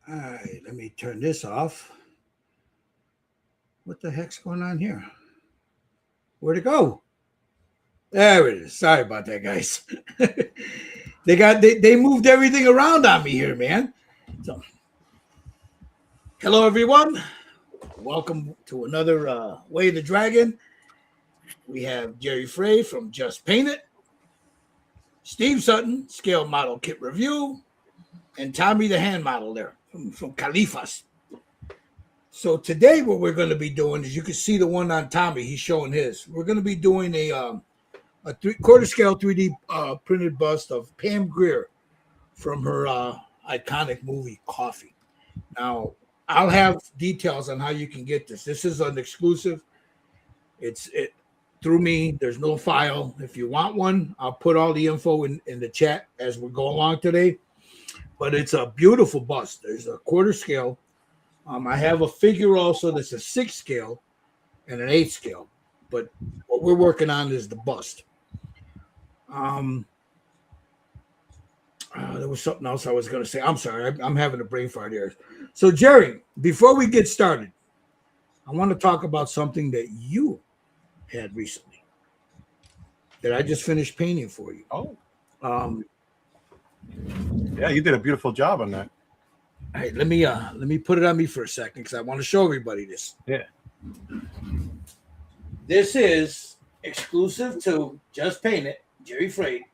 All right, let me turn this off. What the heck's going on here? Where'd it go? There it is. Sorry about that, guys. They moved everything around on me here, man. So, hello everyone. Welcome to another Way of the Dragon. We have Jerry Frey from Just Paint It, Steve Sutton, Scale Model Kit Review, and Tommy the Hand Model there from Califas. So today what we're going to be doing is, you can see the one on Tommy, he's showing his. We're going to be doing a quarter scale 3D printed bust of Pam Grier from her iconic movie Coffy. Now, I'll have details on how you can get this. This is an exclusive. It's through me. There's no file. If you want one, I'll put all the info in the chat as we go along today. But it's a beautiful bust. There's a quarter scale. I have a figure also that's a 6 scale and an 8 scale. But what we're working on is the bust. There was something else I was going to say. I'm sorry. I'm having a brain fart here. So, Jerry, before we get started, I want to talk about something that you had recently that I just finished painting for you. Oh. Yeah, you did a beautiful job on that. All right, let me put it on me for a second because I want to show everybody this. Yeah. This is exclusive to Just Paint It, Jerry Frey.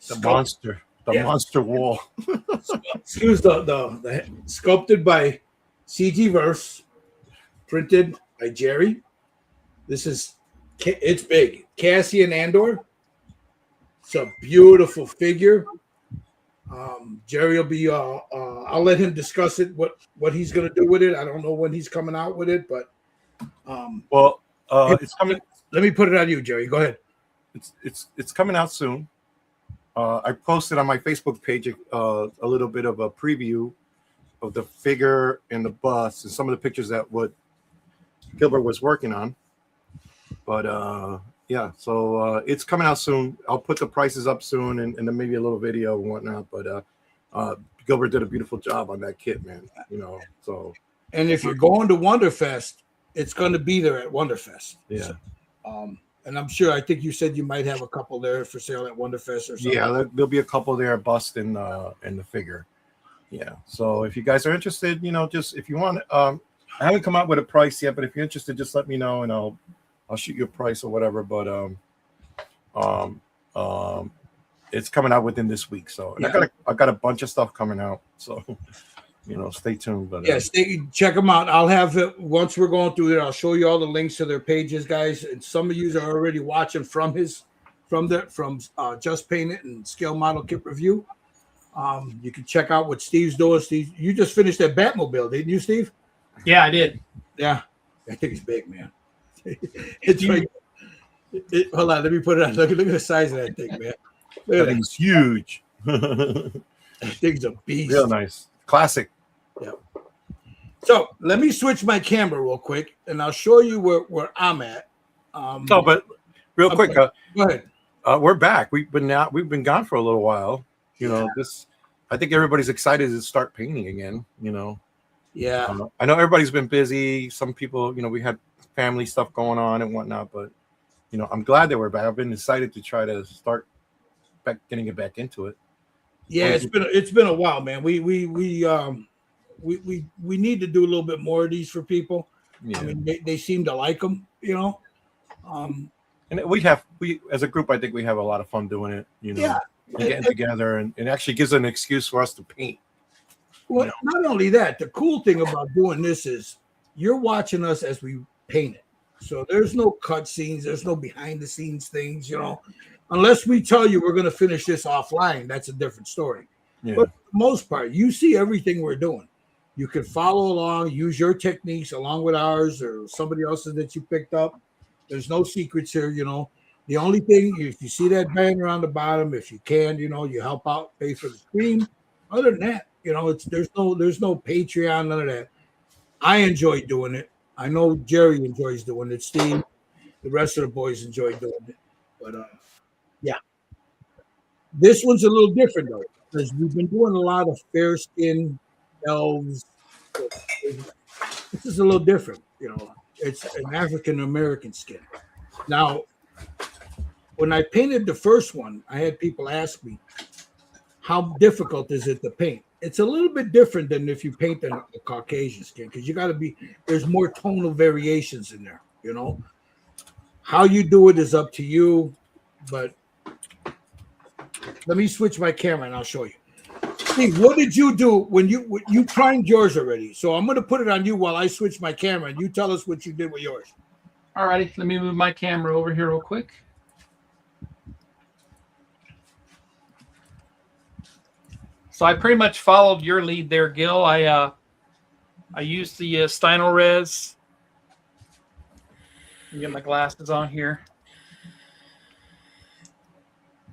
The monster wall. Excuse the sculpted by CG Verse, printed by Jerry. It's big. Cassian Andor. It's a beautiful figure. Jerry will be. I'll let him discuss it. What he's going to do with it. I don't know when he's coming out with it, but it's coming. Let me put it on you, Jerry. Go ahead. It's coming out soon. I posted on my Facebook page a little bit of a preview of the figure and the bust and some of the pictures that what Gilbert was working on. But yeah, so it's coming out soon. I'll put the prices up soon and then maybe a little video and whatnot. But Gilbert did a beautiful job on that kit, man. So. And if you're going to Wonderfest, it's going to be there at Wonderfest. Yeah. So, and I'm sure, I think you said you might have a couple there for sale at Wonderfest or something. Yeah, there'll be a couple there, bust in the figure. Yeah. So if you guys are interested, just if you want, I haven't come out with a price yet, but if you're interested, just let me know and I'll shoot you a price or whatever. But it's coming out within this week. So and yeah. I got a bunch of stuff coming out. So stay tuned. But check them out. I'll have it once we're going through there. I'll show you all the links to their pages, guys. And some of you are already watching from Just Paint It and Scale Model Kit Review. You can check out what Steve's doing. Steve, you just finished that Batmobile, didn't you, Steve? Yeah, I did. Yeah, I think it's big, man. It's like, hold on, let me put it on. Look at the size of that thing, man. That thing's huge. That thing's a beast. Real nice. Classic. Yeah. So let me switch my camera real quick, and I'll show you where I'm at. But real quick, go ahead. We're back. We've been gone for a little while. I think everybody's excited to start painting again. Yeah. I know everybody's been busy. Some people, we had family stuff going on and whatnot, but I'm glad that we're back. I've been excited to try to start getting it back into it. Yeah, it's been a while, man. We need to do a little bit more of these for people. Yeah. I mean, they seem to like them, And we as a group, I think we have a lot of fun doing it. Yeah. And getting together, and it actually gives an excuse for us to paint. Well, not only that, the cool thing about doing this is you're watching us as we paint it. So there's no cut scenes, there's no behind the scenes things, unless we tell you we're going to finish this offline. That's a different story. Yeah. But for the most part, you see everything we're doing. You can follow along, use your techniques along with ours or somebody else's that you picked up. There's no secrets here, The only thing, if you see that banner on the bottom, if you can, you help out, pay for the stream. Other than that, there's no Patreon, none of that. I enjoy doing it. I know Jerry enjoys doing it. Steve, the rest of the boys enjoy doing it. But yeah, this one's a little different though, because we've been doing a lot of fair skin elves. This is a little different, you know. It's an African American skin. Now, when I painted the first one, I had people ask me, how difficult is it to paint? It's a little bit different than if you paint a Caucasian skin because you got to be, there's more tonal variations in there, you know. How you do it is up to you, but let me switch my camera and I'll show you. Steve, what did you do when you primed yours already? So I'm going to put it on you while I switch my camera and you tell us what you did with yours. All righty, let me move my camera over here real quick. So I pretty much followed your lead there, Gil. I used the Stynylrez. Let me get my glasses on here.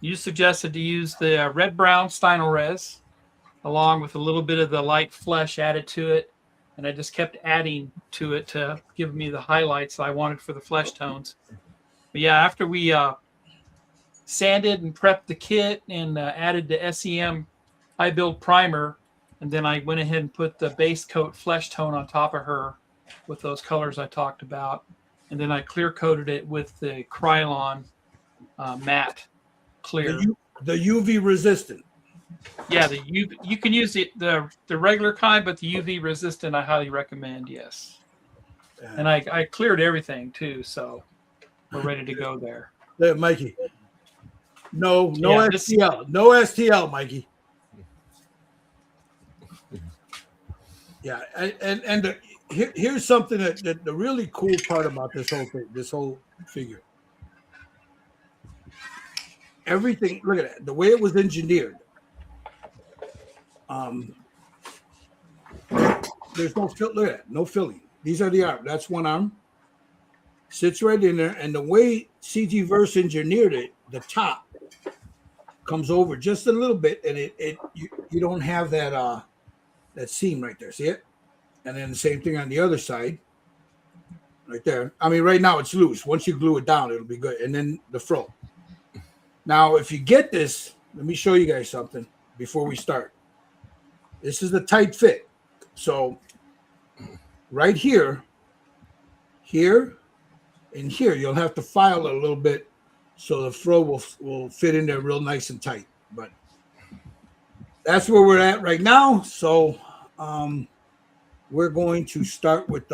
You suggested to use the red-brown Stynylrez along with a little bit of the light flesh added to it. And I just kept adding to it to give me the highlights I wanted for the flesh tones. But yeah, after we sanded and prepped the kit and added the SEM high build primer, and then I went ahead and put the base coat flesh tone on top of her with those colors I talked about. And then I clear coated it with the Krylon matte clear. The UV resistant. Yeah, you can use the regular kind, but the UV resistant I highly recommend. Yes, and I cleared everything too, so we're ready to go there. There, Mikey. No Yeah, STL, no STL, Mikey. Yeah, and here's something that the really cool part about this whole thing, this whole figure. Everything. Look at it. The way it was engineered. There's no fill. Look at that. No filling. These are the arm. That's one arm. Sits right in there, and the way CG Verse engineered it, the top comes over just a little bit, and you don't have that that seam right there. See it? And then the same thing on the other side, right there. I mean, right now it's loose. Once you glue it down, it'll be good. And then the fro. Now, if you get this, let me show you guys something before we start. This is the tight fit. So right here, and here, you'll have to file it a little bit so the fro will fit in there real nice and tight. But that's where we're at right now. So we're going to start with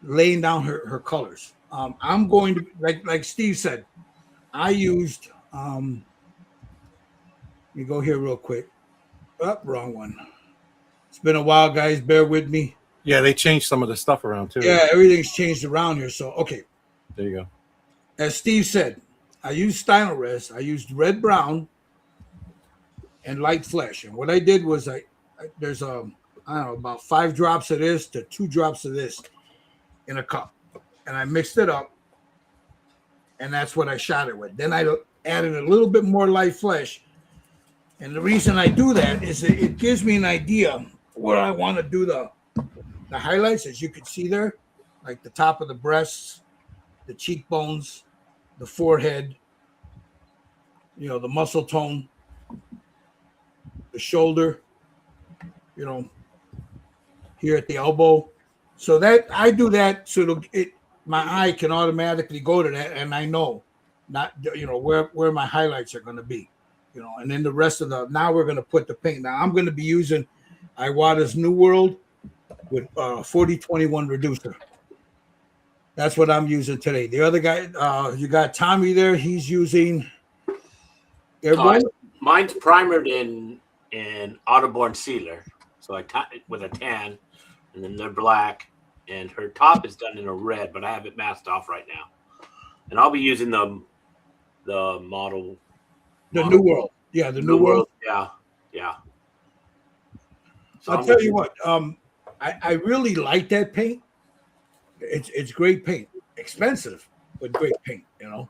laying down her colors. I'm going to, like Steve said, I used, let me go here real quick. Oh, wrong one. It's been a while, guys. Bear with me. Yeah, they changed some of the stuff around too. Yeah, everything's changed around here. So, okay. There you go. As Steve said, I used Stynylrez. I used red, brown, and light flesh. And what I did was there's I don't know, about 5 drops of this to 2 drops of this in a cup. And I mixed it up. And that's what I shot it with. Then I added a little bit more light flesh. And the reason I do that is it gives me an idea where I want to do the highlights, as you can see there, like the top of the breasts, the cheekbones, the forehead, you know, the muscle tone, the shoulder, you know, here at the elbow. So that I do that so my eye can automatically go to that, and I know not, you know, where my highlights are going to be, you know. And then the rest of now we're going to put the paint. Now I'm going to be using Iwata's New World with 4021 reducer. That's what I'm using today. The other guy, you got Tommy there. He's using Airborne. Mine's primered in Autoborn Sealer, so I it with a tan, and then they're black. And her top is done in a red, but I have it masked off right now. And I'll be using the model. The New World. Yeah, the New World. Yeah. So I'll tell you what, I really like that paint. It's great paint. Expensive, but great paint, you know.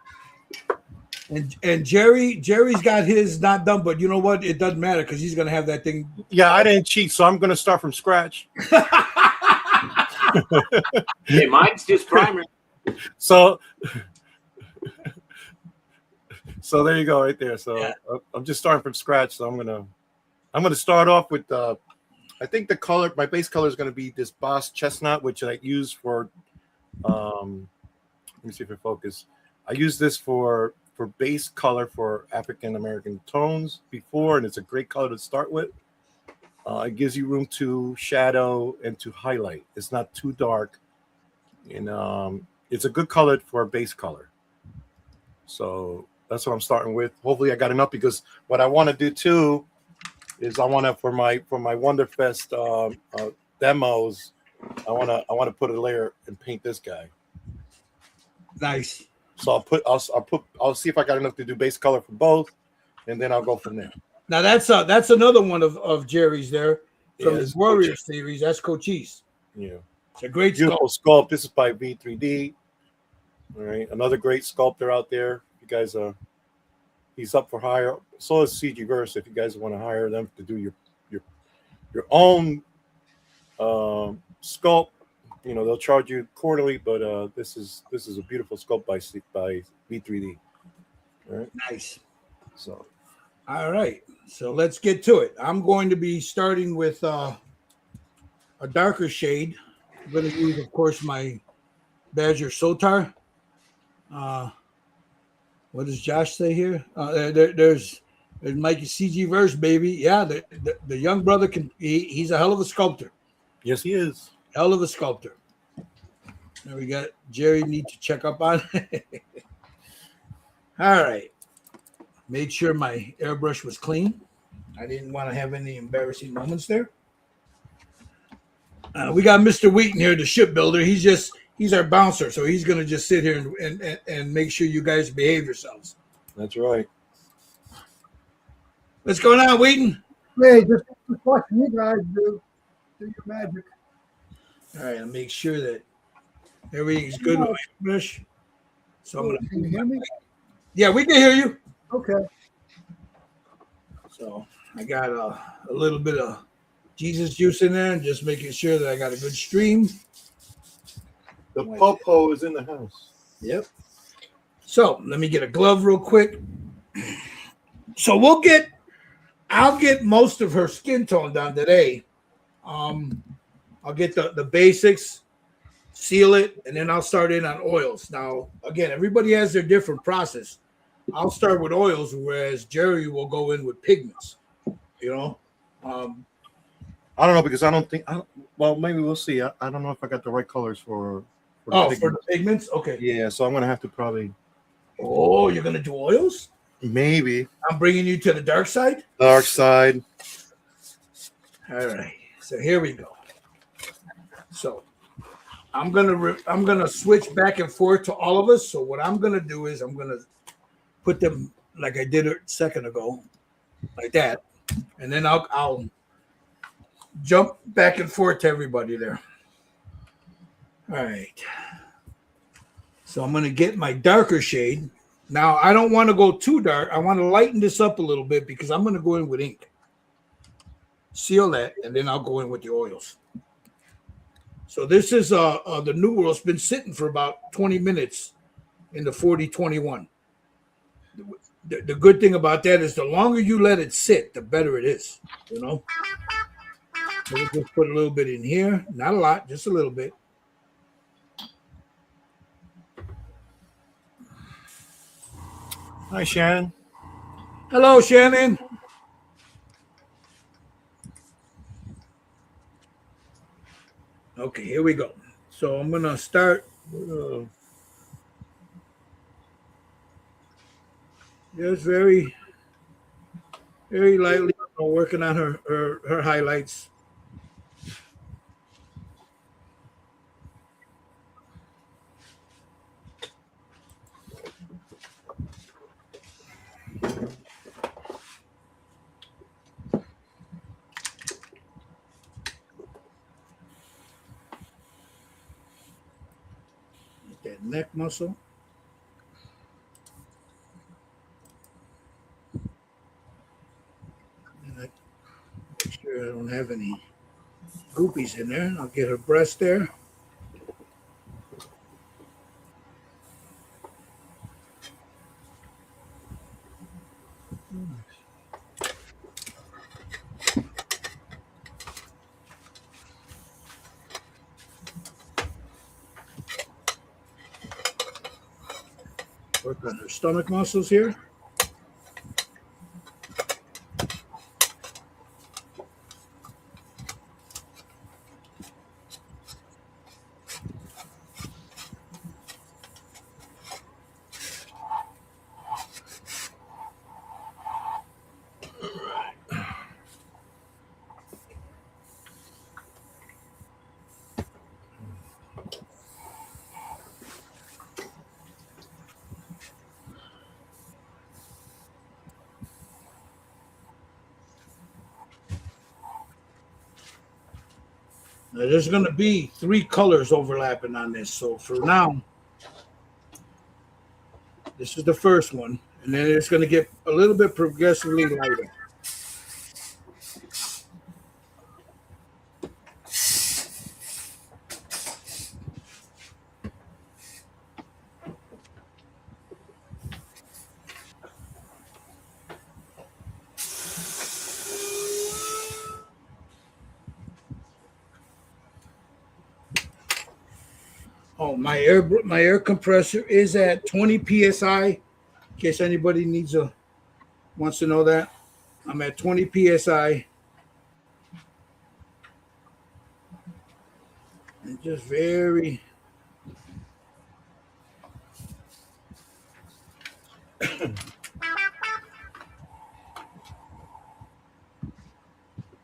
And Jerry's got his not done, but you know what? It doesn't matter because he's gonna have that thing. Yeah, I didn't cheat, so I'm gonna start from scratch. Hey, mine's just primer. So there you go, right there. So yeah. I'm just starting from scratch. So I'm gonna start off with I think the color, my base color is going to be this Boss Chestnut, which I use for. Let me see if it focus. I use this for base color for African American tones before, and it's a great color to start with. It gives you room to shadow and to highlight. It's not too dark, and it's a good color for a base color. So that's what I'm starting with. Hopefully, I got enough because what I want to do too is I want to for my Wonderfest demos. I want to put a layer and paint this guy. Nice. So I'll see if I got enough to do base color for both, and then I'll go from there. Now that's another one of Jerry's there from Yeah, his Warrior series. That's Cochise. Yeah, It's a great beautiful sculpt. sculpt. This is by V3D. All right, another great sculptor out there. You guys, he's up for hire. So is CG Verse. If you guys want to hire them to do your own sculpt, you know they'll charge you quarterly. But this is a beautiful sculpt by V3D. All right, Nice. so All right. So let's get to it. I'm going to be starting with a darker shade. I'm going to use, of course, my Badger Sotar. What does Josh say here? There's Mikey CG Verse, baby. Yeah, the young brother he's a hell of a sculptor. yes, he is. Hell of a sculptor. There we got Jerry. Need to check up on. All right. Made sure my airbrush was clean. I didn't want to have any embarrassing moments there. We got Mr. Wheaton here, the shipbuilder. He's our bouncer, so he's going to just sit here and make sure you guys behave yourselves. That's right. What's going on, Wheaton? Hey, just watching you guys do your magic. All right, I'll make sure that everything's good with my airbrush. So I'm Can you hear me? Yeah, we can hear you. Okay. So I got a little bit of Jesus juice in there and just making sure that I got a good stream. The popo is in the house. Yep. So let me get a glove real quick. So I'll get most of her skin tone done today. I'll get the basics, seal it, and then I'll start in on oils. Now, again, everybody has their different process. I'll start with oils, whereas Jerry will go in with pigments. You know, I don't know because I don't think. Well, maybe we'll see. I don't know if I got the right colors for for the pigments. Okay. Yeah, so I'm gonna have to probably. Oh, you're gonna do oils? Maybe I'm bringing you to the dark side. dark side. All right. So here we go. So I'm gonna switch back and forth to all of us. So what I'm gonna do is I'm gonna put them like I did a second ago, like that, and then I'll jump back and forth to everybody there. All right. So I'm gonna get my darker shade. Now I don't want to go too dark. I want to lighten this up a little bit because I'm gonna go in with ink. Seal that, and then I'll go in with the oils. So this is the New World. It's been sitting for about 20 minutes in the 4021. The good thing about that is the longer you let it sit, the better it is. You know. So we'll just put a little bit in here, not a lot, just a little bit. Hi, Shannon. Hello, Shannon. Okay, here we go. So I'm gonna start just very, very lightly working on her highlights. That neck muscle. And I make sure I don't have any goopies in there. I'll get her breast there. on her stomach muscles here. Now, there's going to be 3 colors overlapping on this. So for now, this is the first one. And then it's going to get a little bit progressively lighter. Oh, my air compressor is at 20 psi. In case anybody wants to know that, I'm at 20 psi. And just very.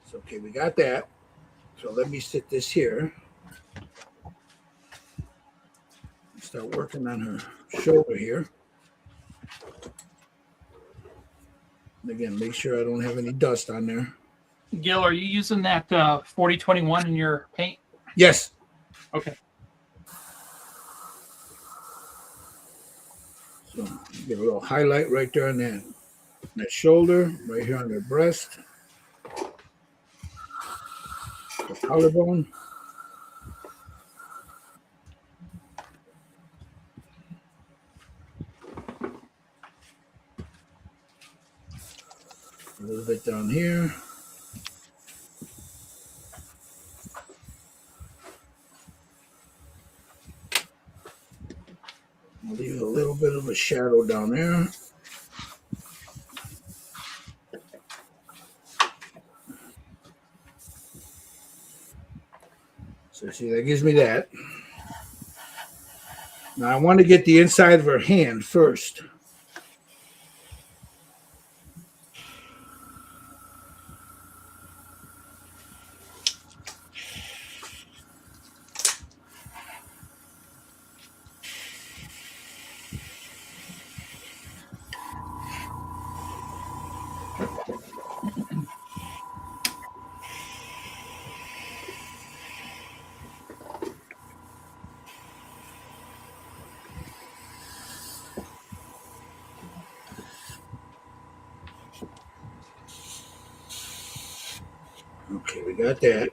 So, okay, we got that. So let me sit this here. Start working on her shoulder here. And again, make sure I don't have any dust on there. Gil, are you using that 4021 in your paint? Yes. Okay. So get a little highlight right there on that shoulder, right here on the breast, the collarbone. A little bit down here. I'll leave a little bit of a shadow down there. So see, that gives me that. Now I want to get the inside of her hand first. Okay, we got that.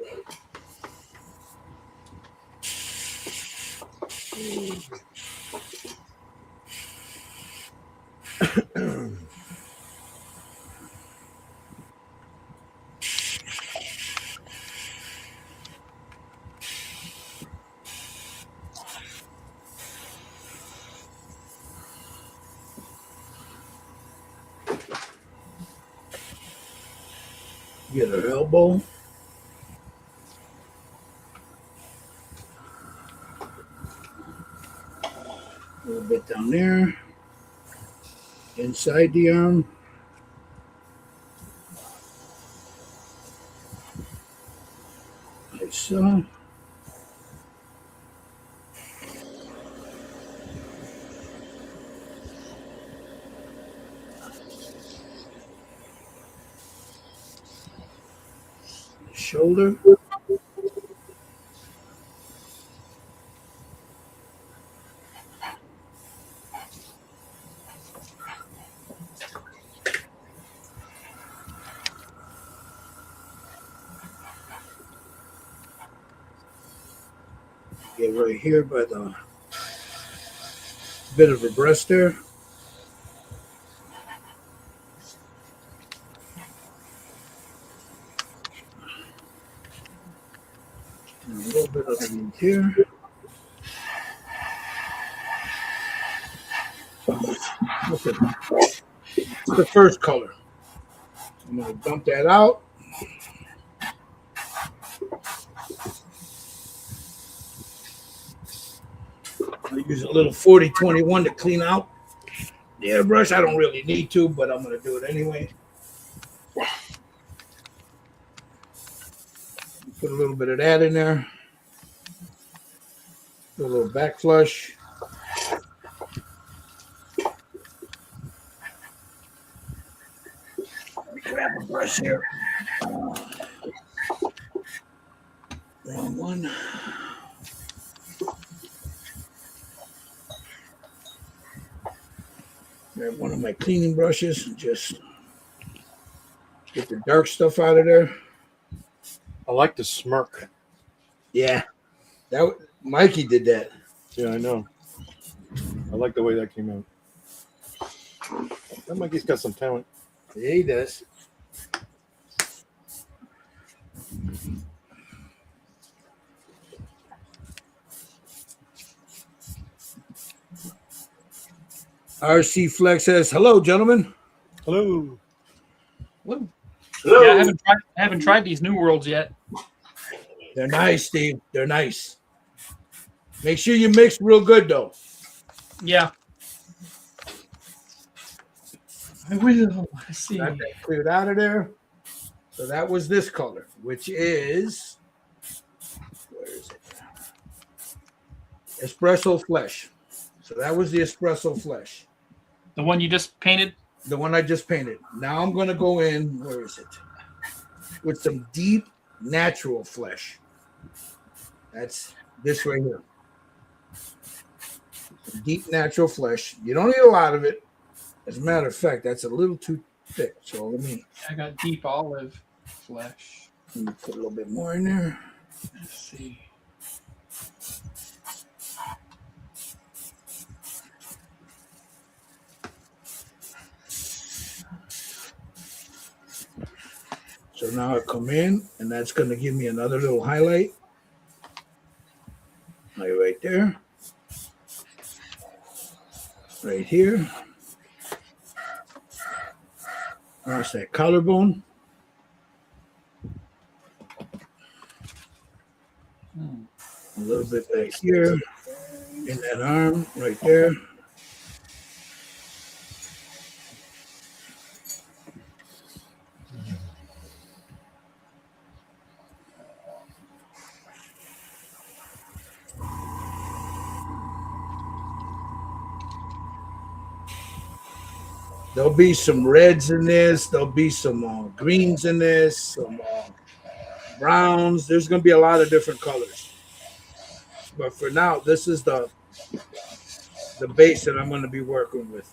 Get her elbow. A little bit down there. Inside the arm. Like so. Shoulder. Get right here by the bit of her breast there. And a little bit underneath here. the first color. I'm going to dump that out. I'll use a little 4021 to clean out the airbrush. I don't really need to, but I'm going to do it anyway. Put a little bit of that in there. Do a little back flush. Let me grab a brush here. Wrong one. Grab one of my cleaning brushes and just get the dark stuff out of there. I like the smirk. Yeah, that Mikey did that. Yeah, I know. I like the way that came out. That Mikey's got some talent. Yeah, he does. RC Flex says, "Hello, gentlemen." Hello. Woo. Hello. Yeah, I haven't tried these new worlds yet. They're nice, Steve. They're nice. Make sure you mix real good, though. Yeah. I will. Let's see. Got that cleared out of there. So that was this color, which is, where is it? Espresso Flesh. So that was the Espresso Flesh, The one you just painted? the one I just painted. Now I'm going to go in, where is it? With some deep natural flesh. That's this right here. Some deep natural flesh. You don't need a lot of it. As a matter of fact, that's a little too thick. So I got deep olive flesh. let me put a little bit more in there. Let's see. So now I come in, and that's going to give me another little highlight. Like right there. Right here. Across that collarbone. A little bit back here. In that arm, right there. There'll be some reds in this. There'll be some greens in this, some browns. There's going to be a lot of different colors. But for now, this is the base that I'm going to be working with.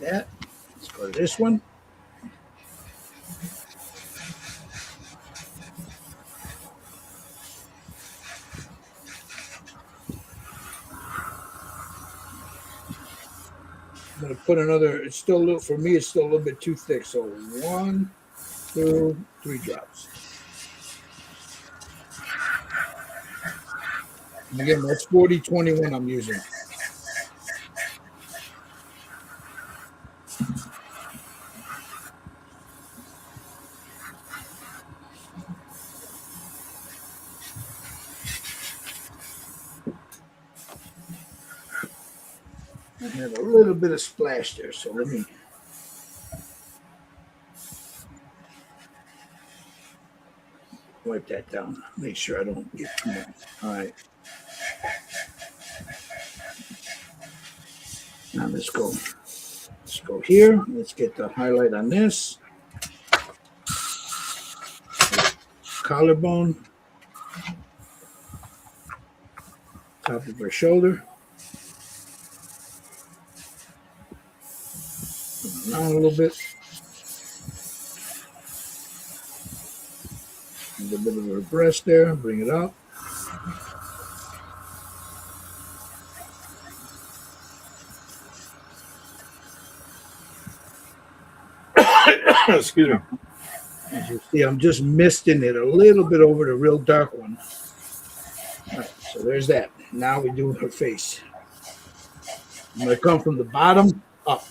That. Let's go to this one. I'm going to put another, it's still a little, for me, it's still a little bit too thick. So 1, 2, 3 drops. And again, that's 4021 I'm using. I had a little bit of splash there, so let me. Wipe that down. Make sure I don't get too much. All right. Now let's go. Let's go here. Let's get the highlight on this. Collarbone. Top of her shoulder. Around a little bit. A little bit of her breast there. Bring it up. Excuse me. As you see, I'm just misting it a little bit over the real dark one. All right, so there's that. Now we do her face. I'm going to come from the bottom up.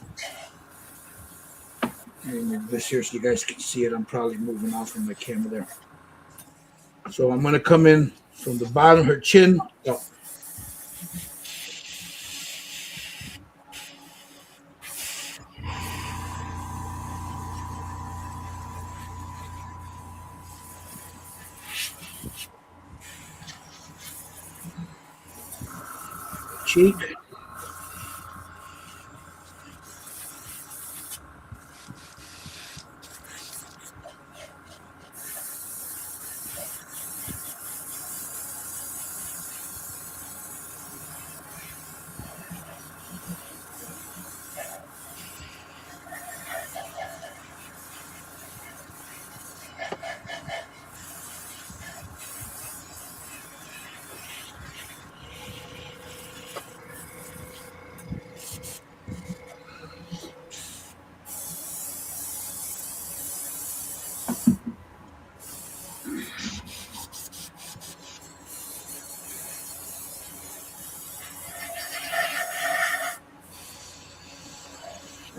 Let me move this here so you guys can see it. I'm probably moving off from the camera there. So I'm going to come in from the bottom, her chin up. Cheek.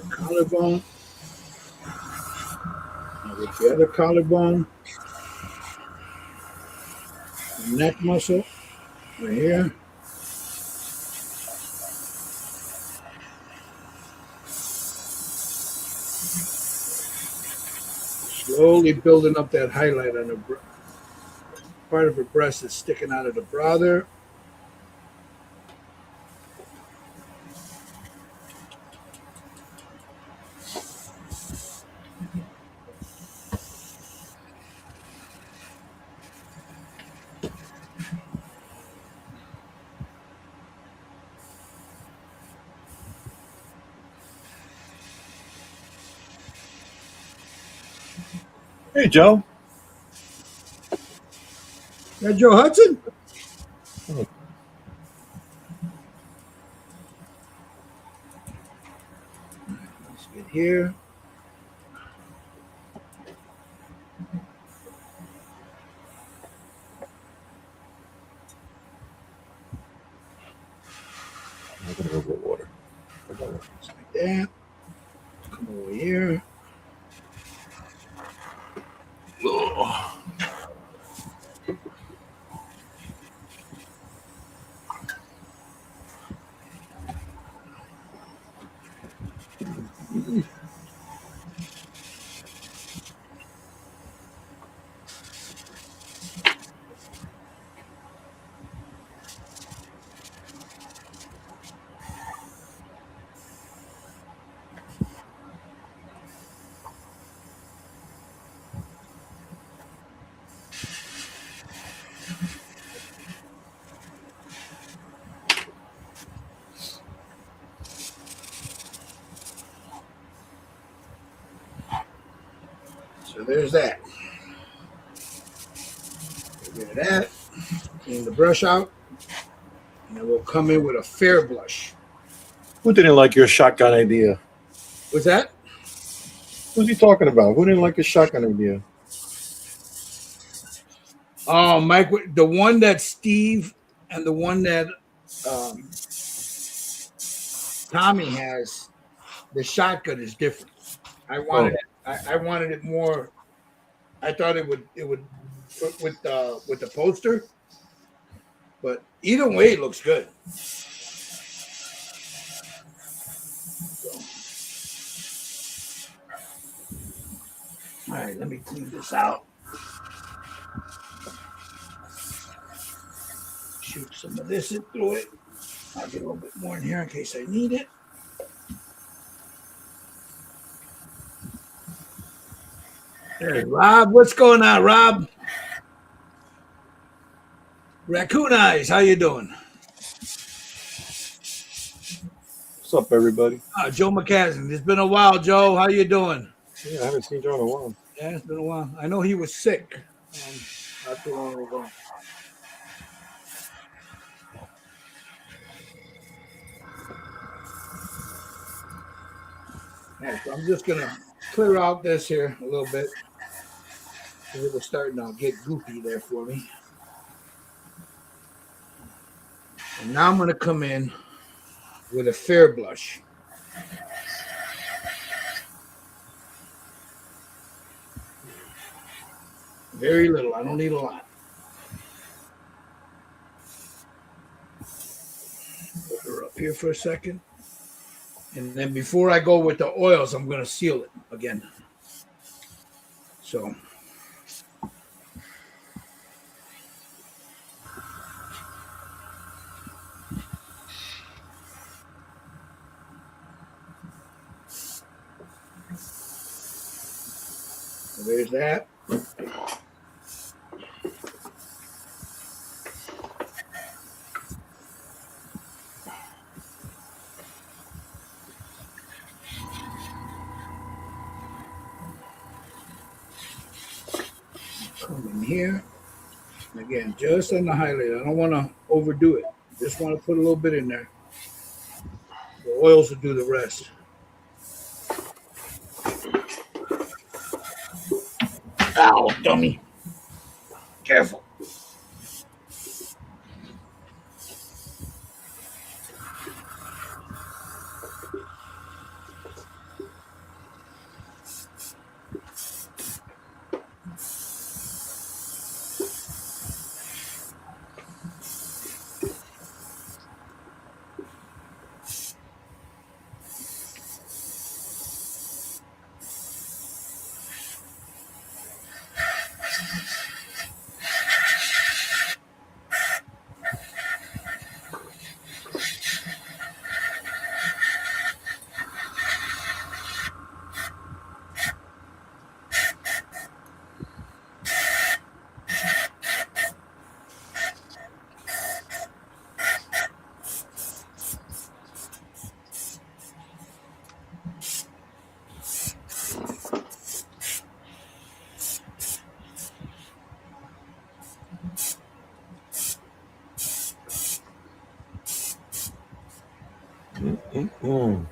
Collarbone. Now with the other collarbone, the neck muscle right here. Slowly building up that highlight on the part of her breast that's sticking out of the bra there. Hey, Joe. That Joe Hudson? Oh. Let's get here. I'm gonna go get water. Just like that. Come over here. Oh. So there's that. Get rid of that. Clean the brush out. And then we'll come in with a fair blush. Who didn't like your shotgun idea? What's that? Who's he talking about? Who didn't like his shotgun idea? Oh, Mike, the one that Steve and the one that Tommy has, the shotgun is different. I wanted I wanted it more. I thought it would fit with the poster, but either way, it looks good. All right, let me clean this out. Shoot some of this in through it. I'll get a little bit more in here in case I need it. Hey, Rob, what's going on, Rob? Raccoon Eyes, how you doing? What's up, everybody? Joe McCaslin. It's been a while, Joe. How you doing? Yeah, I haven't seen Joe in a while. Yeah, it's been a while. I know he was sick not too long ago. Yeah, so I'm just gonna clear out this here a little bit. It was starting to get goopy there for me. And now I'm gonna come in with a fair blush. Very little. I don't need a lot. Put her up here for a second. And then before I go with the oils, I'm gonna seal it again. So there's that. Come in here. Again, just on the highlight. I don't want to overdo it. Just want to put a little bit in there. The oils will do the rest. Ow, dummy. Careful. Mm.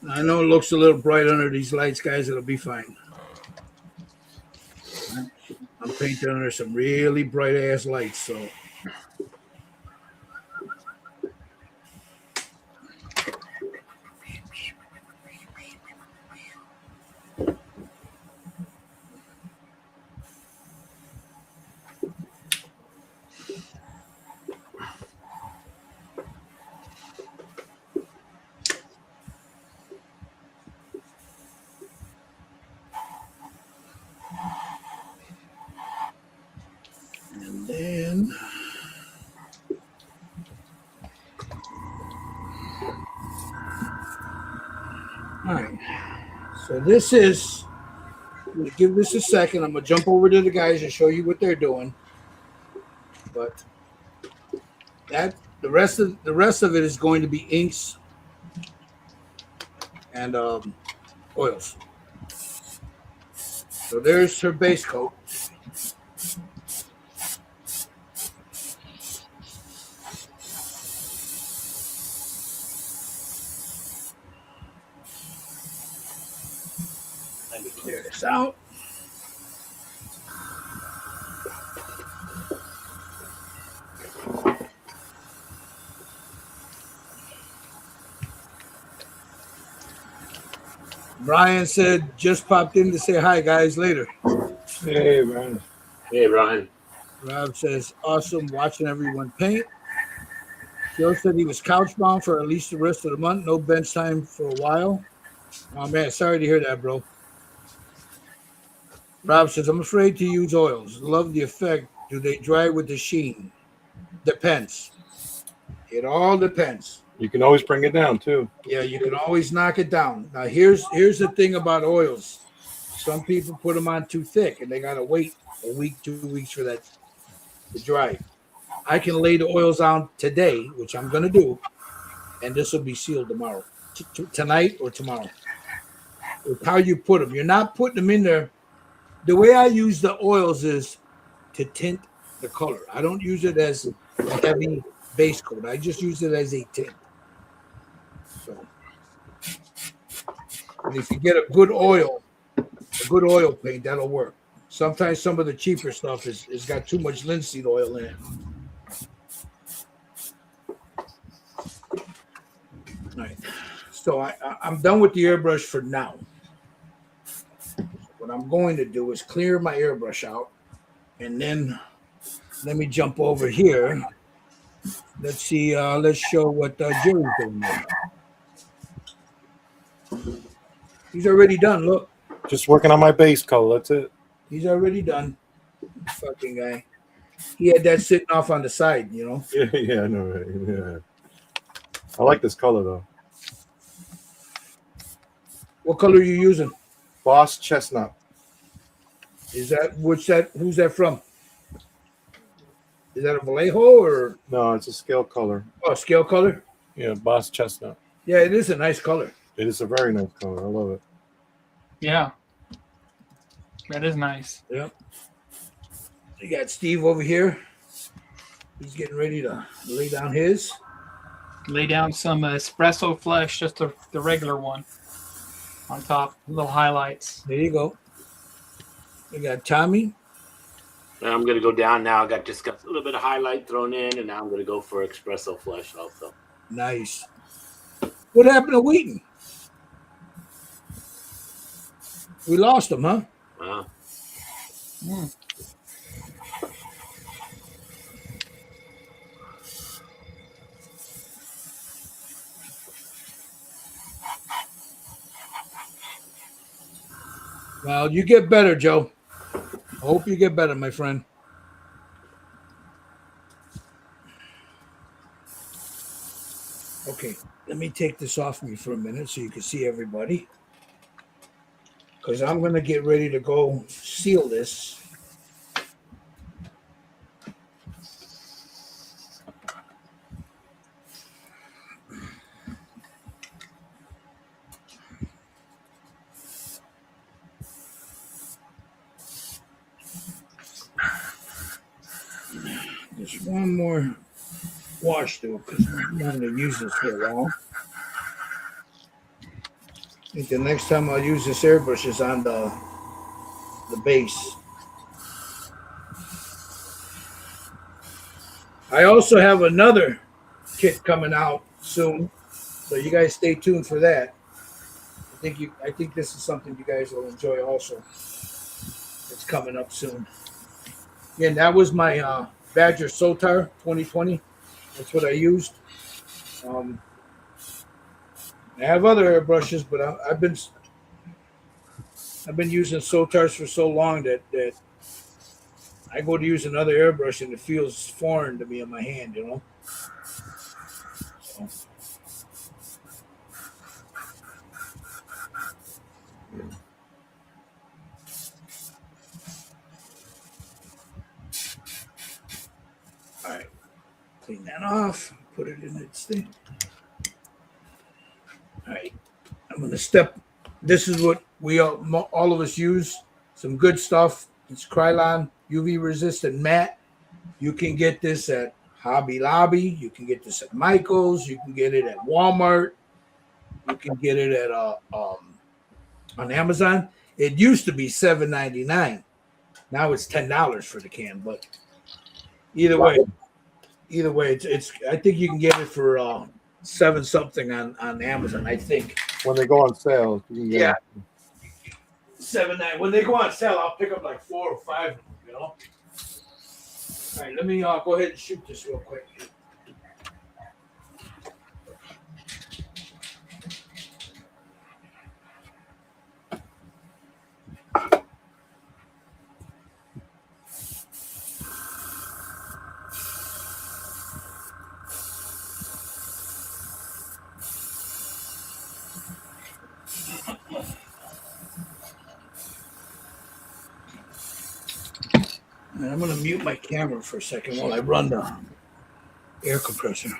I know it looks a little bright under these lights, guys. It'll be fine. I'm painting under some really bright ass lights, so. And then all right. So this is, I'm gonna give this a second. I'm gonna jump over to the guys and show you what they're doing. But That the rest of it is going to be inks and oils. So there's her base coat. Let me clear this out. Brian said, just popped in to say hi, guys, later. Hey, man. Hey, Ryan. Rob says, awesome watching everyone paint. Joe said he was couchbound for at least the rest of the month. No bench time for a while. Oh, man, sorry to hear that, bro. Rob says, I'm afraid to use oils. Love the effect. Do they dry with the sheen? Depends. It all depends. You can always bring it down too. Yeah, you can always knock it down. Now, here's the thing about oils. Some people put them on too thick, and they got to wait a week, 2 weeks for that to dry. I can lay the oils on today, which I'm going to do, and this will be sealed tomorrow, tonight or tomorrow. It's how you put them. You're not putting them in there. The way I use the oils is to tint the color. I don't use it as a heavy base coat. I just use it as a tint. So, and if you get a good oil paint, that'll work. Sometimes some of the cheaper stuff is got too much linseed oil in it. All right. So I'm done with the airbrush for now. What I'm going to do is clear my airbrush out, and then let me jump over here. Let's see. Let's show what Jerry's doing now. He's already done. Look, Just working on my base color. That's it. he's already done. Fucking guy. He had that sitting off on the side, you know. Yeah, I know. Right? Yeah. I like this color though. What color are you using? Boss chestnut. Who's that from? Is that a Vallejo or No, it's a scale color. scale color? Yeah, boss chestnut. Yeah, it is a nice color. It is a very nice color. I love it. Yeah. That is nice. Yep. You got Steve over here. He's getting ready to lay down his. Lay down some espresso flesh, just the regular one on top, little highlights. There you go. We got Tommy. And I'm gonna go down now. Just got a little bit of highlight thrown in, and now I'm gonna go for espresso flesh also. Nice. What happened to Wheaton? We lost him, huh? Wow. Mm. Well, you get better, Joe. I hope you get better, my friend. Okay, let me take this off me for a minute so you can see everybody. Because I'm going to get ready to go seal this. Just one more wash through because I'm not going to use this for a while. I think the next time I'll use this airbrush is on the base. I also have another kit coming out soon, so you guys stay tuned for that. I think this is something you guys will enjoy also. It's coming up soon. Again, that was my Badger Sotar 2020. That's what I used. I have other airbrushes, but I've been using Sotars for so long that I go to use another airbrush and it feels foreign to me in my hand, you know. So. All right. Clean that off. Put it in its thing. All right. I'm going to step. This is what we all of us use. Some good stuff. It's Krylon UV resistant matte. You can get this at Hobby Lobby. You can get this at Michael's. You can get it at Walmart. You can get it at on Amazon. It used to be $7.99. Now it's $10 for the can. But either way, it's. I think you can get it for 7 something on Amazon. I think. When they go on sale, you can get Yeah. 7.9. When they go on sale, I'll pick up like 4 or 5 of them. You know. All right. Let me go ahead and shoot this real quick. And I'm going to mute my camera for a second while I run the air compressor.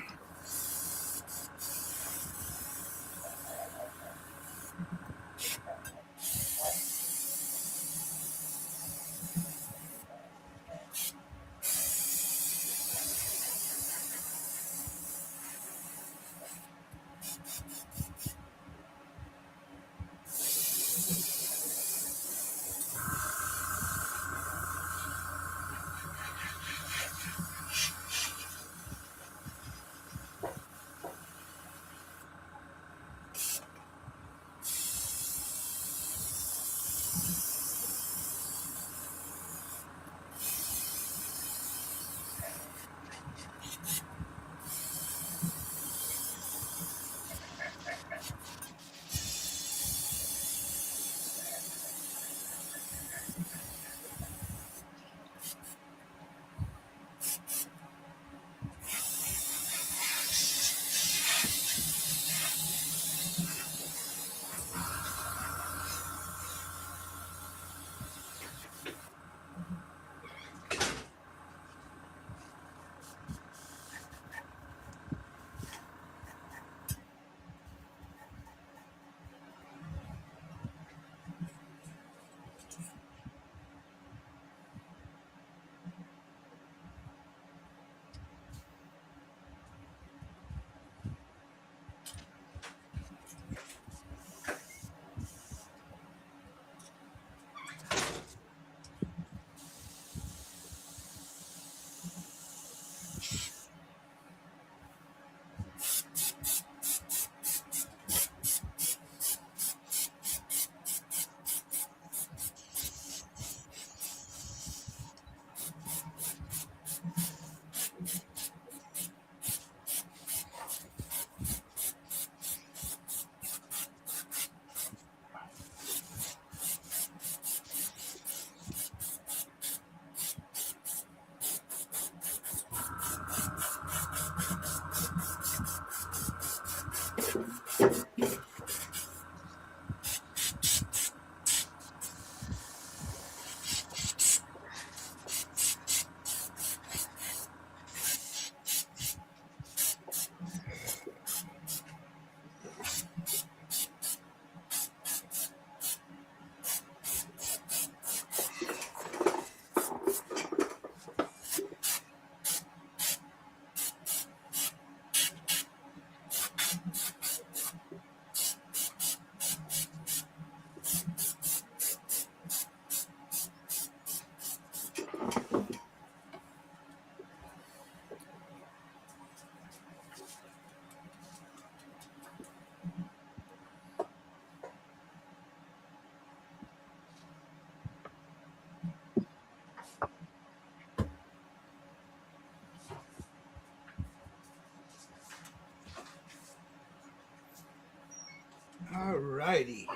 All righty.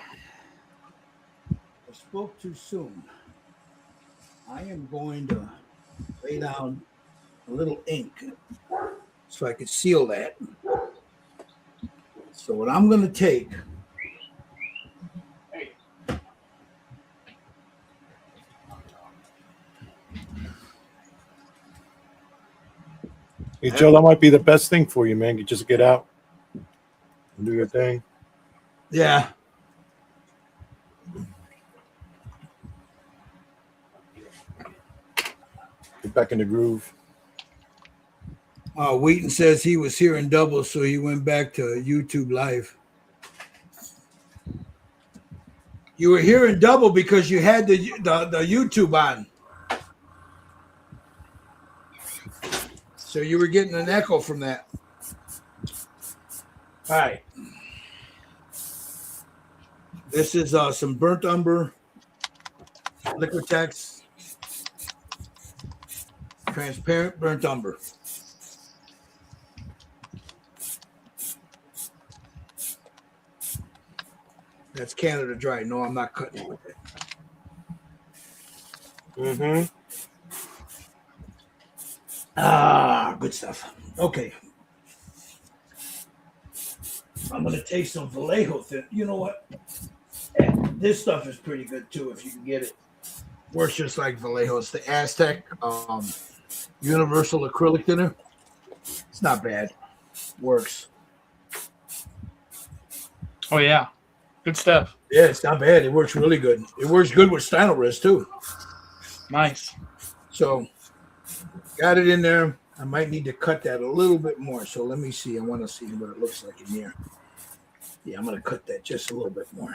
I spoke too soon. I am going to lay down a little ink so I could seal that. So what I'm going to take. Hey, Joe, that might be the best thing for you, man. You just get out and do your thing. Yeah. Get back in the groove. Wheaton says he was hearing double, so he went back to YouTube Live. You were hearing double because you had the YouTube on. So you were getting an echo from that. All right. This is some burnt umber, Liquitex, transparent burnt umber. That's Canada Dry. No, I'm not cutting it with it. Mm-hmm. Good stuff. Okay. I'm going to taste some Vallejo thin. You know what? This stuff is pretty good too if you can get it. Works just like Vallejo. It's the Aztec Universal Acrylic Thinner. It's not bad. Works. Oh yeah, good stuff. Yeah, it's not bad. It works really good. It works good with Steinolrez too. Nice. So got it in there. I might need to cut that a little bit more. So let me see. I want to see what it looks like in here. Yeah, I'm going to cut that just a little bit more.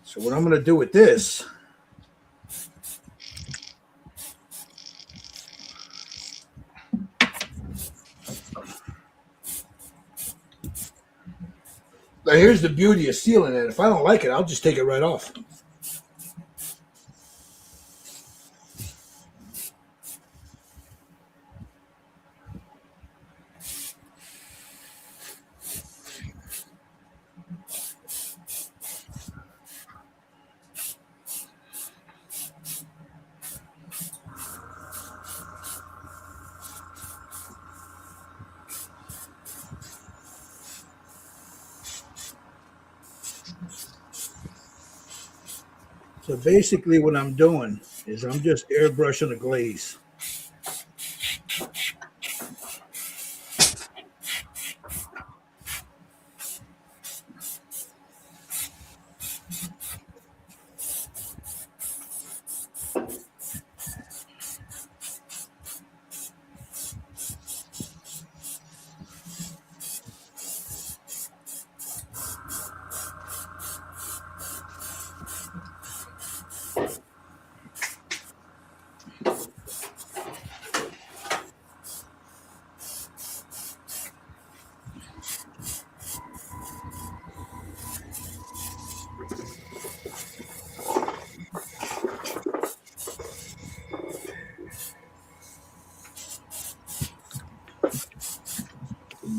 So what I'm going to do with this, now here's the beauty of sealing it. If I don't like it, I'll just take it right off. So basically what I'm doing is I'm just airbrushing the glaze.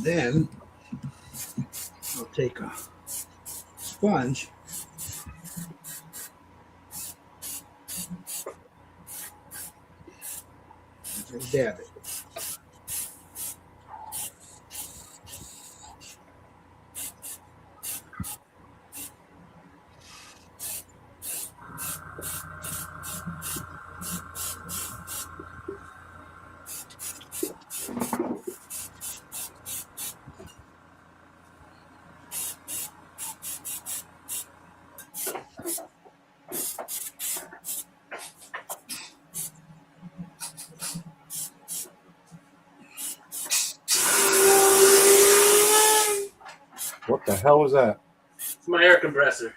Then I'll take a sponge and dab it. What the hell was that? It's my air compressor.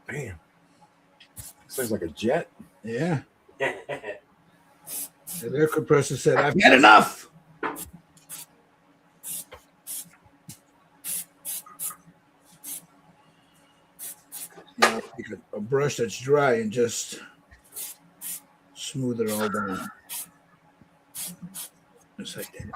Damn. Sounds like a jet. Yeah. The air compressor said, I've had enough. Now take a brush that's dry and just smooth it all down. Just like that.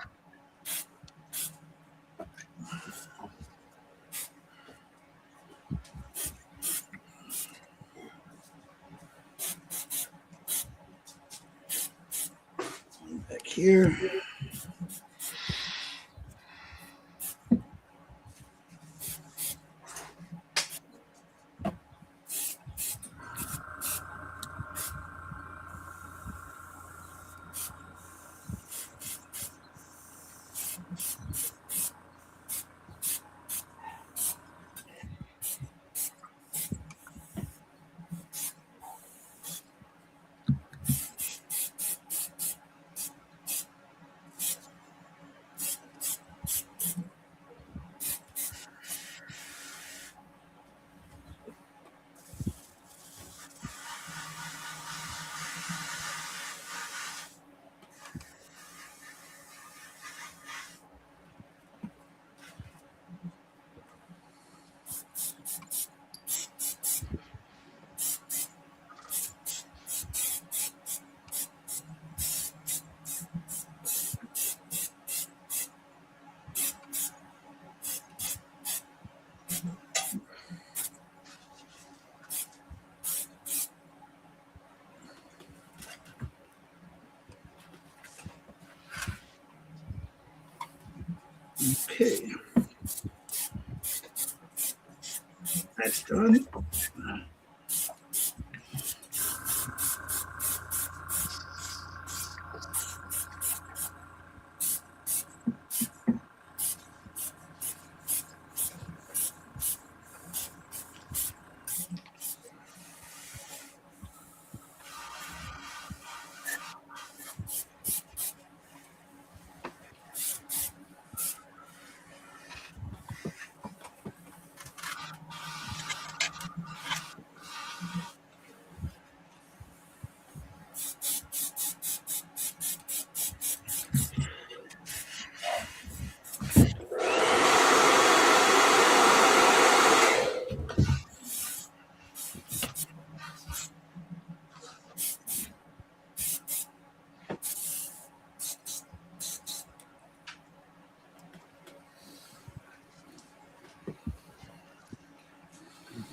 Back here. Okay. That's done.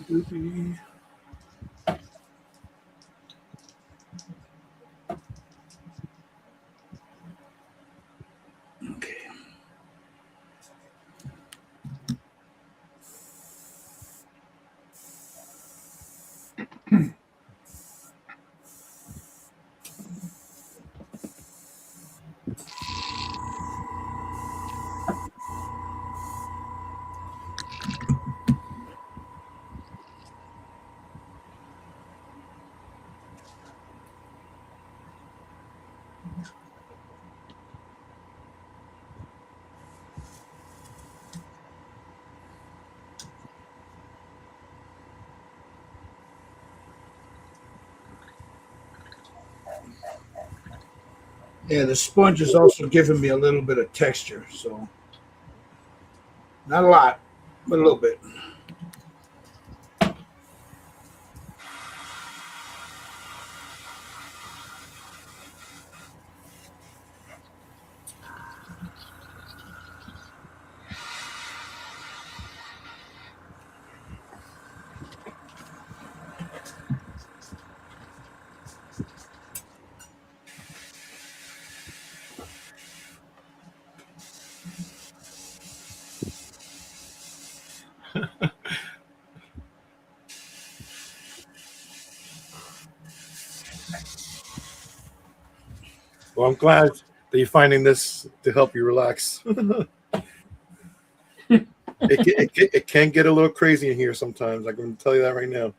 Okay. Yeah, the sponge is also giving me a little bit of texture, so not a lot, but a little bit. Well, I'm glad that you're finding this to help you relax. It can get a little crazy in here sometimes. I can tell you that right now.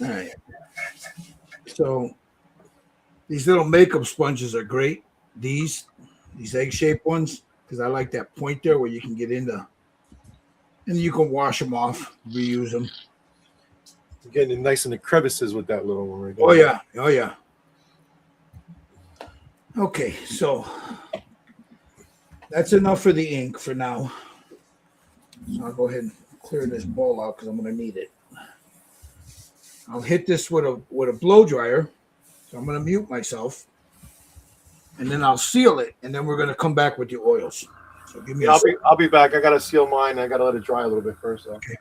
All right. So these little makeup sponges are great. These egg shaped ones, because I like that point there where you can get into, and you can wash them off, reuse them. You're getting it nice in the crevices with that little one right there. Oh yeah, oh yeah. Okay, so that's enough for the ink for now. So I'll go ahead and clear this bowl out because I'm going to need it. I'll hit this with a blow dryer. So I'm going to mute myself, and then I'll seal it, and then we're going to come back with the oils. So give me Yeah, a second. I'll be back. I gotta seal mine. I gotta let it dry a little bit first. So. Okay.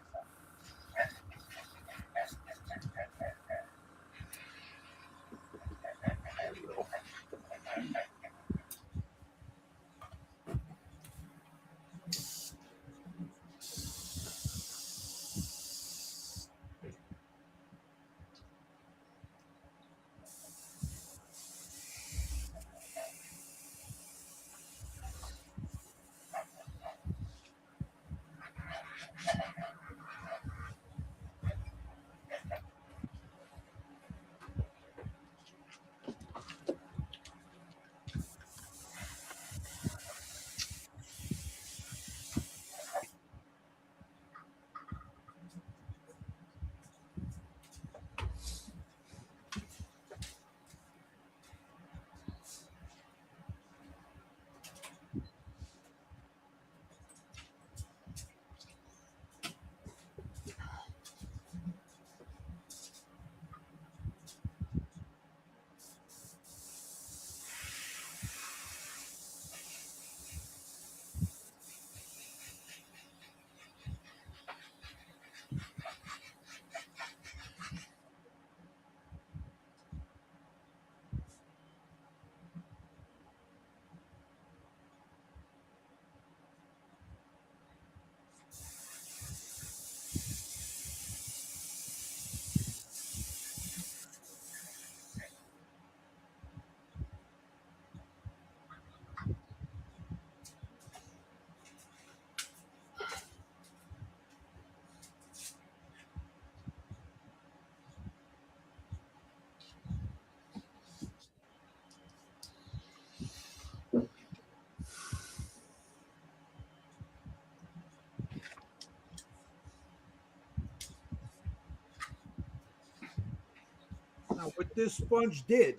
what this sponge did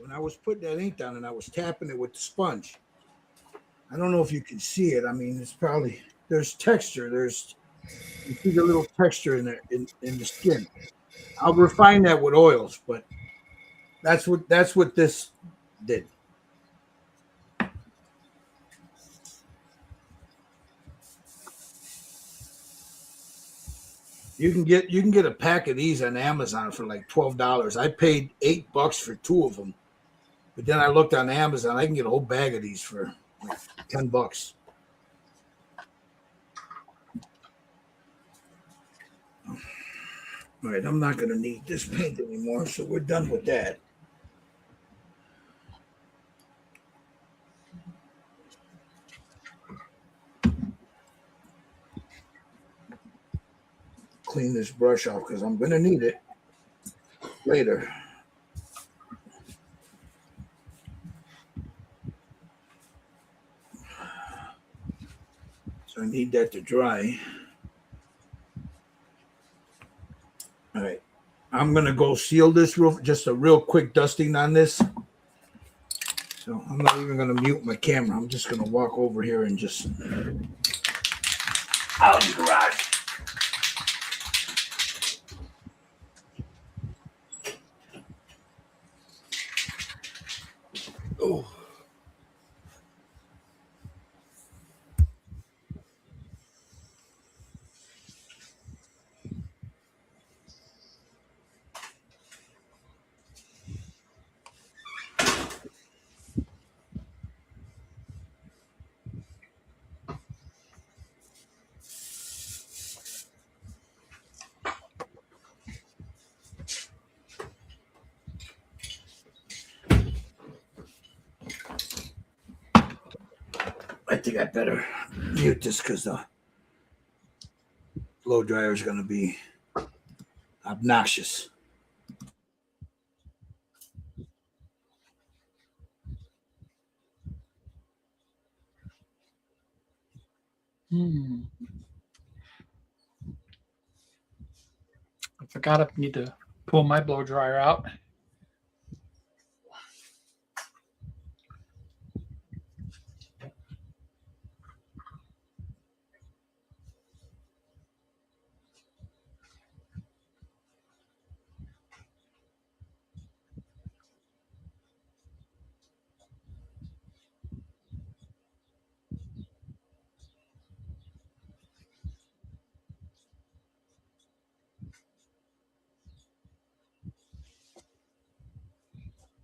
when I was putting that ink down and I was tapping it with the sponge. I don't know if you can see it. I mean, it's probably there's texture. You see the little texture in there in the skin. I'll refine that with oils, but that's what this did. You can get a pack of these on Amazon for like $12. I paid $8 for 2 of them, but then I looked on Amazon. I can get a whole bag of these for like $10. All right, I'm not going to need this paint anymore, so we're done with that. Clean this brush off because I'm going to need it later. So I need that to dry. All right. I'm going to go seal this roof. Just a real quick dusting on this. So I'm not even going to mute my camera. I'm just going to walk over here and just out in the garage. Oh. I think I better mute this because the blow dryer is going to be obnoxious. I forgot I need to pull my blow dryer out.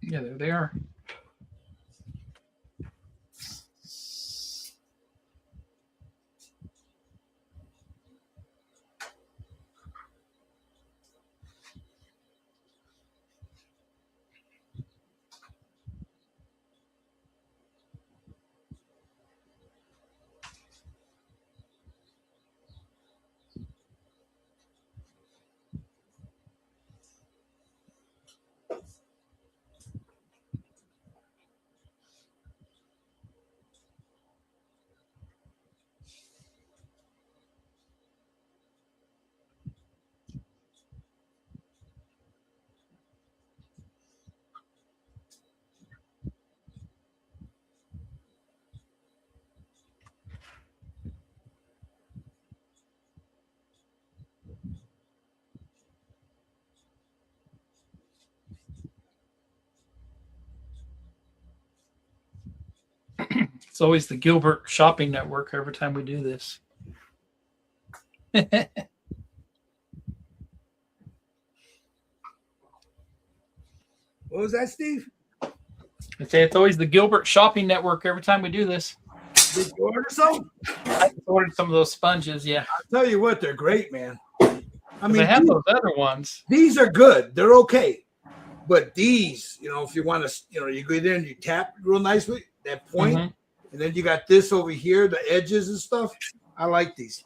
Yeah, there they are. It's always the Gilbert Shopping Network every time we do this. What was that, Steve? I say it's always the Gilbert Shopping Network every time we do this. Did you order some? I ordered some of those sponges, yeah. I'll tell you what, they're great, man. I mean, They have those other ones. these are good. They're okay. But these, if you want to, you go there and you tap real nicely, that point, and then you got this over here, the edges and stuff. I like these.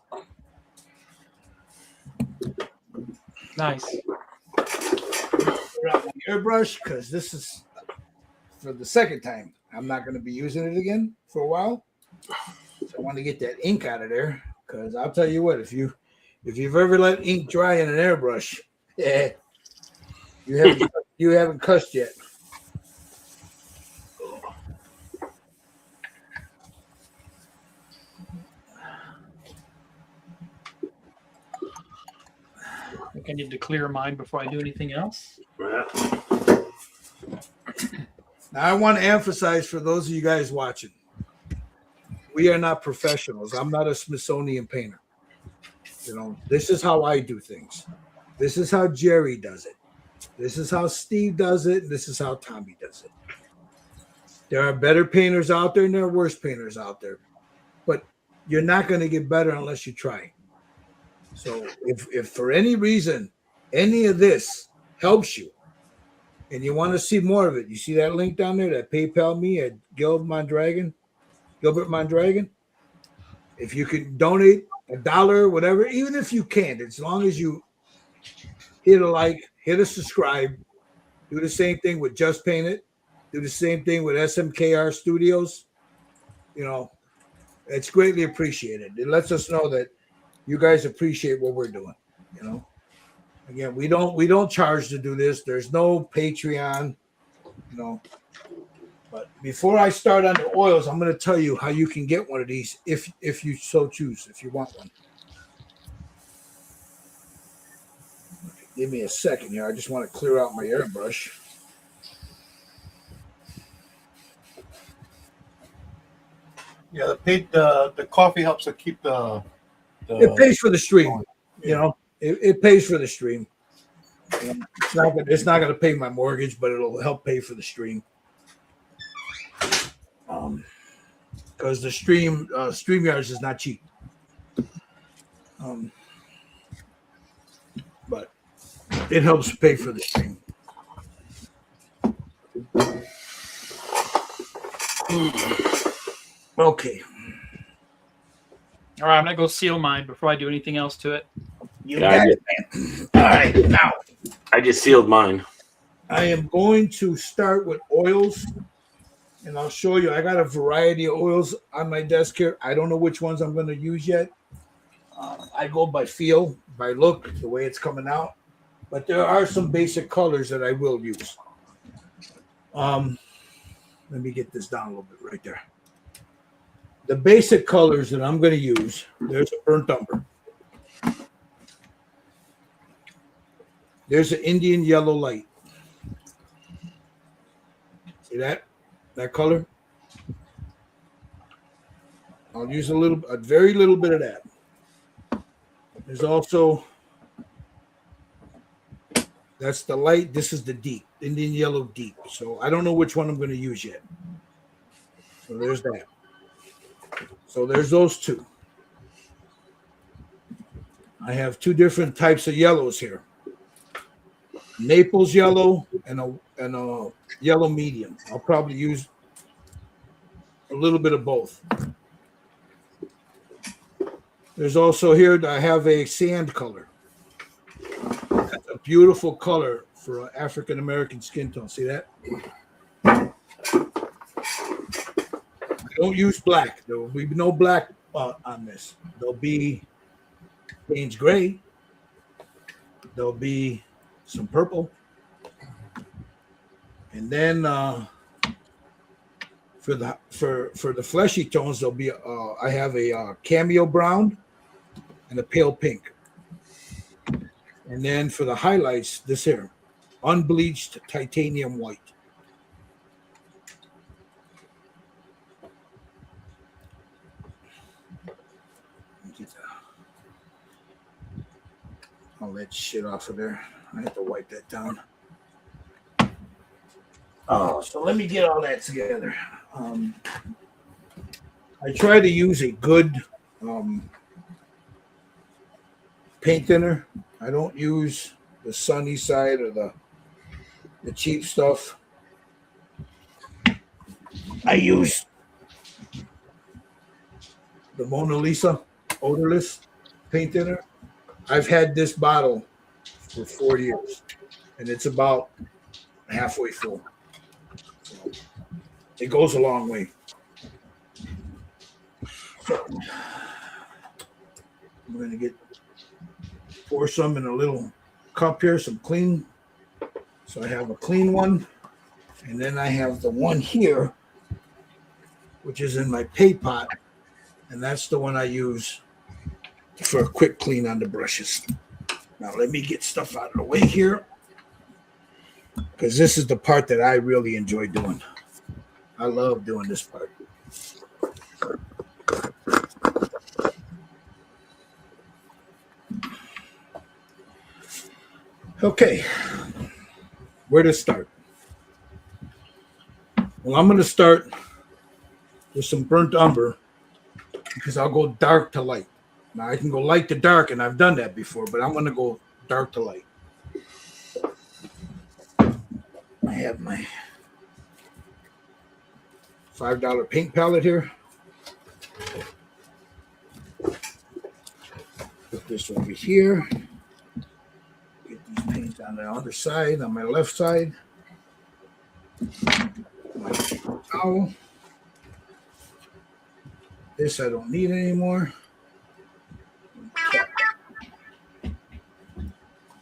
Nice. Out my airbrush because this is for the second time. I'm not going to be using it again for a while. So I want to get that ink out of there because I'll tell you what, if you've ever let ink dry in an airbrush, yeah, you You haven't cussed yet. I think I need to clear mine before I do anything else. Yeah. Now, I want to emphasize for those of you guys watching, we are not professionals. I'm not a Smithsonian painter. You know, this is how I do things. This is how Jerry does it. This is how Steve does it. This is how Tommy does it. There are better painters out there and there are worse painters out there. But you're not going to get better unless you try. So if for any reason any of this helps you and you want to see more of it, you see that link down there, that PayPal me at Gilbert Mondragon. If you can donate $1, whatever, even if you can't, as long as you hit a like, hit a subscribe, do the same thing with Just Paint It, do the same thing with SMKR Studios. You know, it's greatly appreciated. It lets us know that you guys appreciate what we're doing. You know, again, we don't charge to do this. There's no Patreon. You know, but before I start on the oils, I'm going to tell you how you can get one of these if you so choose, if you want one. Give me a second here. I just want to clear out my airbrush. Yeah, the coffee helps to keep the It pays for the stream. You know, it pays for the stream. You know, it's not going to pay my mortgage, but it'll help pay for the stream. Because the StreamYards is not cheap. But it helps pay for the stream. Okay. All right, I'm gonna go seal mine before I do anything else to it. You Yeah, got it, man. All right, now I just sealed mine. I am going to start with oils, and I'll show you. I got a variety of oils on my desk here. I don't know which ones I'm going to use yet. I go by feel, by look, the way it's coming out. But there are some basic colors that I will use. Let me get this down a little bit right there. The basic colors that I'm going to use, there's a burnt umber. There's an Indian yellow light. See that color? I'll use a very little bit of that. There's also, that's the light. This is the deep, Indian yellow deep. So I don't know which one I'm going to use yet. So there's that. So there's those two. I have two different types of yellows here. Naples yellow and a yellow medium. I'll probably use a little bit of both. There's also here, I have a sand color. That's a beautiful color for an African-American skin tone. See that? I don't use black. There will be no black on this. There'll be Payne's gray. There'll be some purple. And then for the fleshy tones, there'll be I have a cameo brown and a pale pink. And then for the highlights, this here, unbleached titanium white. All that shit off of there. I have to wipe that down. Oh, so let me get all that together. I try to use a good paint thinner. I don't use the sunny side or the cheap stuff. I use the Mona Lisa odorless paint thinner. I've had this bottle for 4 years, and it's about halfway full. So it goes a long way. So I'm going to pour some in a little cup here, some clean So I have a clean one, and then I have the one here, which is in my paint pot, and that's the one I use for a quick clean on the brushes. Now let me get stuff out of the way here, because this is the part that I really enjoy doing. I love doing this part. Okay, where to start? Well, I'm going to start with some burnt umber because I'll go dark to light. Now, I can go light to dark, and I've done that before, but I'm going to go dark to light. I have my $5 paint palette here. Put this over here. Get these paints on the other side, on my left side. My towel. This I don't need anymore.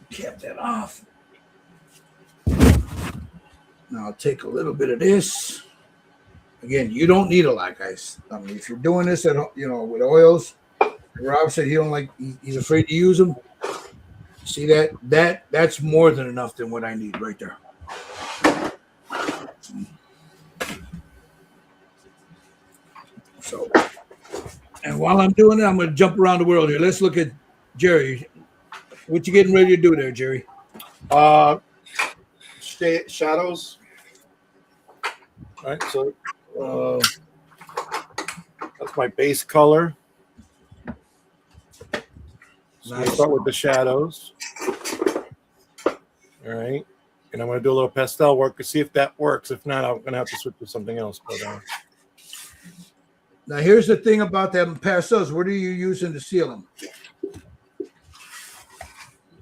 Cap that off. Now I'll take a little bit of this. Again, you don't need a lot, guys. I mean, if you're doing this at with oils, Rob said he don't like. He's afraid to use them. See that's more than enough than what I need right there. So, and while I'm doing it, I'm going to jump around the world here. Let's look at Jerry. What you getting ready to do there, Jerry? Shadows. All right, so that's my base color. So Nice. we start with the shadows. All right, and I'm going to do a little pastel work to see if that works. If not, I'm going to have to switch to something else. But Now, here's the thing about them pastels. What are you using to seal them?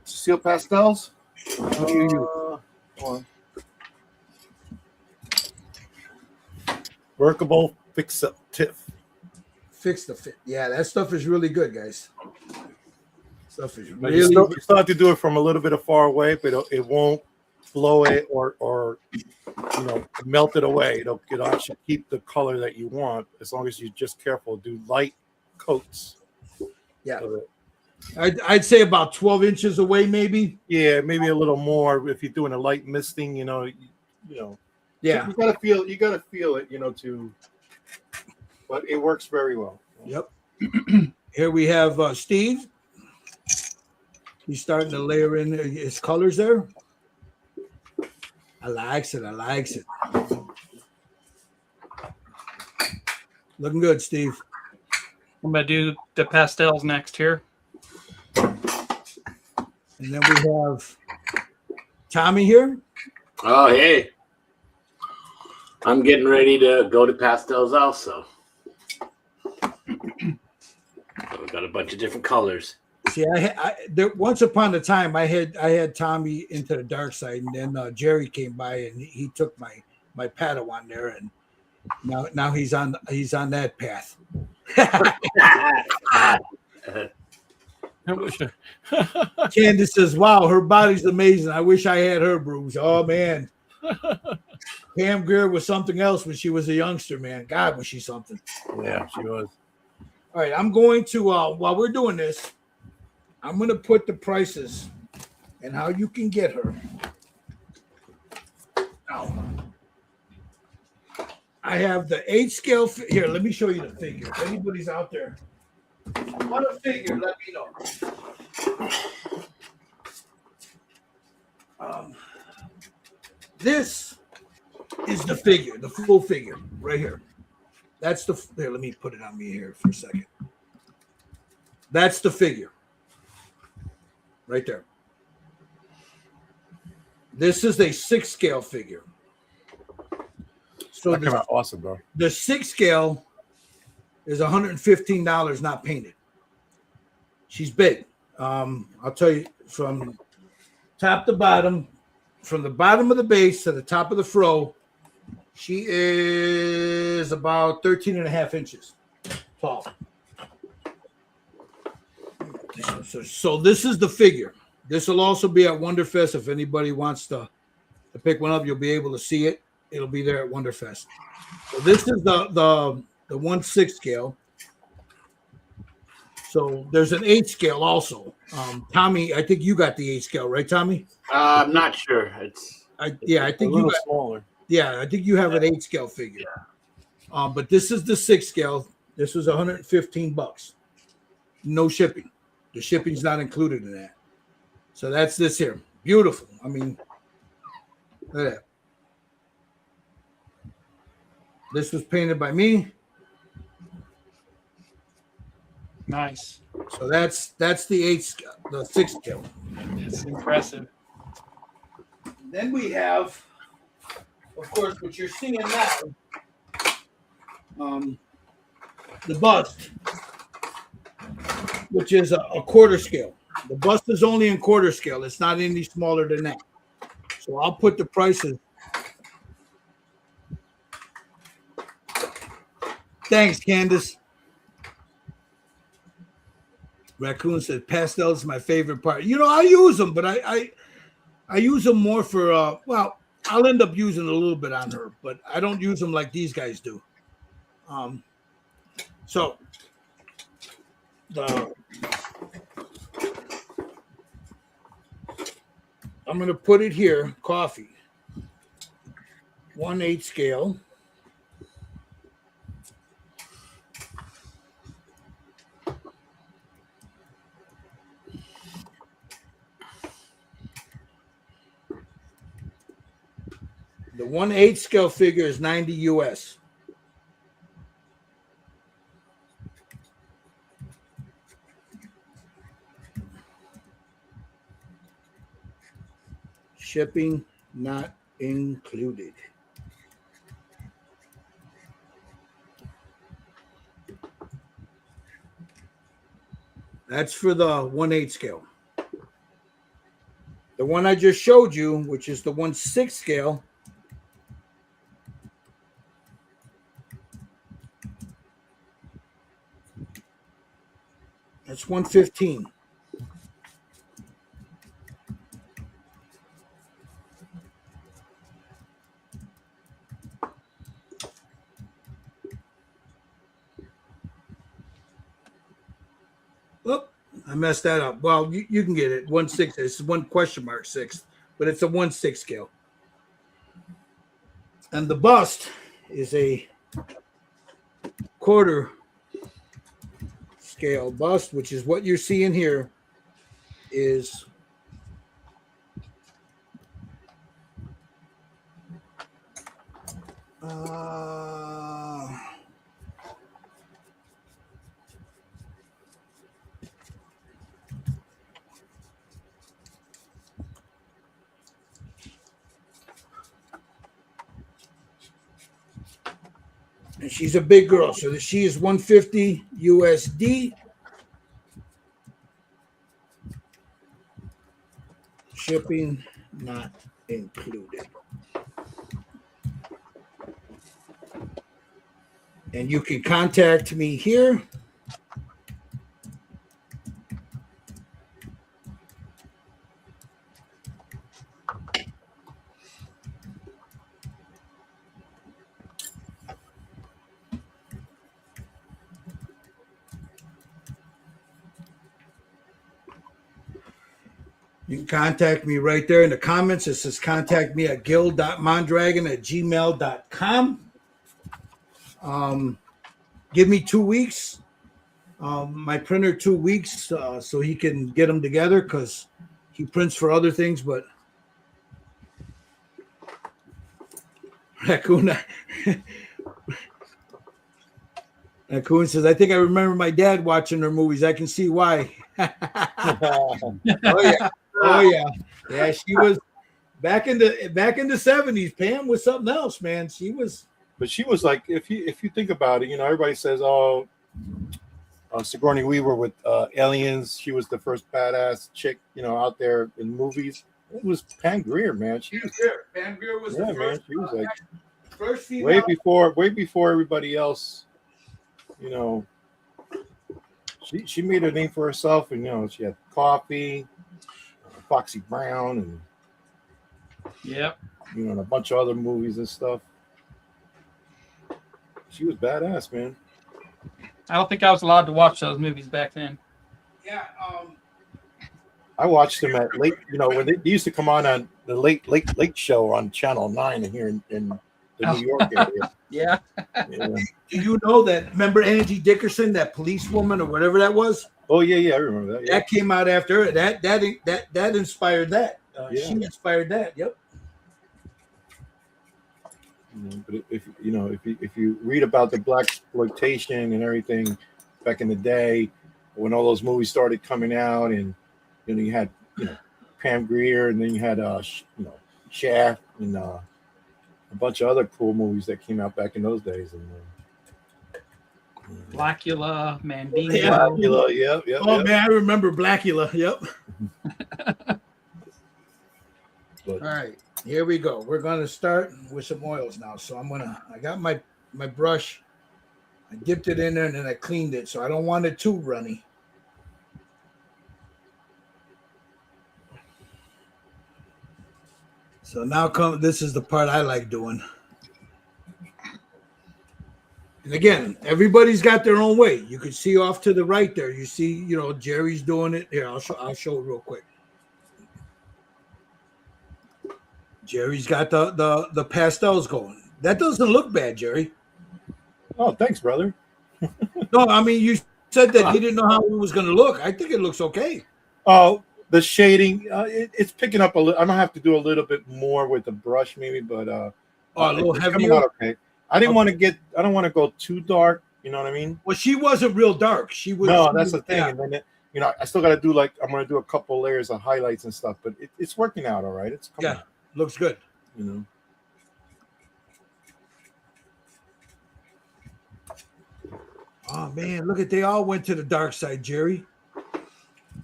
seal pastels. What do you use? Hold on. Workable fix up tiff. Fix the fit. Yeah, that stuff is really good, guys. Stuff is But really you still have to do it from a little bit of far away, but it won't blow it or melt it away. It'll actually keep the color that you want as long as you're just careful. Do light coats. Yeah. I'd say about 12 inches away, maybe. Yeah, maybe a little more if you're doing a light misting. Yeah. You gotta feel it. But it works very well. Yep. Here we have Steve. He's starting to layer in his colors there. I likes it. Looking good, Steve. I'm going to do the pastels next here. And then we have Tommy here. Oh, hey. I'm getting ready to go to pastels also. So we've got a bunch of different colors. See, there, once upon a time, I had Tommy into the dark side, and then Jerry came by and he took my Padawan there, and now he's on that path. Candace says, "Wow, her body's amazing. I wish I had her bruise." Oh man, Pam Grier was something else when she was a youngster. Man, God, was she something? Yeah, she was. All right, I'm going to while we're doing this, I'm going to put the prices and how you can get her. Now, I have the 8 scale. Here, let me show you the figure. If anybody's out there want a figure, let me know. This is the figure, the full figure right here. That's the here. Let me put it on me here for a second. That's the figure right there. This is a 6 scale figure. So That came out awesome, bro. the 6 scale is $115, not painted. She's big. I'll tell you from top to bottom, from the bottom of the base to the top of the fro, she is about 13 and a half inches tall. So this is the figure. This will also be at Wonderfest if anybody wants to to pick one up, you'll be able to see it. It'll be there at Wonderfest. So this is the 1/6 scale. So there's an 8 scale also. Tommy, I think you got the 8 scale, right, Tommy? I'm not sure. I A think you little got. smaller. Yeah, I think you have an 8 scale figure. But this is the 6 scale. This was $115. No shipping. The shipping's not included in that. So that's this here. Beautiful. I mean, look at that. This was painted by me. Nice. So that's the 8 scale, the 6 scale. It's impressive. Then we have, of course, what you're seeing now, the bust, which is a quarter scale. The bust is only in quarter scale. It's not any smaller than that. So I'll put the prices. Thanks, Candace. Raccoon says pastel is my favorite part. You know, I use them, but I use them more for well, I'll end up using a little bit on her, but I don't use them like these guys do. So I'm gonna put it here, Coffy. 1/8 scale. The 1/8 scale figure is 90 US. Shipping not included. That's for the 1/8 scale. The one I just showed you, which is the 1/6 scale, that's 115. Oop, I messed that up. Well, you can get it. 1/6. It's 1?6, but it's a 1/6 scale. And the bust is a quarter scale bust, which is what you're seeing here. Is and she's a big girl, so she is 150 USD. Shipping not included. And you can contact me here. You can contact me right there in the comments. It says contact me at gil.mondragon@gmail.com. Give me 2 weeks. My printer 2 weeks so he can get them together because he prints for other things. But Raccoon says, I think I remember my dad watching her movies. I can see why. Oh yeah. Oh yeah. Yeah, she was back in the 70s. Pam was something else, man. She was. But she was like, if you think about it, you know, everybody says, oh, Sigourney Weaver with Aliens, she was the first badass chick, you know, out there in movies. It was Pam Grier, man. She was, Pam Grier was yeah, the man. first, She was like first female. way before everybody else. You know, she made a name for herself, and you know, she had Coffy, Foxy Brown, and Yep. you know, and a bunch of other movies and stuff. She was badass, man. I don't think I was allowed to watch those movies back then. Yeah. I watched them at late, you know, when they used to come on the late show on Channel 9 here in the New York area. Yeah. Yeah. Do you know that? Remember Angie Dickerson, that policewoman or whatever that was? Oh yeah, I remember that. Yeah. That came out after her. That inspired that. Yeah. She inspired that. Yep. But if you read about the black exploitation and everything back in the day, when all those movies started coming out, and you had Pam Grier, and then you had Shaft, and a bunch of other cool movies that came out back in those days. And Blackula, Mandingo. Blackula, yep. Oh man, I remember Blackula. Yep. But, All right, here we go. We're gonna start with some oils now. So I got my brush. I dipped it in there and then I cleaned it, so I don't want it too runny. So now this is the part I like doing. And again, everybody's got their own way. You can see off to the right there. You see, Jerry's doing it. Here, I'll show it real quick. Jerry's got the pastels going. That doesn't look bad, Jerry. oh, thanks, brother. No, I mean, you said that you didn't know how it was going to look. I think it looks okay. Oh, the shading, it's picking up a little. I'm gonna have to do a little bit more with the brush, maybe, but a little it's heavier. coming out okay. I don't want to go too dark. You know what I mean? Well, she wasn't real dark. She was. No, that's the thing. Yeah. And then I still got to do I'm gonna do a couple layers of highlights and stuff, but it's working out all right. It's coming out, looks good. you know. Oh man, look they all went to the dark side, Jerry.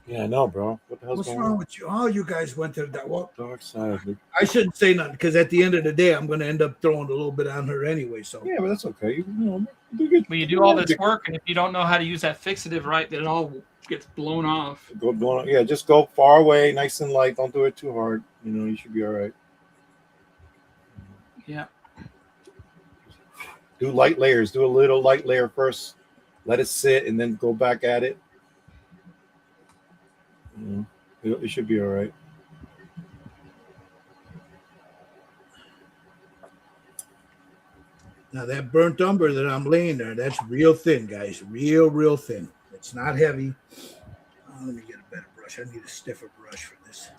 Yeah, I know, bro. What the hell's What's going wrong on? with you? Oh, you guys went to the dark. Well, Dark side. I shouldn't say nothing because at the end of the day, I'm going to end up throwing a little bit on her anyway. So Yeah, but that's okay. You do good. Well, you do all this work, and if you don't know how to use that fixative right, then it all gets blown off. Yeah, just go far away, nice and light. Don't do it too hard. You should be all right. Yeah. Do light layers. Do a little light layer first. Let it sit, and then go back at it. It should be all right. now that burnt umber that I'm laying there, that's real thin, guys. Real thin. It's not heavy. Oh, let me get a better brush. I need a stiffer brush for this.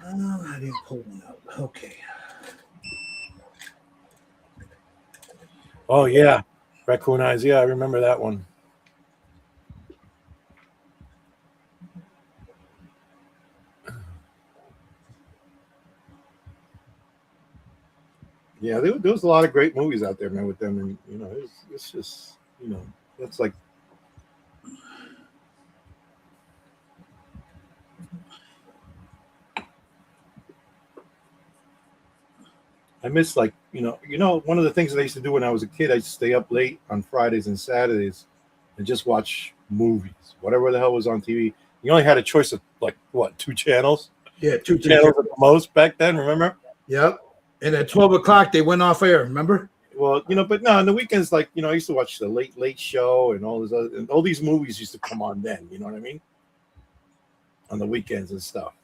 Oh, I didn't pull one out. Okay. Oh yeah, raccoon eyes. Yeah, I remember that one. Yeah, there was a lot of great movies out there, man, with them, and it's just that's like. I miss one of the things that I used to do when I was a kid. I used to stay up late on Fridays and Saturdays and just watch movies, whatever the hell was on TV. You only had a choice of 2 channels? Yeah, 2 channels at the most back then. Remember? Yep. And at 12 o'clock, they went off air. Remember? Well, but no, on the weekends, I used to watch the Late Show and all these movies used to come on then. You know what I mean? On the weekends and stuff,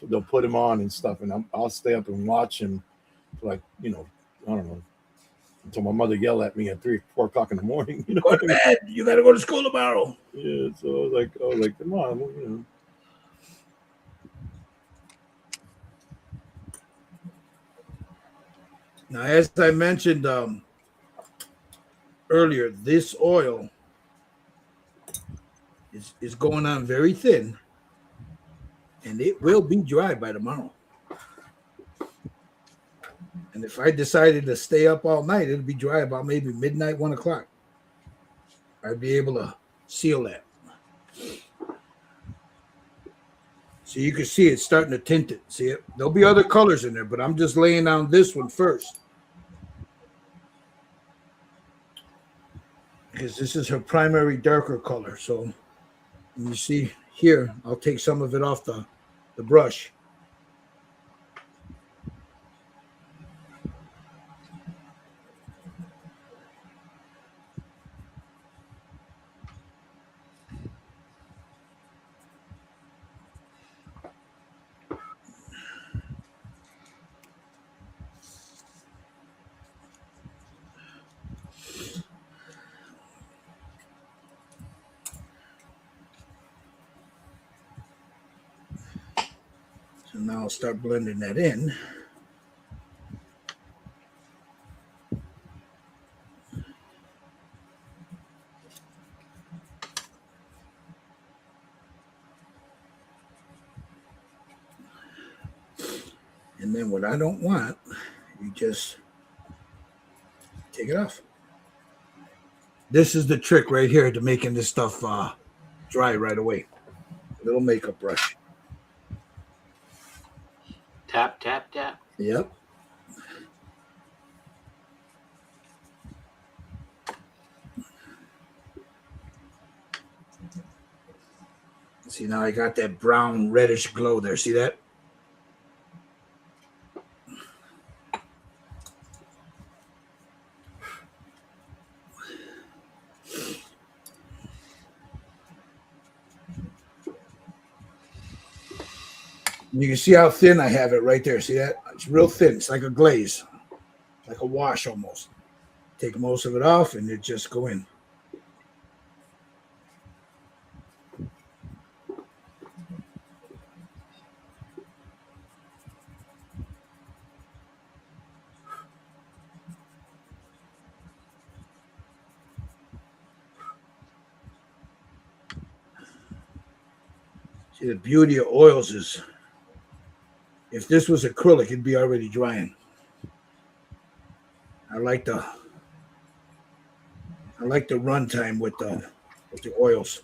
they'll put them on and stuff, and I'll stay up and watch them, I don't know, until my mother yelled at me at 3 or 4 o'clock in the morning. Go to bed. You got to go to school tomorrow. Yeah, so I was like, come on, Now, as I mentioned earlier, this oil is going on very thin, and it will be dry by tomorrow. And if I decided to stay up all night, it'll be dry about maybe midnight, 1 o'clock. I'd be able to seal that. So you can see it's starting to tint it. See it? There'll be other colors in there, but I'm just laying down this one first. Because this is her primary darker color. So you see here, I'll take some of it off the brush. And now I'll start blending that in. And then what I don't want, you just take it off. This is the trick right here to making this stuff dry right away. A little makeup brush. Tap, tap, tap. Yep. See, now I got that brown reddish glow there. See that? You can see how thin I have it right there. See that? It's real thin. It's like a glaze, like a wash almost. Take most of it off and it just go in. See, the beauty of oils is if this was acrylic, it'd be already drying. I like the run time with the oils.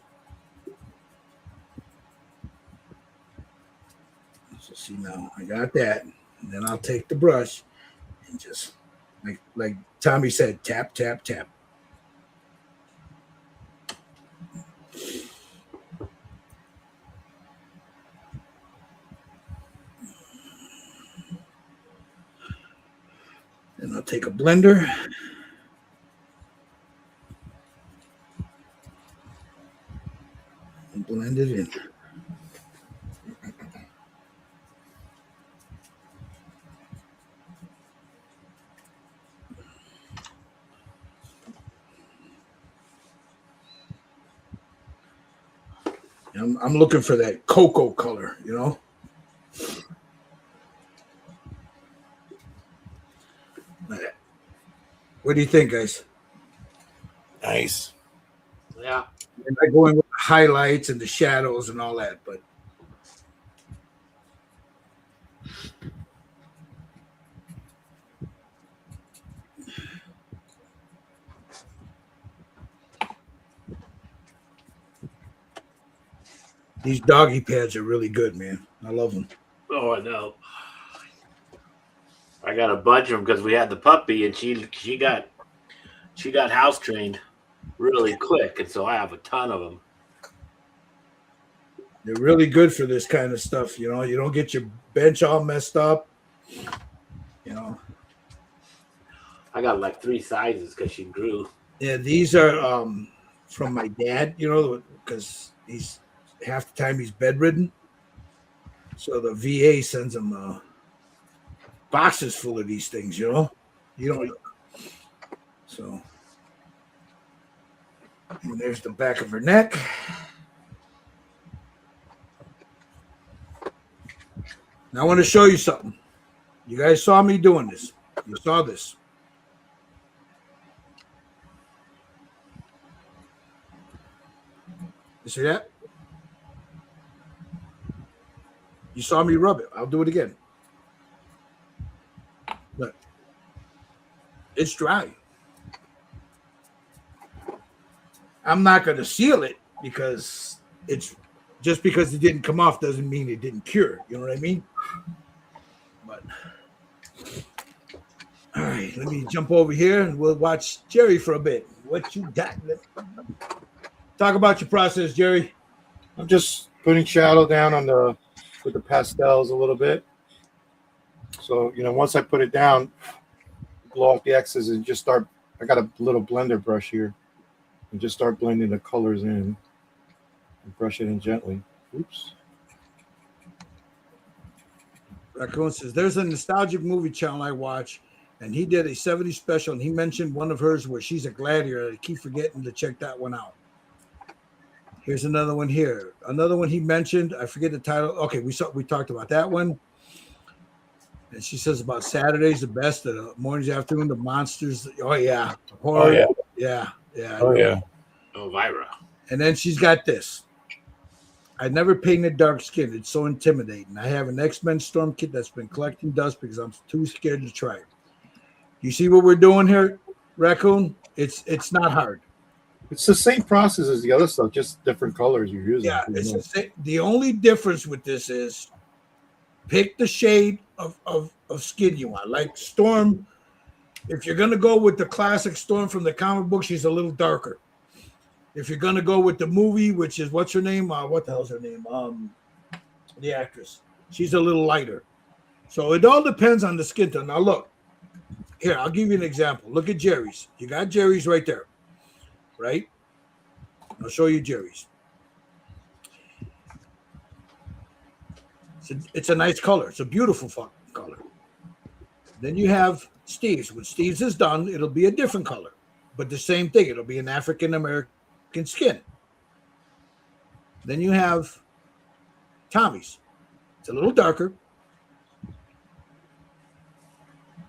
So see now, I got that. And then I'll take the brush and just like Tommy said, tap, tap, tap. Then I'll take a blender. And blend it in. I'm looking for that cocoa color, you know? What do you think, guys? Nice. Yeah. And I go in with the highlights and the shadows and all that, but these doggy pads are really good, man. I love them. Oh, I know. I got a bunch of them because we had the puppy, and she got house trained really quick, and so I have a ton of them. They're really good for this kind of stuff. You know, you don't get your bench all messed up. You know. I got like 3 sizes because she grew. Yeah, these are from my dad. You know, because he's half the time he's bedridden, so the VA sends him boxes full of these things. You know, you don't. So, and there's the back of her neck. Now I want to show you something. You guys saw me doing this. You saw this. You see that? You saw me rub it. I'll do it again. Look. It's dry. I'm not going to seal it because it's just because it didn't come off doesn't mean it didn't cure. You know what I mean? But all right, let me jump over here and we'll watch Jerry for a bit. What you got? Talk about your process, Jerry. I'm just putting shadow down on with the pastels a little bit. So, you know, once I put it down, blow off the excess and just start. I got a little blender brush here and just start blending the colors in and brush it in gently. Oops. Raccoon says, there's a nostalgic movie channel I watch, and he did a 70s special, and he mentioned one of hers where she's a gladiator. I keep forgetting to check that one out. Here's another one here. Another one he mentioned. I forget the title. Okay, we talked about that one. And she says about Saturdays the best, the mornings, afternoon, the monsters. Oh yeah, Oh horror. yeah. Yeah. Oh yeah. Elvira. And then she's got this. I never painted dark skin. It's so intimidating. I have an X-Men Storm kit that's been collecting dust because I'm too scared to try it. You see what we're doing here, Raccoon? It's not hard. It's the same process as the other stuff, just different colors you're using. Yeah, the only difference with this is pick the shade of skin you want. Like Storm, if you're gonna go with the classic Storm from the comic book, she's a little darker. If you're gonna go with the movie, which is what's her name? What the hell's her name? The actress. She's a little lighter. So it all depends on the skin tone. Now look, here, I'll give you an example. Look at Jerry's. You got Jerry's right there, right? I'll show you Jerry's. It's a nice color. It's a beautiful fucking color. Then you have Steve's. When Steve's is done, it'll be a different color, but the same thing. It'll be an African American skin. Then you have Tommy's. It's a little darker,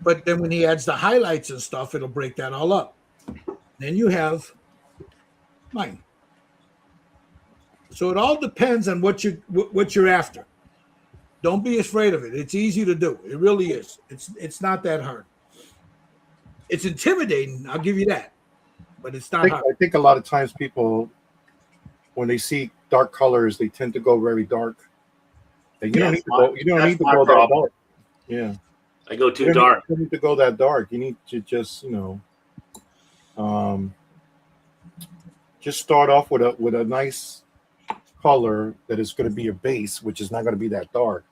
but then when he adds the highlights and stuff, it'll break that all up. Then you have mine. So it all depends on what you're after. Don't be afraid of it. It's easy to do. It really is. It's not that hard. It's intimidating, I'll give you that, but it's not hard. I think a lot of times people, when they see dark colors, they tend to go very dark. And you don't need to go that dark. Yeah. I go too dark. You don't need to go that dark. You need to just, just start off with a nice color that is going to be your base, which is not going to be that dark.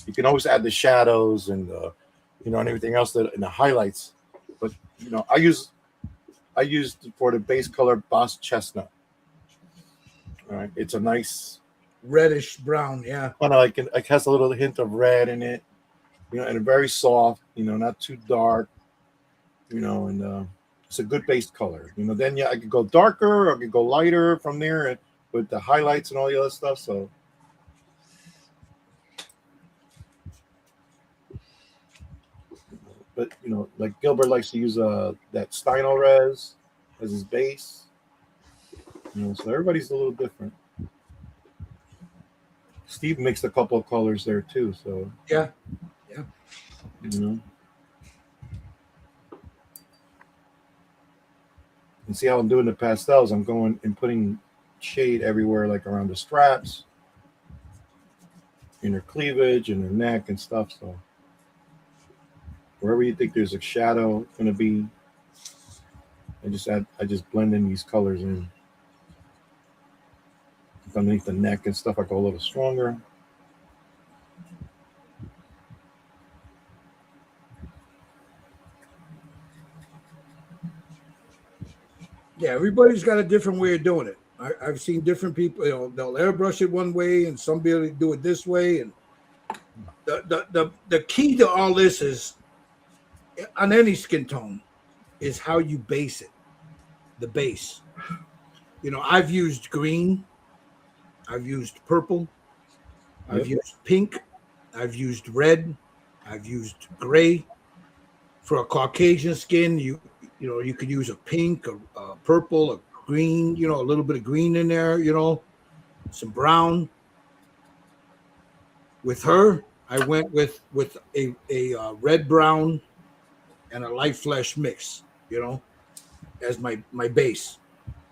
You can always add the shadows and and everything else in the highlights. But I used for the base color Boss Chestnut. All right, it's a nice reddish brown, yeah. Kind of like it has a little hint of red in it, and very soft, not too dark, and it's a good base color. Then I could go darker or I could go lighter from there with the highlights and all the other stuff. So but like Gilbert likes to use that Steino res as his base. So everybody's a little different. Steve mixed a couple of colors there too. So yeah. And see how I'm doing the pastels. I'm going and putting shade everywhere, like around the straps, in her cleavage, and her neck and stuff. So wherever you think there's a shadow going to be, I just blend in these colors in. Underneath the neck and stuff, I go a little stronger. Yeah, everybody's got a different way of doing it. I've seen different people, they'll airbrush it one way and somebody do it this way. And the key to all this is, on any skin tone, is how you base it, the base. I've used green, I've used purple, I've used pink, I've used red, I've used gray. For a Caucasian skin, you could use a pink, a purple, a green, a little bit of green in there, some brown. With her, I went with a red brown and a light flesh mix, as my base,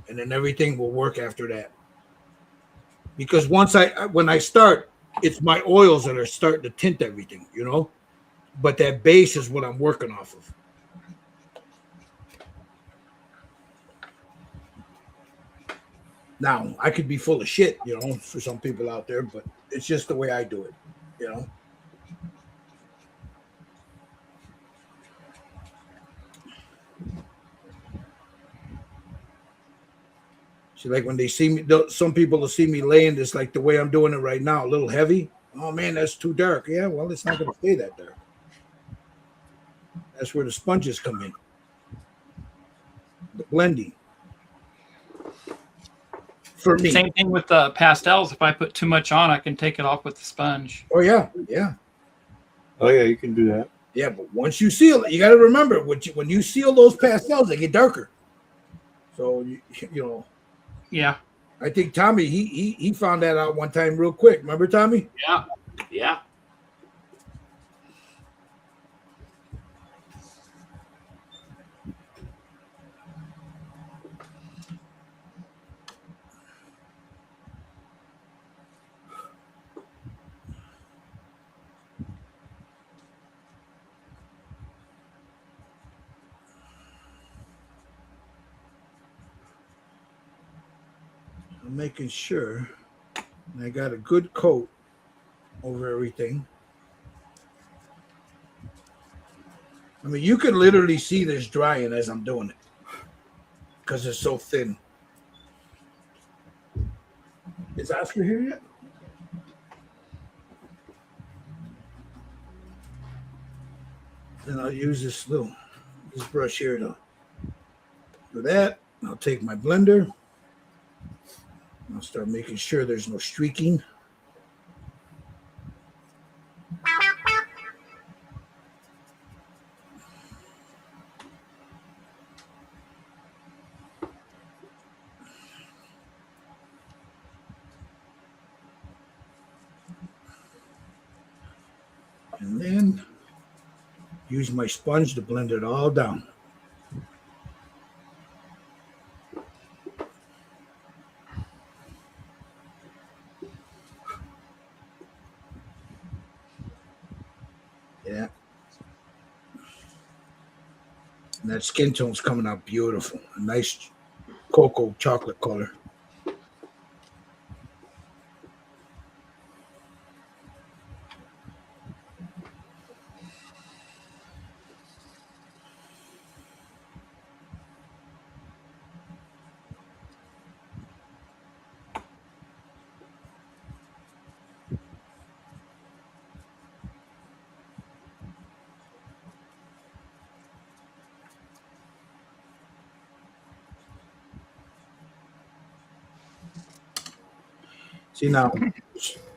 and then everything will work after that. Because when I start, it's my oils that are starting to tint everything, but that base is what I'm working off of. Now, I could be full of shit, for some people out there, but it's just the way I do it, See, like when they see me, some people will see me laying this like the way I'm doing it right now, a little heavy. Oh man, that's too dark. Yeah, well, it's not going to stay that dark. That's where the sponges come in. The blending. For me. Same thing with the pastels. If I put too much on, I can take it off with the sponge. Oh yeah. Oh yeah, you can do that. Yeah, but once you seal it, you got to remember when you seal those pastels, they get darker. So you know, Yeah. I think Tommy he found that out one time real quick. Remember Tommy? Yeah. Yeah. I'm making sure I got a good coat over everything. I mean, you can literally see this drying as I'm doing it because it's so thin. Is Oscar here yet? Then I'll use this brush here to do that. I'll take my blender. I'll start making sure there's no streaking. And then use my sponge to blend it all down. Yeah. And that skin tone's coming out beautiful. A nice cocoa chocolate color. See now,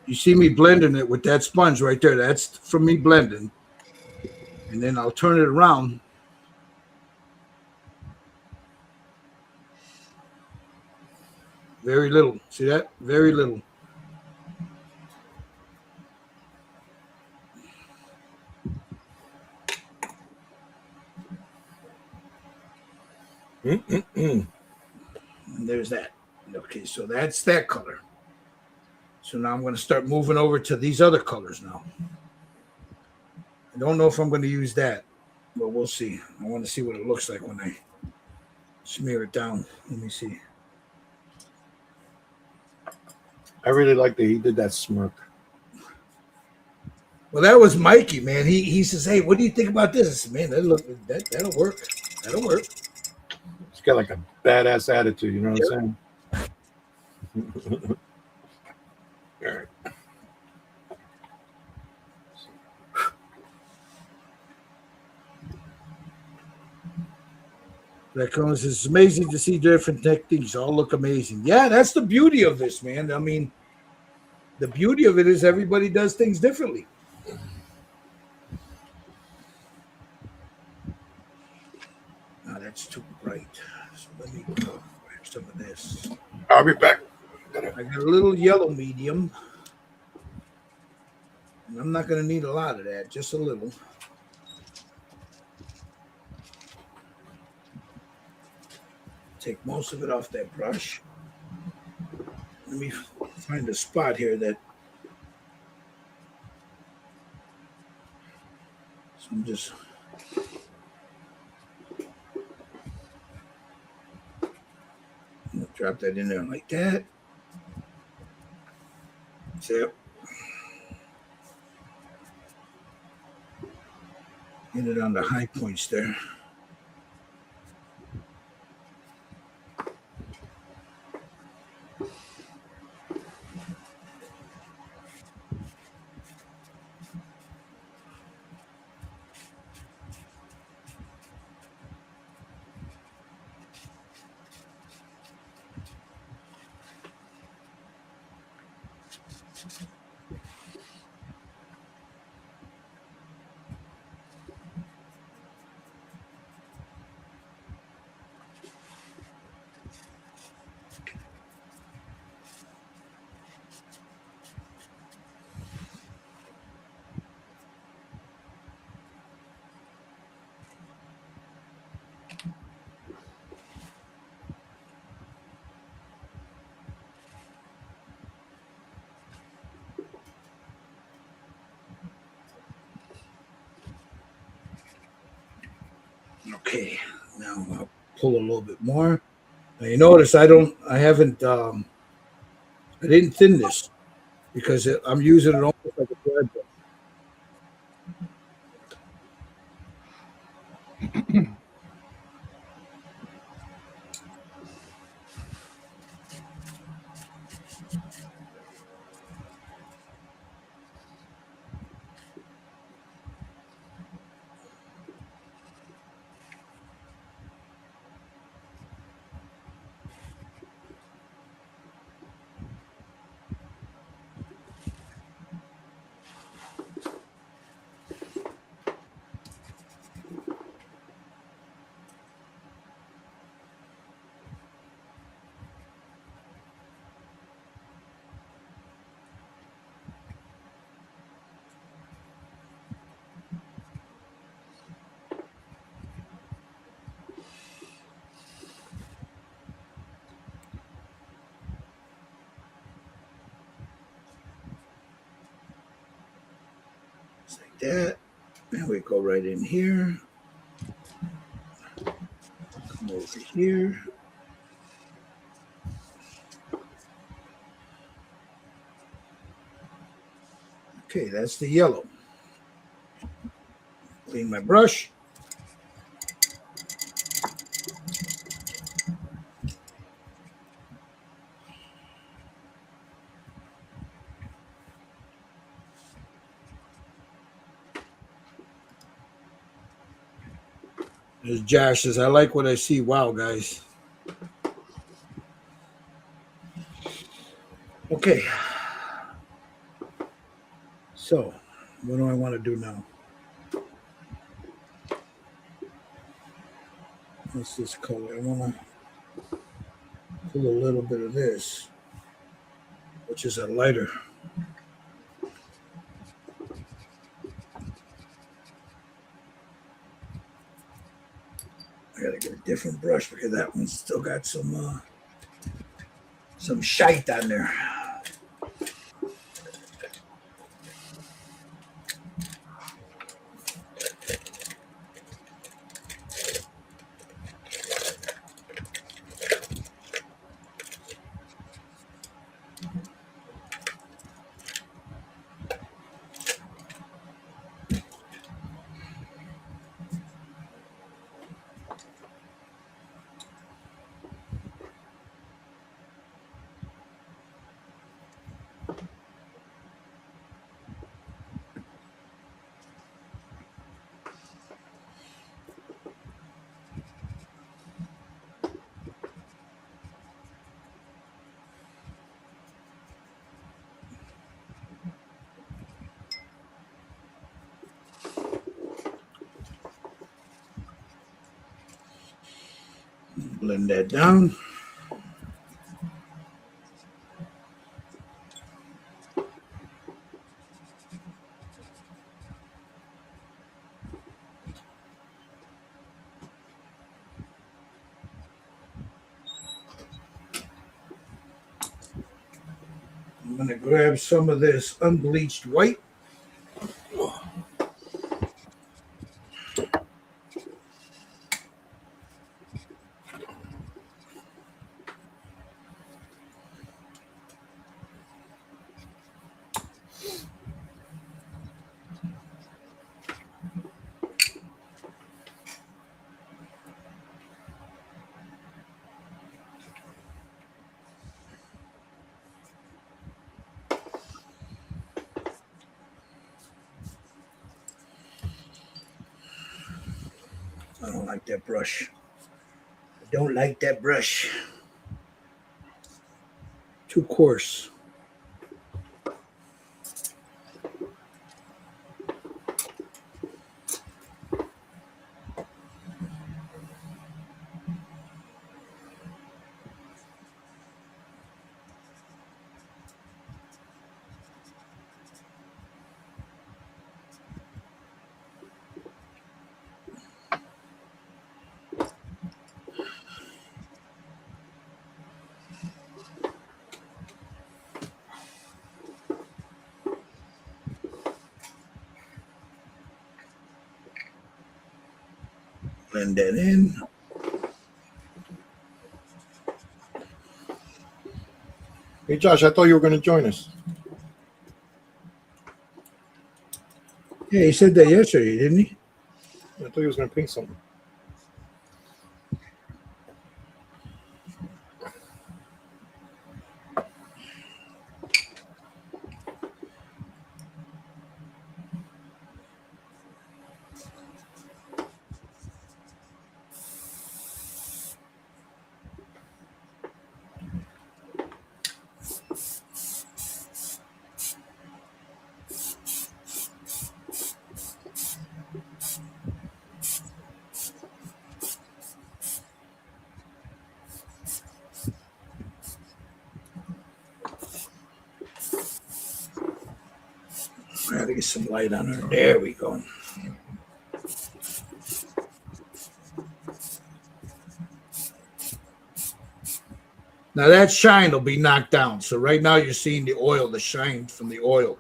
you see me blending it with that sponge right there. That's from me blending. And then I'll turn it around. Very little. See that? Very little. And there's that. Okay, so that's that color. So now I'm going to start moving over to these other colors now. I don't know if I'm going to use that, but we'll see. I want to see what it looks like when I smear it down. Let me see. I really like that he did that smirk. Well, that was Mikey, man. He says, "Hey, what do you think about this?" I said, "Man, that'll work. That'll work." He's got like a badass attitude. You know what I'm saying? All right. That comes. It's amazing to see different techniques. All look amazing. Yeah, that's the beauty of this, man. I mean, the beauty of it is everybody does things differently. Now that's too bright. So let me grab some of this. I'll be back. I got a little yellow medium. And I'm not going to need a lot of that, just a little. Take most of it off that brush. Let me find a spot here that. So I'm just. I'm gonna drop that in there like that. So. Get it on the high points there. Okay, now I'll pull a little bit more. Now you notice I didn't thin this because I'm using it almost like a dry brush. Just like that. And we go right in here. Come over here. Okay, that's the yellow. Clean my brush. As Josh says, I like what I see. Wow, guys. Okay. So, what do I want to do now? What's this color? I want to pull a little bit of this, which is a lighter. I gotta get a different brush because that one's still got some shite on there. Blend that down. I'm gonna grab some of this unbleached white. I don't like that brush. I don't like that brush. Too coarse. Blend that in. Hey, Josh, I thought you were going to join us. Yeah, he said that yesterday, didn't he? I thought he was going to paint something. I got to get some light on her. There we go. Now that shine will be knocked down. So right now you're seeing the oil, the shine from the oil.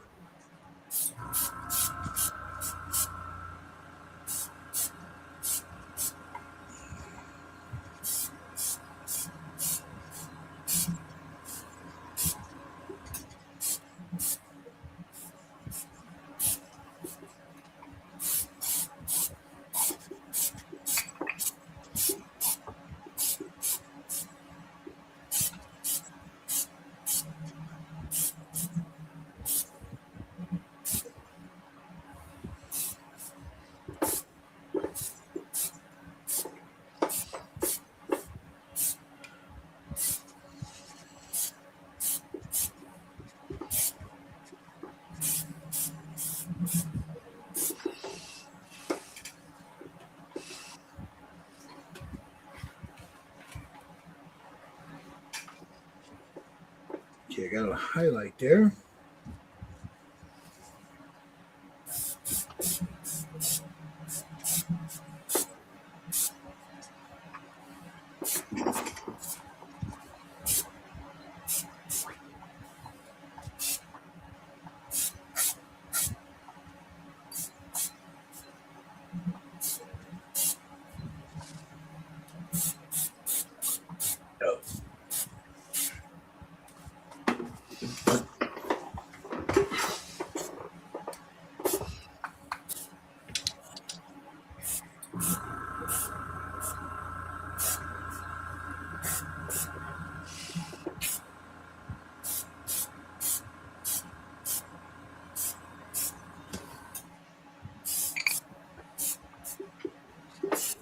Okay, I got a highlight there.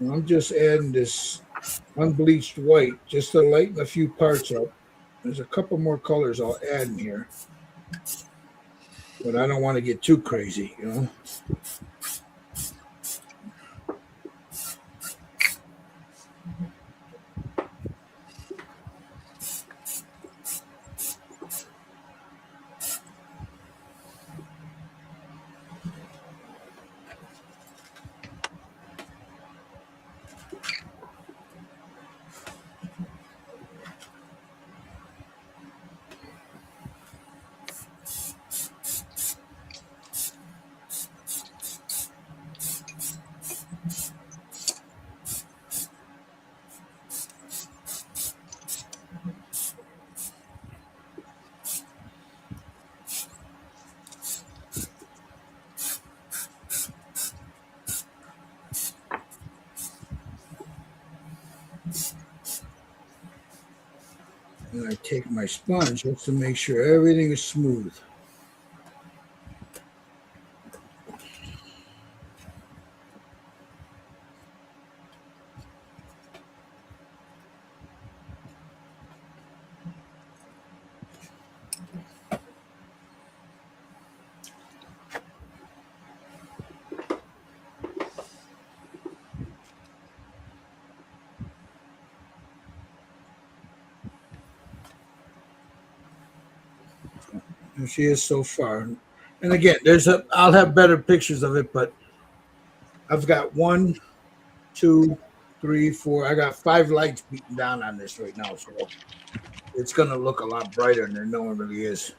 And I'm just adding this unbleached white just to lighten a few parts up. There's a couple more colors I'll add in here, but I don't want to get too crazy, you know. And I take my sponge just to make sure everything is smooth. And she is so far. And again, I'll have better pictures of it, but I've got 1, 2, 3, 4. I got 5 lights beating down on this right now, so it's gonna look a lot brighter than there no one really is.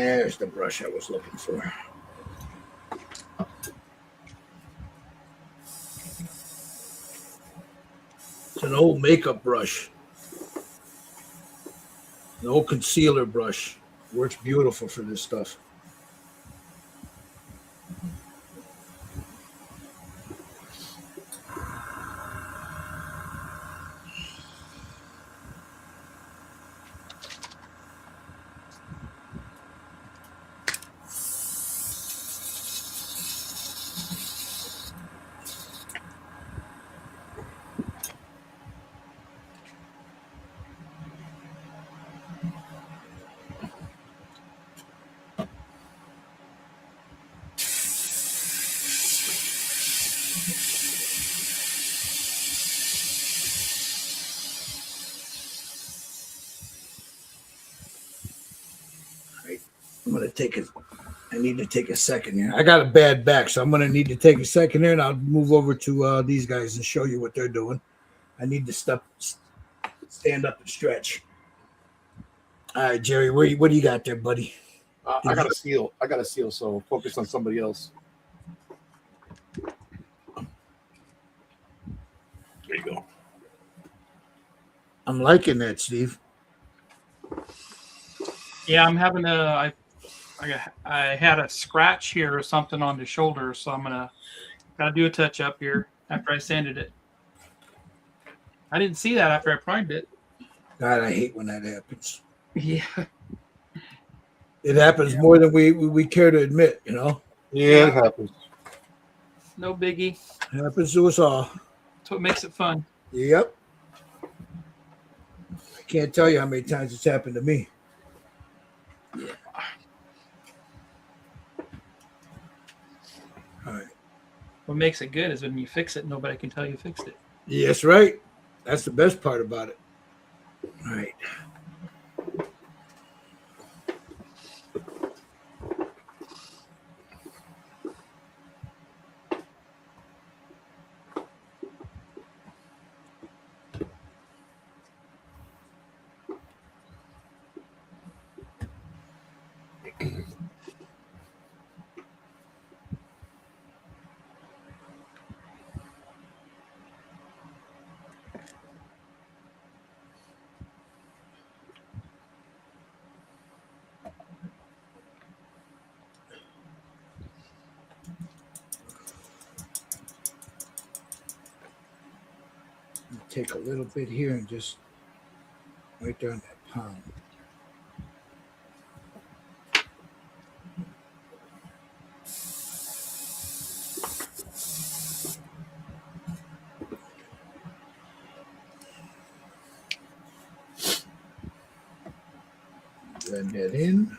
There's the brush I was looking for. It's an old makeup brush. An old concealer brush. Works beautiful for this stuff. I'm gonna take it. I need to take a second here. I got a bad back, so I'm gonna need to take a second here, and I'll move over to these guys and show you what they're doing. I need to stand up and stretch. All right, Jerry, what do you got there, buddy? I got a seal. So focus on somebody else. There you go. I'm liking that, Steve. Yeah, I'm having I had a scratch here or something on the shoulder, so gotta do a touch up here after I sanded it. I didn't see that after I primed it. God, I hate when that happens. Yeah. It happens more than we care to admit, you know. Yeah, it happens. No biggie. It happens to us all. That's what makes it fun. Yep. I can't tell you how many times it's happened to me. All right. What makes it good is when you fix it, nobody can tell you fixed it. Yes, right. That's the best part about it. All right. Take a little bit here and just right there on that palm. Blend that in.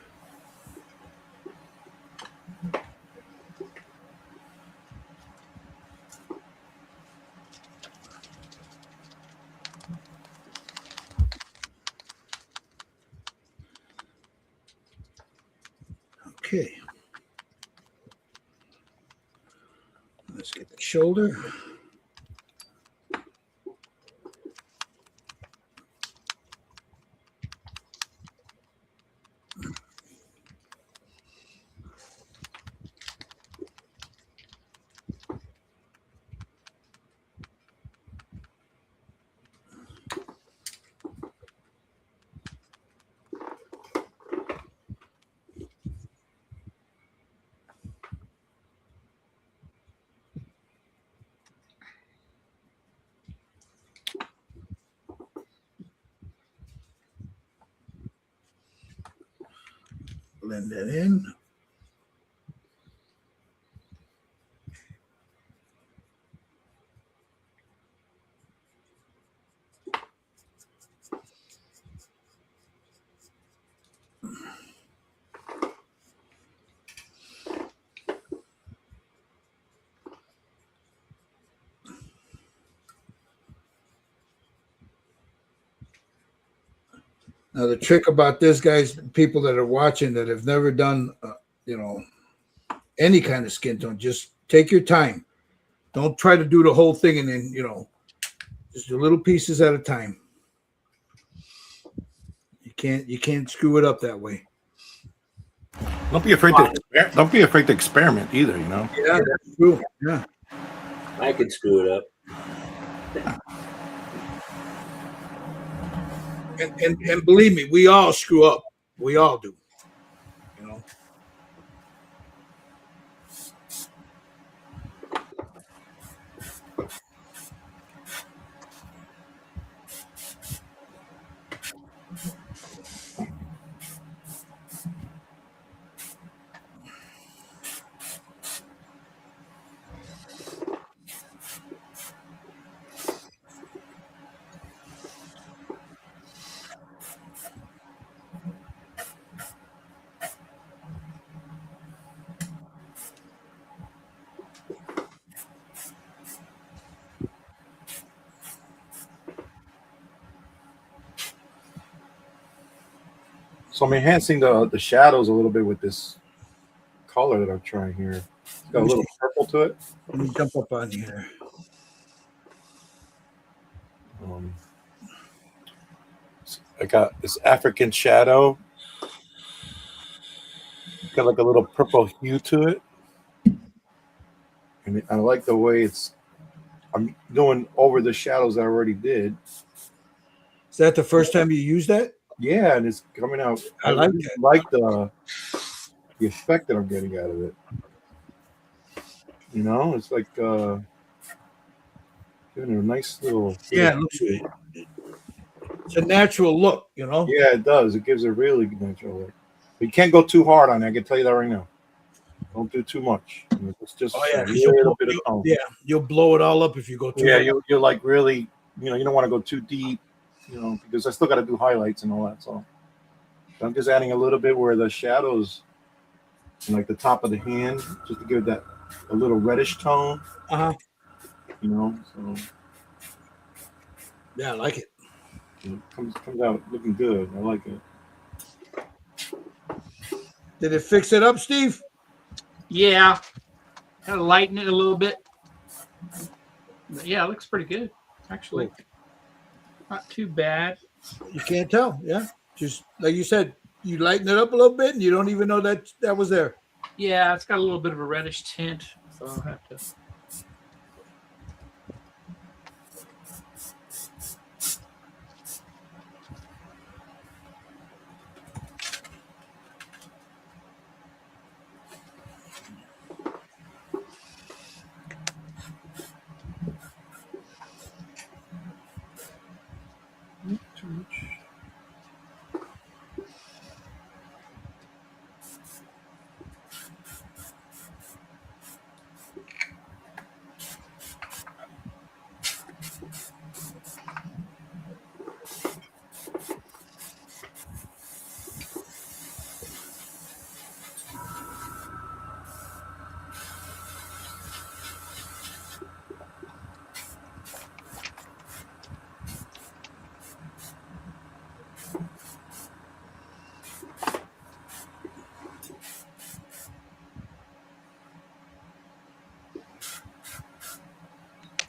Okay. Let's get the shoulder. Blend that in. Now the trick about this, guys, people that are watching that have never done, any kind of skin tone, just take your time. Don't try to do the whole thing and then, just do little pieces at a time. You can't screw it up that way. Don't be afraid don't be afraid to experiment either. You know. Yeah, that's true. Yeah. I could screw it up. And believe me, we all screw up. We all do. You know. So I'm enhancing the shadows a little bit with this color that I'm trying here. It's got a little purple to it. Let me jump up on here. I got this African shadow. Got like a little purple hue to it. And I like the way I'm doing over the shadows I already did. Is that the first time you used that? Yeah, and it's coming out. I like really that. like the effect that I'm getting out of it. You know, it's like giving it a nice little. Yeah, it looks good. It's a natural look, you know. Yeah, it does. It gives a really natural look. But you can't go too hard on it. I can tell you that right now. Don't do too much. It's just a little bit of tone. Yeah, you'll blow it all up if you go too. Yeah, hard. you're like really, you don't want to go too deep, because I still got to do highlights and all that. So I'm just adding a little bit where the shadows, like the top of the hand, just to give that a little reddish tone. Uh-huh. So Yeah, I like it. it comes out looking good. I like it. Did it fix it up, Steve? Yeah. Kind of lighten it a little bit. But yeah, it looks pretty good, actually. Cool. Not too bad. You can't tell. Yeah, just like you said, you lighten it up a little bit, and you don't even know that was there. Yeah, it's got a little bit of a reddish tint, so I'll have to. Not too much.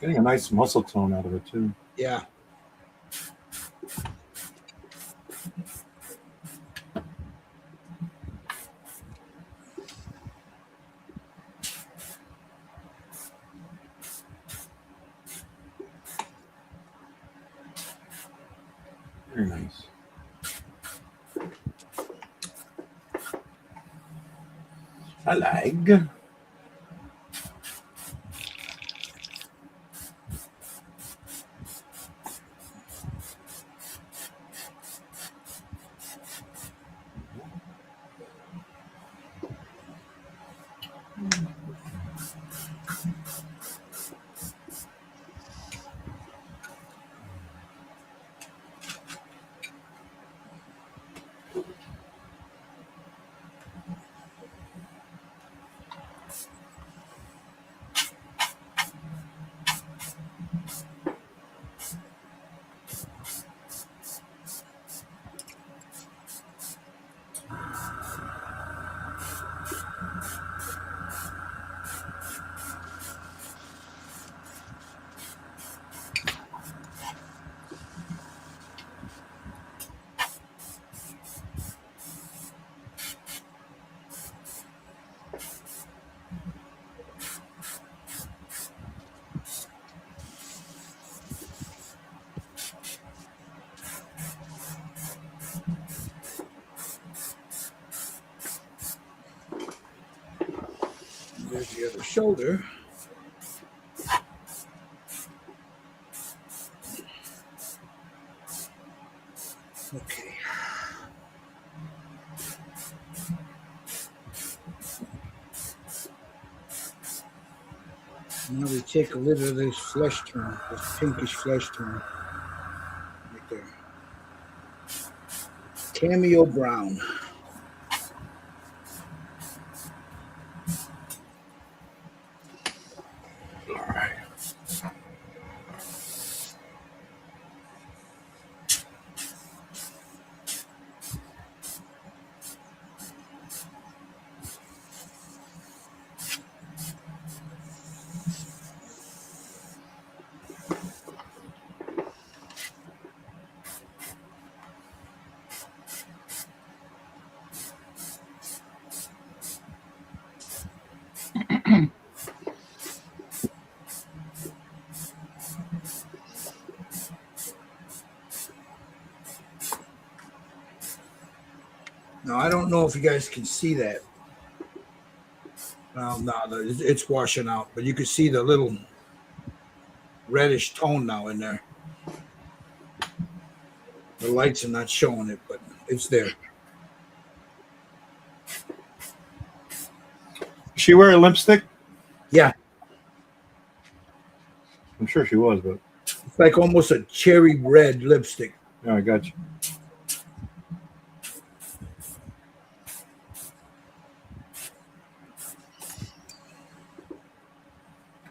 Getting a nice muscle tone out of it too. Yeah. Very nice. I like. There's the other shoulder. Okay. Now we take a little of this flesh tone, this pinkish flesh tone. Right there. Cameo brown. All right. Now I don't know if you guys can see that. Well, no, it's washing out, but you can see the little reddish tone now in there. The lights are not showing it, but it's there. She wear a lipstick? Yeah, I'm sure she was, but it's like almost a cherry red lipstick. yeah, I got you.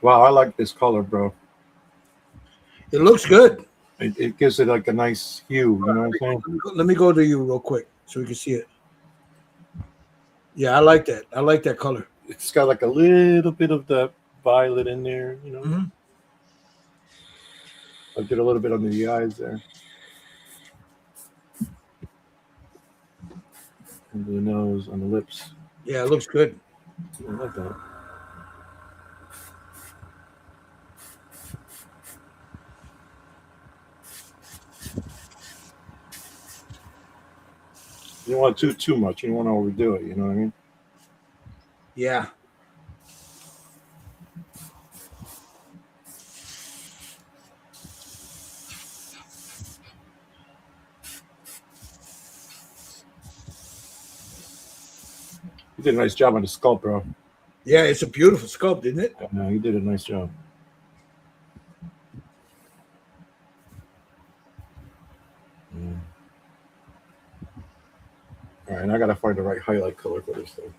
Wow, I like this color, bro. It looks good. It gives it like a nice hue. You know what I'm saying? Let me go to you real quick so we can see it. Yeah, I like that. I like that color. It's got like a little bit of the violet in there. You know, Mhm. I did a little bit under the eyes there, under the nose, on the lips. Yeah, it looks good. I like that. You don't want to do too much. You don't want to overdo it. You know what I mean? Yeah. You did a nice job on the sculpt, bro. Yeah, it's a beautiful sculpt, isn't it? No, you did a nice job. Yeah. All right, and I gotta find the right highlight color for this thing.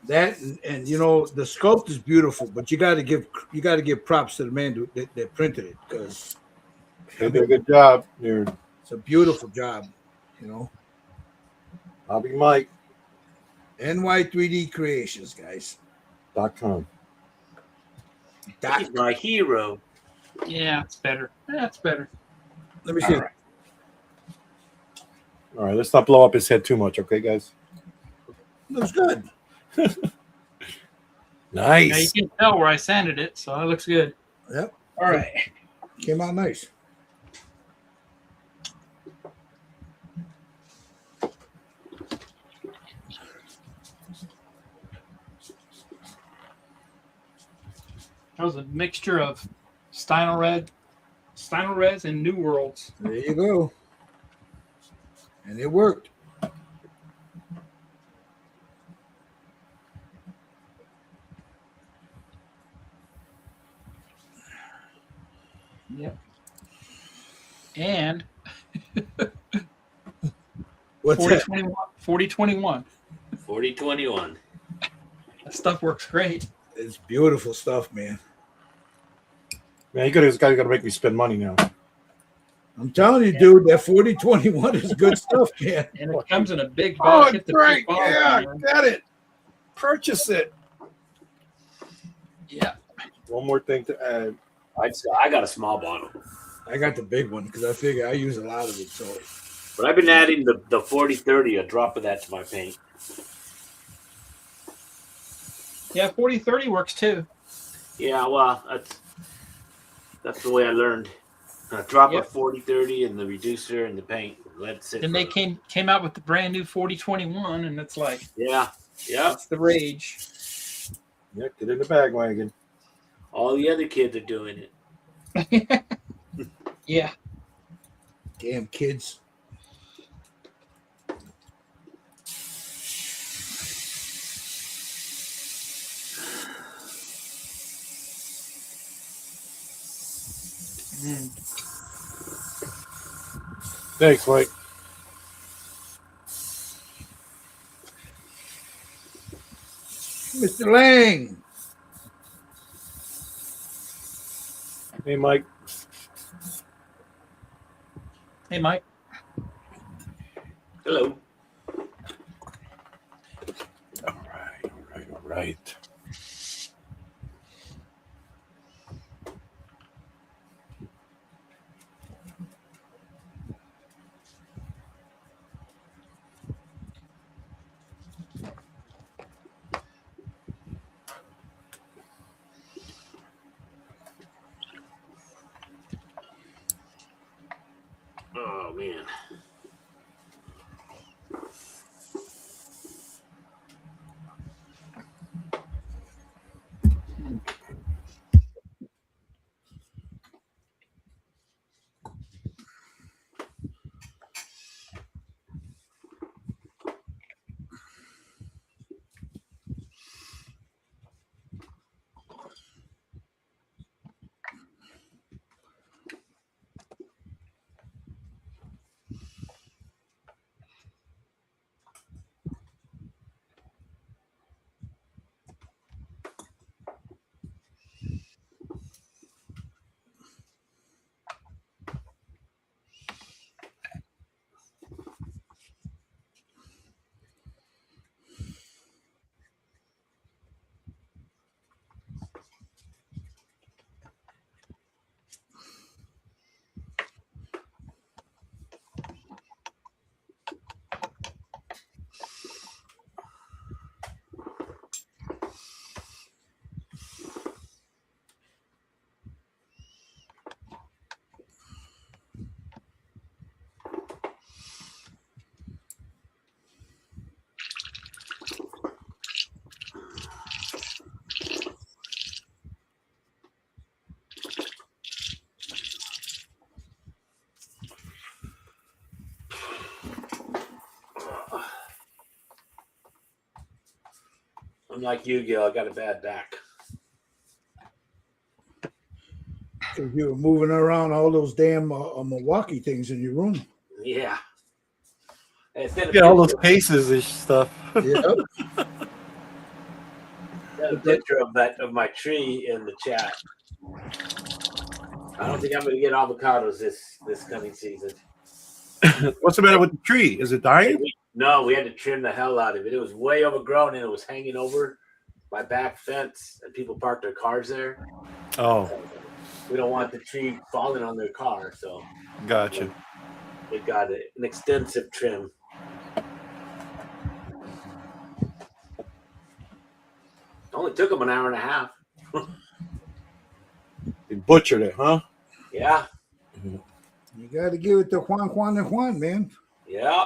That and you know the sculpt is beautiful, but you got to give props to the man that printed it because They did a good job. Here, it's a beautiful job. You know, Bobby Mike. NY3D Creations, guys. .com. He's my hero. Yeah, it's better. That's better. Let me see. All right. All right, let's not blow up his head too much, okay, guys? Looks good. Now you Nice. can tell where I sanded it, so it looks good. Yep, All right. came out nice. That was a mixture of Steiner Res, and New Worlds. There you go. And it worked. Yep. And What's that? 4021. 4021. That stuff works great. It's beautiful stuff, man. Man, this guy's got to make me spend money now. I'm telling you, dude, that 4021 is good stuff, man. And it comes in a big Oh, bottle. it's Get the great. big bottle, Yeah, man. get it. Purchase it. Yeah. One more thing to add. I got a small bottle, I got the big one because I figure I use a lot of it. So but I've been adding the 40/30, a drop of that to my paint. Yeah, 40/30 works too. Yeah, well, that's the way I learned. A drop Yep. of 40/30 and the reducer and the paint. Let it sit. Then they came out with the brand new 40/21, and it's like Yeah. it's the rage. Yeah, get in the bag wagon. All the other kids are doing it. Yeah. damn kids. Mm. Thanks, Mike. Mr. Lang. Hey, Mike. Hey, Mike. Hello. All right. Oh man. I'm like you, Gil. I got a bad back. Because you were moving around all those damn Milwaukee things in your room. Yeah. Instead of Get all those cases and stuff. Yep. a picture of my tree in the chat. I don't think I'm going to get avocados this coming season. What's the matter with the tree? Is it dying? No, we had to trim the hell out of it. It was way overgrown and it was hanging over my back fence, and people parked their cars there. Oh, We don't want the tree falling on their car, so gotcha. we got an extensive trim. Only took them an hour and a half. They butchered it, huh? Yeah. You got to give it to Juan and Juan, man. Yeah.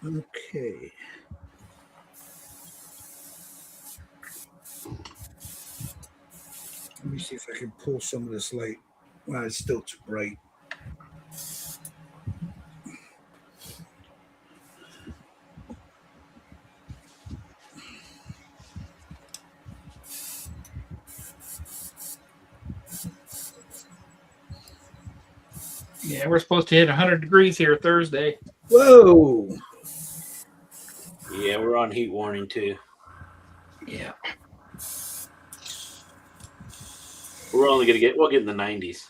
Okay. Let me see if I can pull some of this light. Well, it's still too bright. Yeah, we're supposed to hit 100 degrees here Thursday. Whoa. Yeah, we're on heat warning too. Yeah. We'll get in the 90s.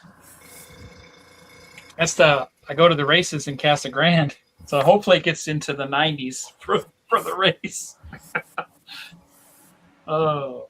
I go to the races in Casa Grande, so hopefully it gets into the 90s for the race. Oh.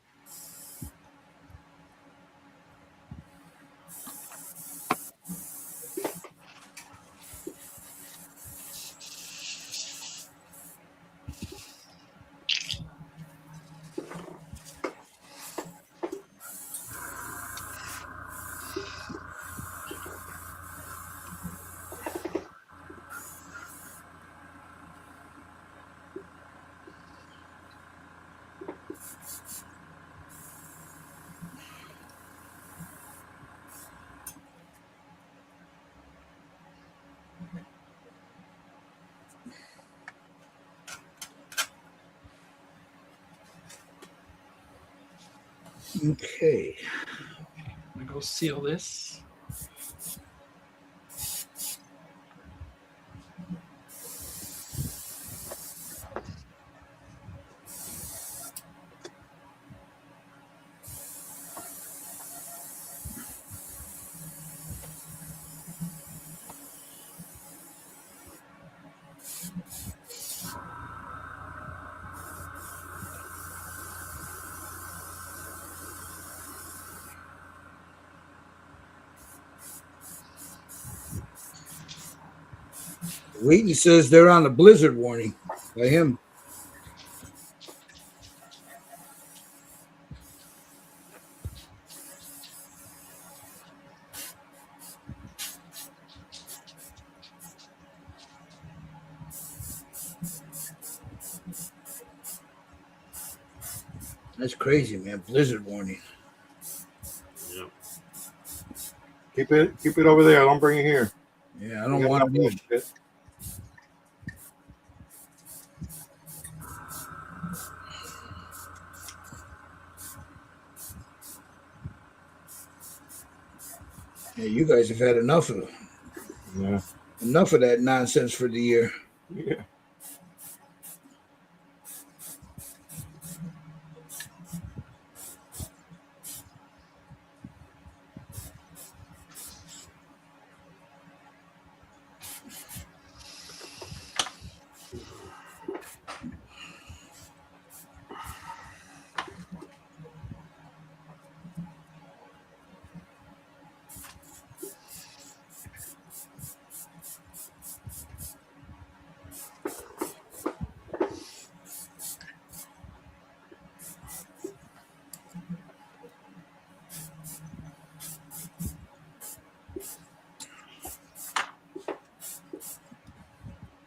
Okay. I'm gonna go seal this. Wheaton says they're on a blizzard warning by him. That's crazy, man. Blizzard warning. Yep. Keep it over there. Don't bring it here. Yeah, I don't want to it. know. Yeah, you guys have had enough of that nonsense for the year. Yeah.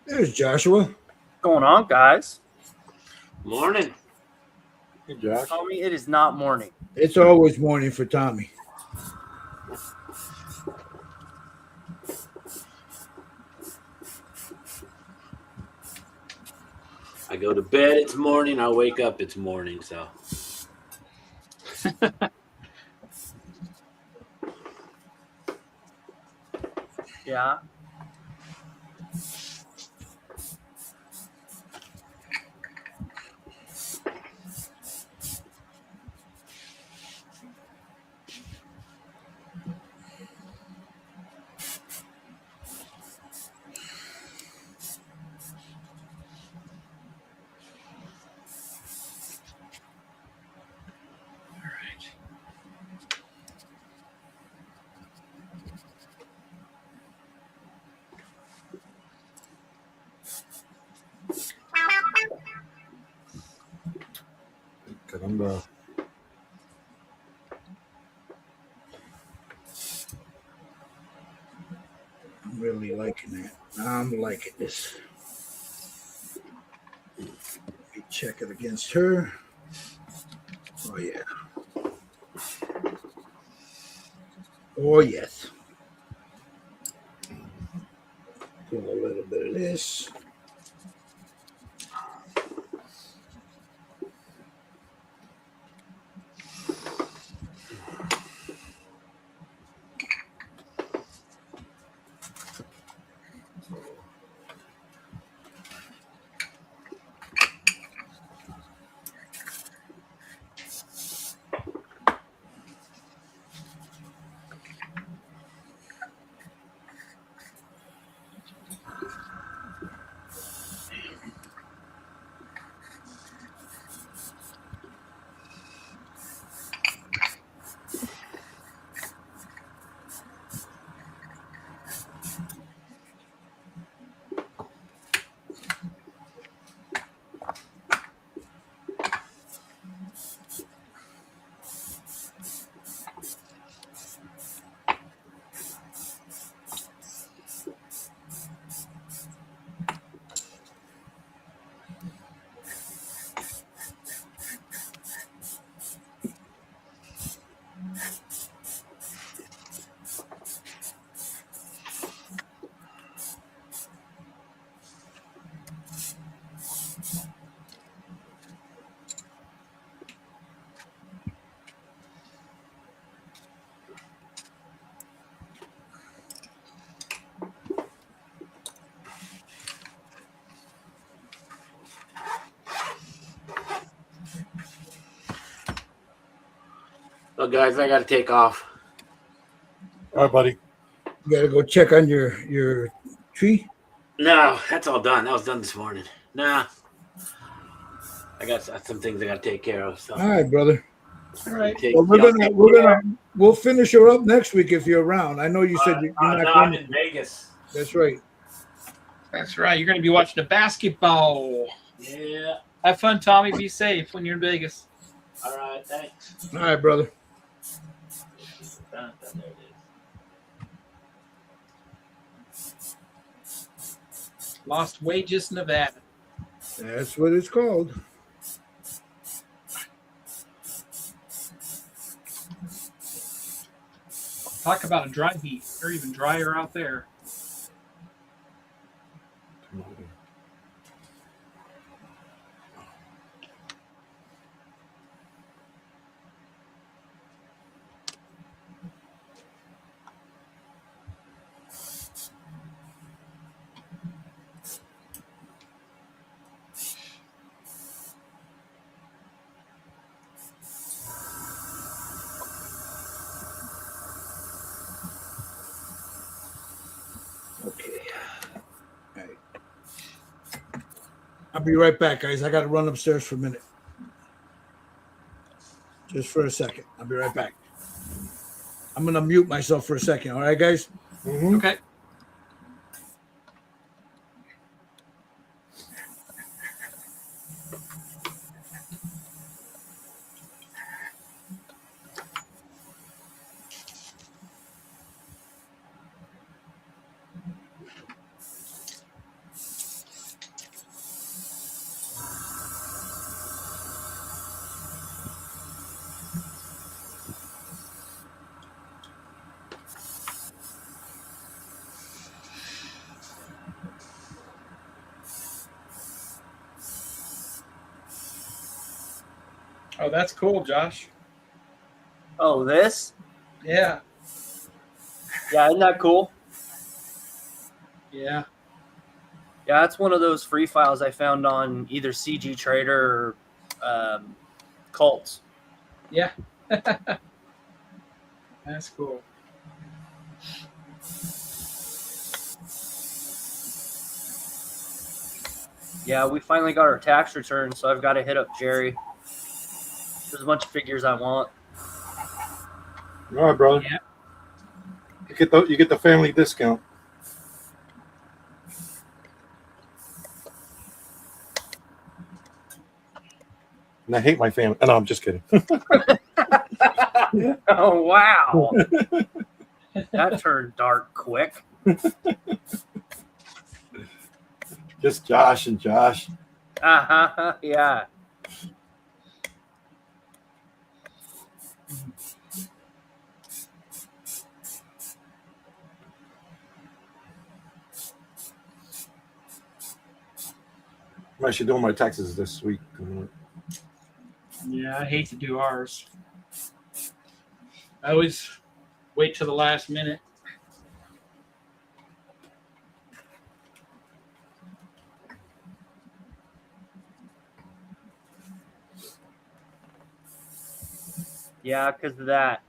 There's Joshua. Going on, guys? Morning. Hey, Josh. Tommy, it is not morning. It's always morning for Tommy. I go to bed, it's morning. I wake up, it's morning. So Yeah. Caramba. I'm really liking that. I'm liking this. check it against her. Oh, yeah. Oh, yes. Pull a little bit of this. Well, guys, I got to take off. All right, buddy. You got to go check on your tree. No, that's all done. That was done this morning. Nah. I got some things I got to take care of. So. All right, brother. All right. Well, we'll finish her up next week if you're around. I know you said you're not no, going. I'm in Vegas. That's right. That's right. You're going to be watching the basketball. Yeah. Have fun, Tommy. Be safe when you're in Vegas. All right. Thanks. All right, brother. There it is. Lost Wages, Nevada. That's what it's called. Talk about a dry heat. Or even drier out there. Okay. All right. I'll be right back, guys. I got to run upstairs for a minute. Just for a second. I'll be right back. I'm going to mute myself for a second. All right, guys? Mm-hmm. Okay. Oh, that's cool, Josh. Oh, this? Yeah. Yeah, isn't that cool? Yeah. Yeah, that's one of those free files I found on either CG Trader or Cults. Yeah. That's cool. Yeah, we finally got our tax return, so I've got to hit up Jerry. There's a bunch of figures I want. All right, brother. Yeah. You get the family discount. And I hate my family. Oh, no, I'm just kidding. Oh, wow. That turned dark quick. Just Josh and Josh. Uh-huh. Yeah. I'm actually doing my taxes this week. Yeah, I hate to do ours. I always wait till the last minute. Yeah, because of that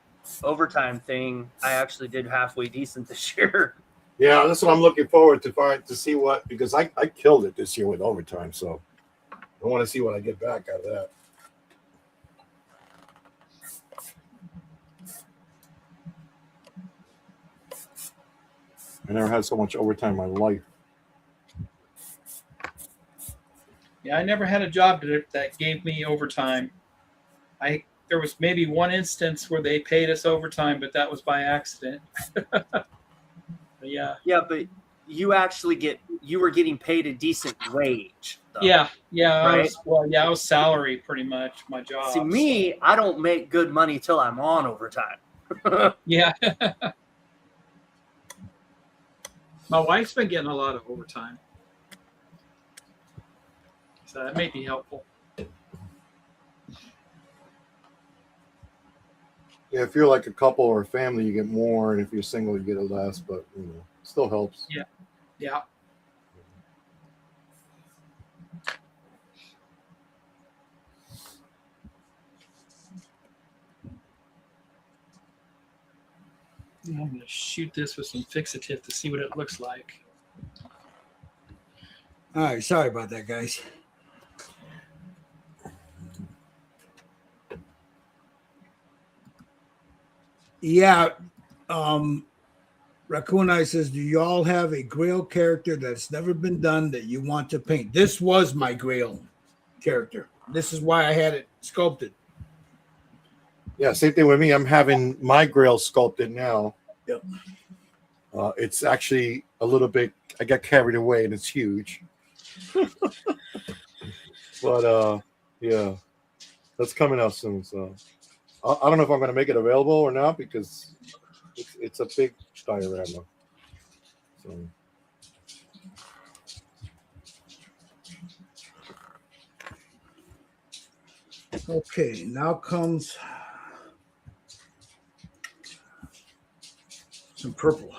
overtime thing, I actually did halfway decent this year. Yeah, that's what I'm looking forward to see what, because I killed it this year with overtime, so I want to see what I get back out of that. I never had so much overtime in my life. Yeah, I never had a job that gave me overtime. There was maybe one instance where they paid us overtime, but that was by accident. But yeah. Yeah, but you were getting paid a decent wage, though. Yeah, Right? I was salary pretty much my job. See, me, I don't make good money till I'm on overtime. Yeah. My wife's been getting a lot of overtime. So that may be helpful. Yeah, if you're like a couple or a family, you get more, and if you're single, you get less. But still helps. Yeah. Yeah. I'm going to shoot this with some fixative to see what it looks like. All right, sorry about that, guys. Yeah, Raccoon Eye says, do you all have a Grail character that's never been done that you want to paint? This was my Grail character. This is why I had it sculpted. Yeah, same thing with me. I'm having my Grail sculpted now. Yep. It's actually a little bit, I got carried away, and it's huge. But yeah, that's coming out soon. So I don't know if I'm going to make it available or not, because it's a big diorama. So. Okay, now comes some purple.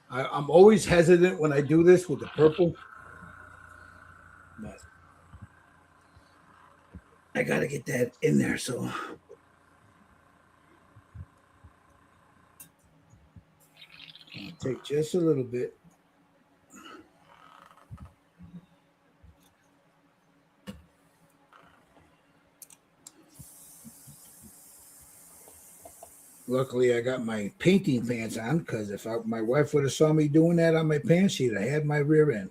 I'm always hesitant when I do this with the purple, but I got to get that in there. So I'll take just a little bit. Luckily, I got my painting pants on, because if my wife would have saw me doing that on my pants, she'd have had my rear end.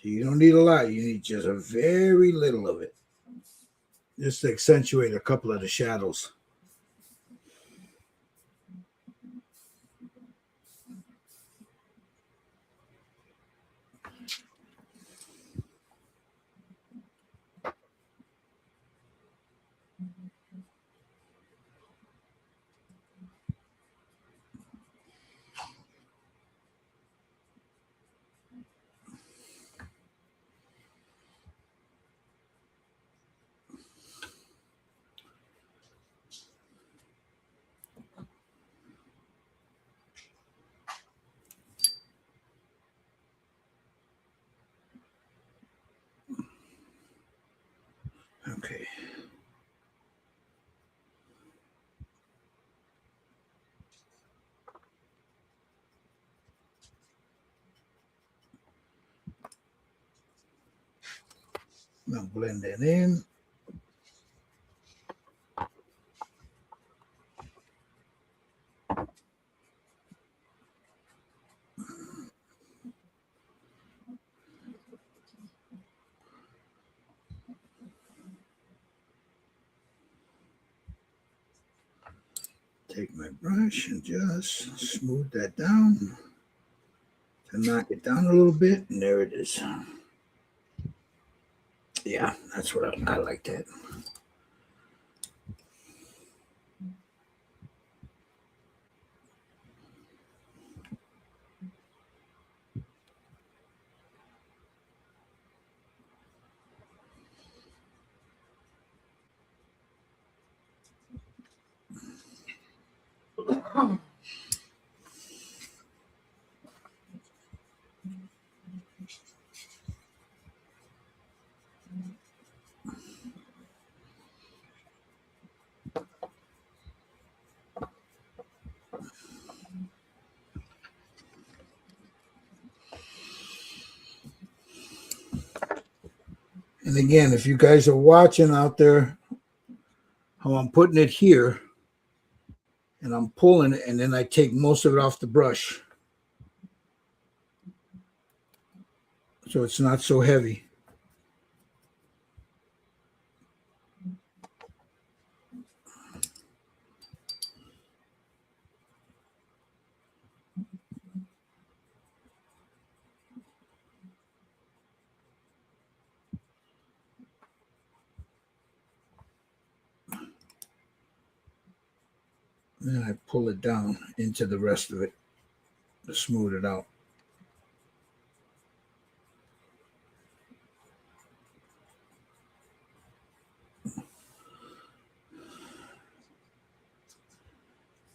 So you don't need a lot. You need just a very little of it. Just to accentuate a couple of the shadows. Okay. Now blend that in. Take my brush and just smooth that down to knock it down a little bit. And there it is. Yeah, that's what I like that. And again, if you guys are watching out there, how I'm putting it here, and I'm pulling it, and then I take most of it off the brush. So it's not so heavy. And then I pull it down into the rest of it to smooth it out.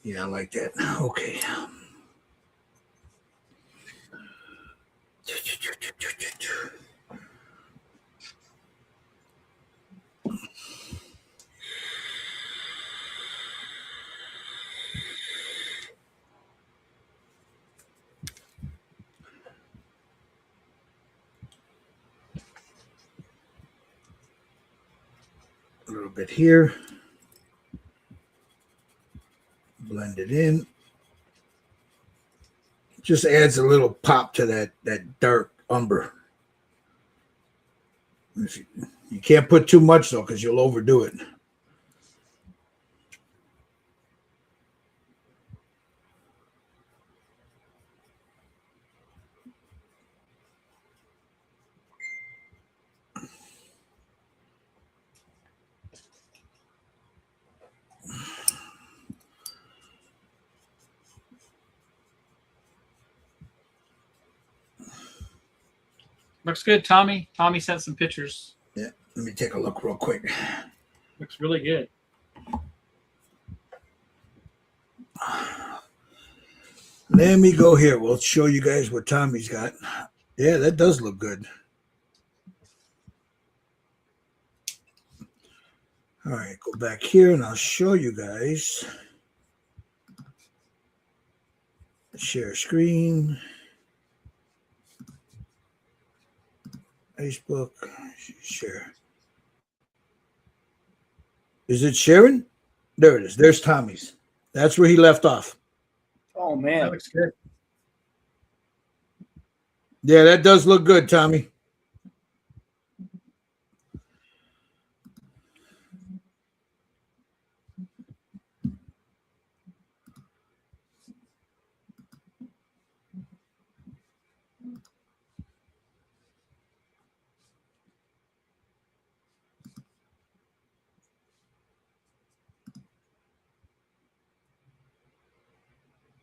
Yeah, I like that. Okay. A little bit here. Blend it in. Just adds a little pop to that dark umber. You can't put too much though, because you'll overdo it. Looks good, Tommy. Tommy sent some pictures. Yeah, let me take a look real quick. Looks really good. Let me go here. We'll show you guys what Tommy's got. Yeah, that does look good. All right, go back here and I'll show you guys. Share screen. Facebook. Share. Is it sharing? There it is. There's Tommy's. That's where he left off. Oh That man, looks good. Yeah, that does look good, Tommy.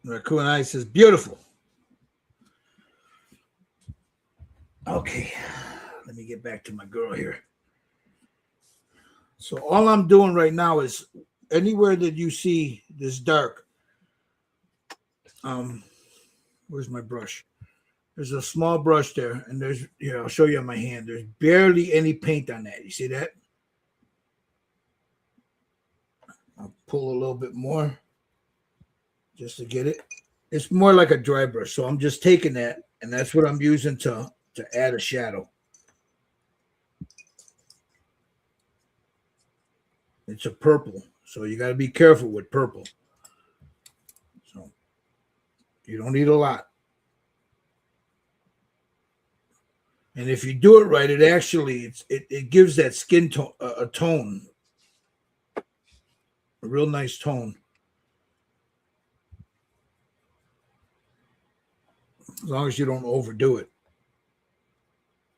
Raccoon Ice is beautiful. Okay, let me get back to my girl here. So all I'm doing right now is anywhere that you see this dark, where's my brush? There's a small brush there, and there's here, I'll show you on my hand. There's barely any paint on that. You see that? I'll pull a little bit more just to get it. It's more like a dry brush. So I'm just taking that, and that's what I'm using to add a shadow. It's a purple, so you got to be careful with purple. So you don't need a lot. And if you do it right, it actually it gives that skin tone a tone, a real nice tone. As long as you don't overdo it.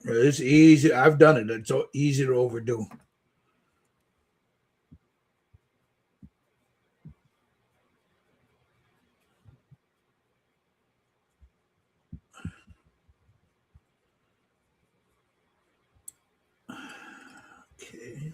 It's easy. I've done it. It's so easy to overdo. Okay.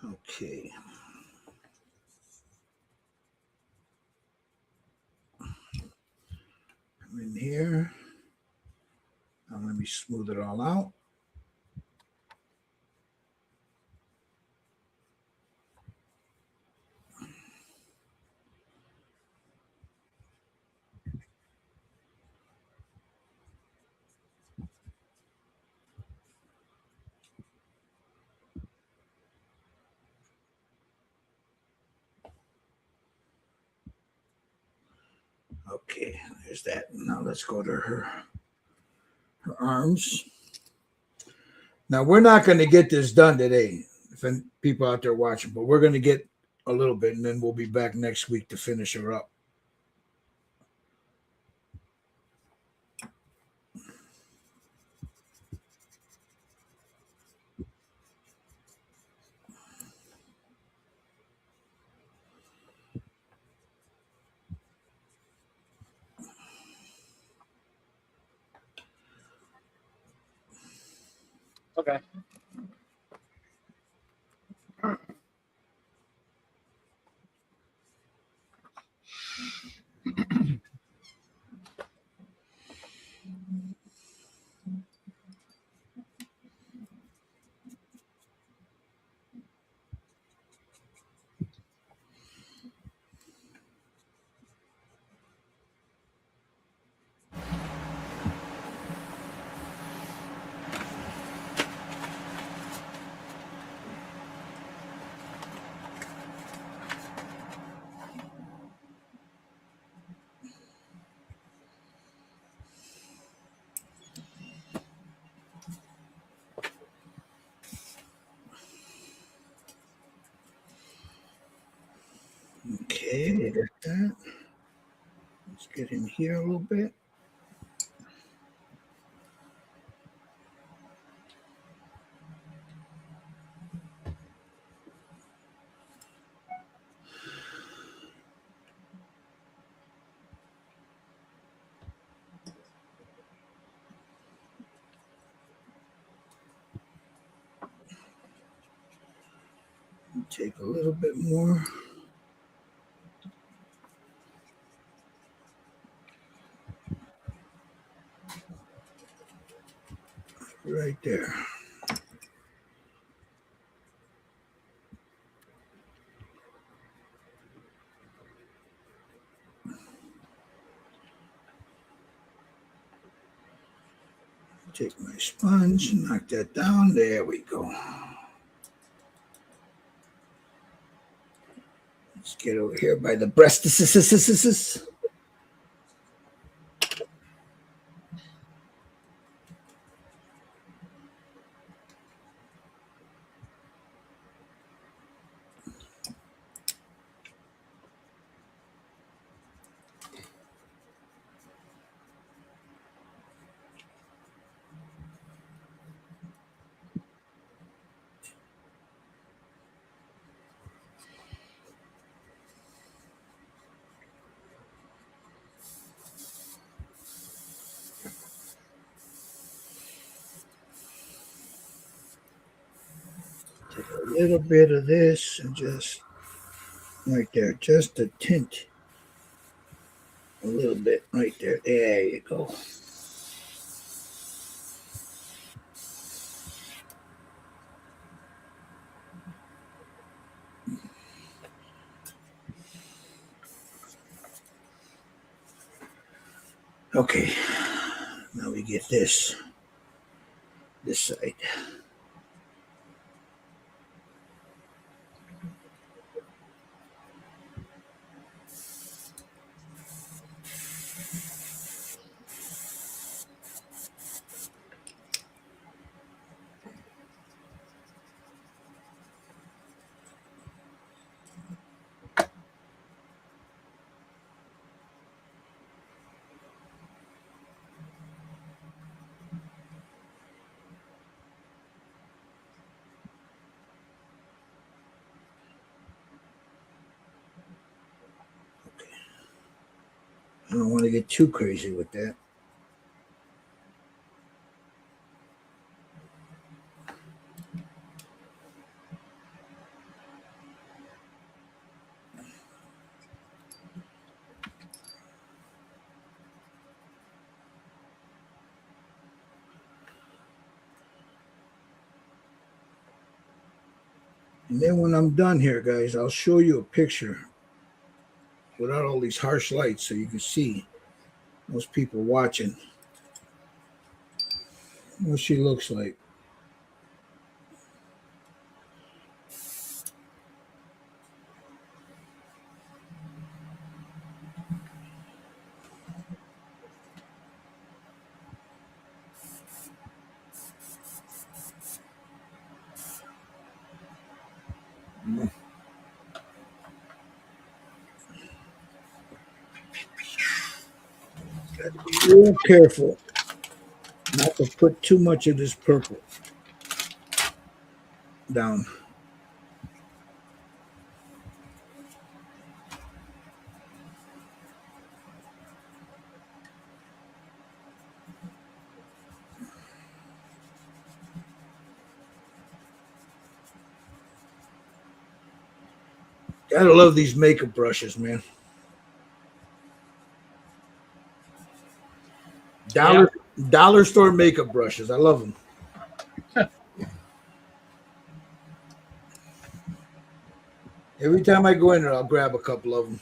Okay. Come in here. Now let me smooth it all out. Okay, there's that. Now let's go to her arms. Now we're not going to get this done today, if people out there watching, but we're going to get a little bit, and then we'll be back next week to finish her up. Okay. Okay, we got that. Let's get in here a little bit. Take a little bit more. Right there. Take my sponge, knock that down. There we go. Let's get over here by the breast. Take a little bit of this and just right there, just a tint. A little bit right there. There you go. Okay, now we get this side. I don't want to get too crazy with that. And then when I'm done here, guys, I'll show you a picture without all these harsh lights so you can see those people watching what she looks like. Got to be real careful not to put too much of this purple down. Gotta love these makeup brushes, man. Dollar store makeup brushes. I love them. Every time I go in there, I'll grab a couple of them.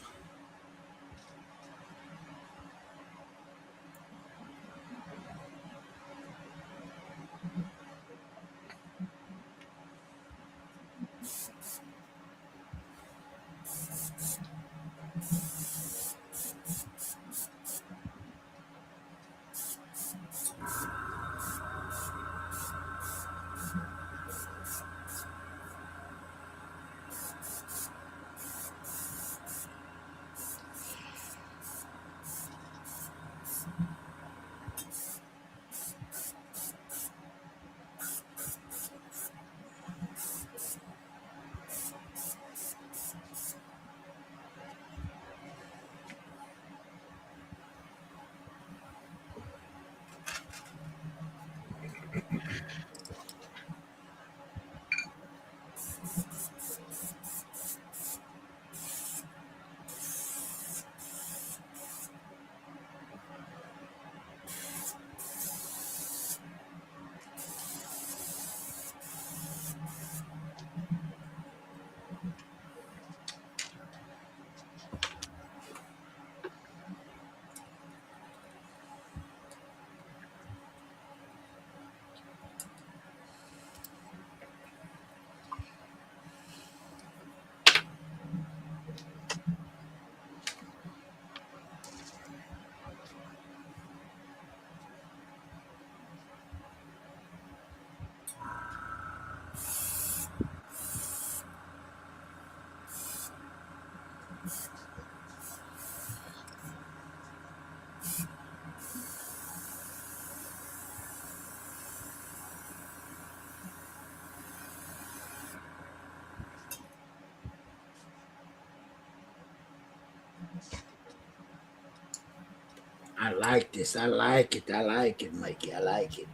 like this. I like it. I like it, Mikey. I like it.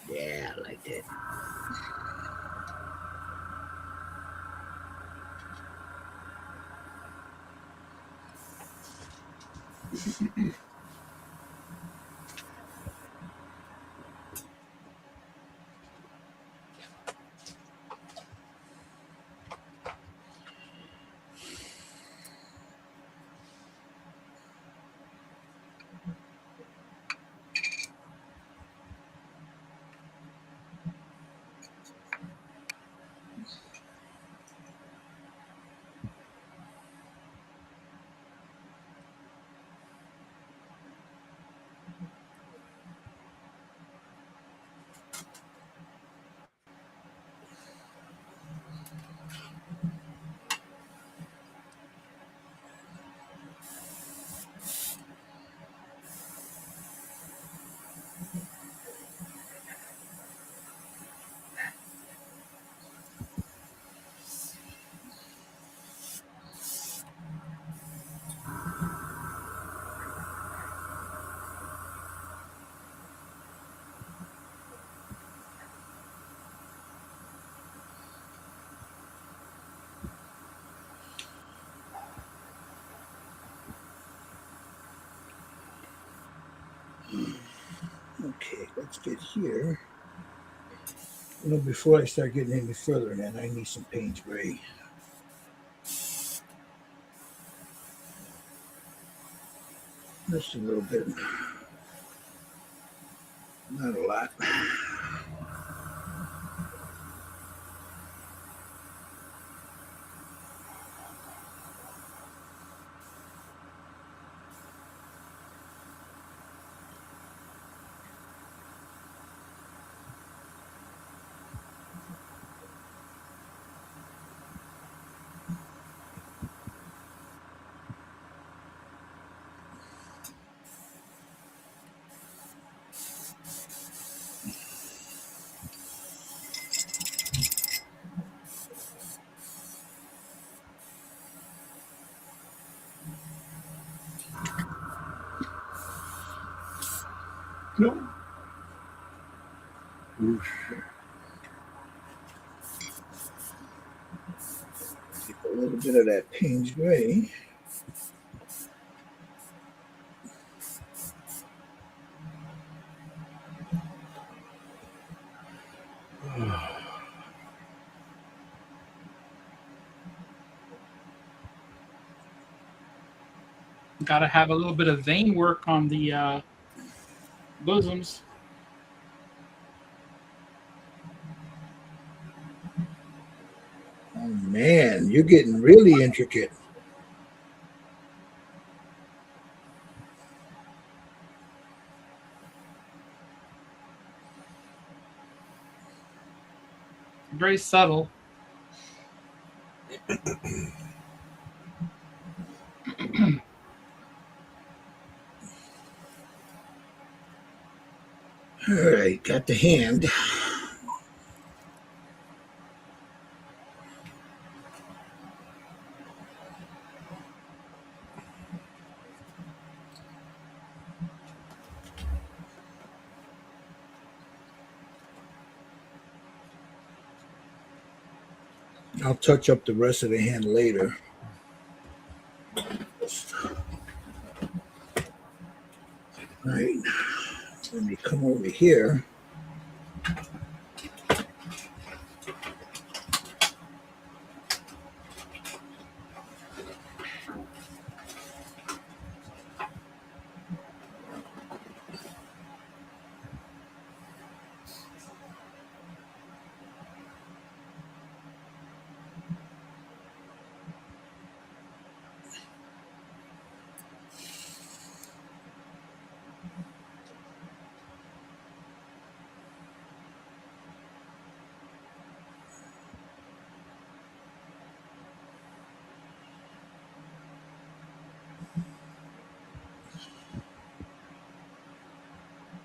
Yeah, I like that. Okay, let's get here. Before I start getting any further in that, I need some Payne's Gray. Just a little bit. Not a lot. No. Take a little bit of that Payne's Gray. Got to have a little bit of vein work on the bosoms. Oh man, you're getting really intricate. Very subtle. All right, got the hand. I'll touch up the rest of the hand later. All right. Let me come over here.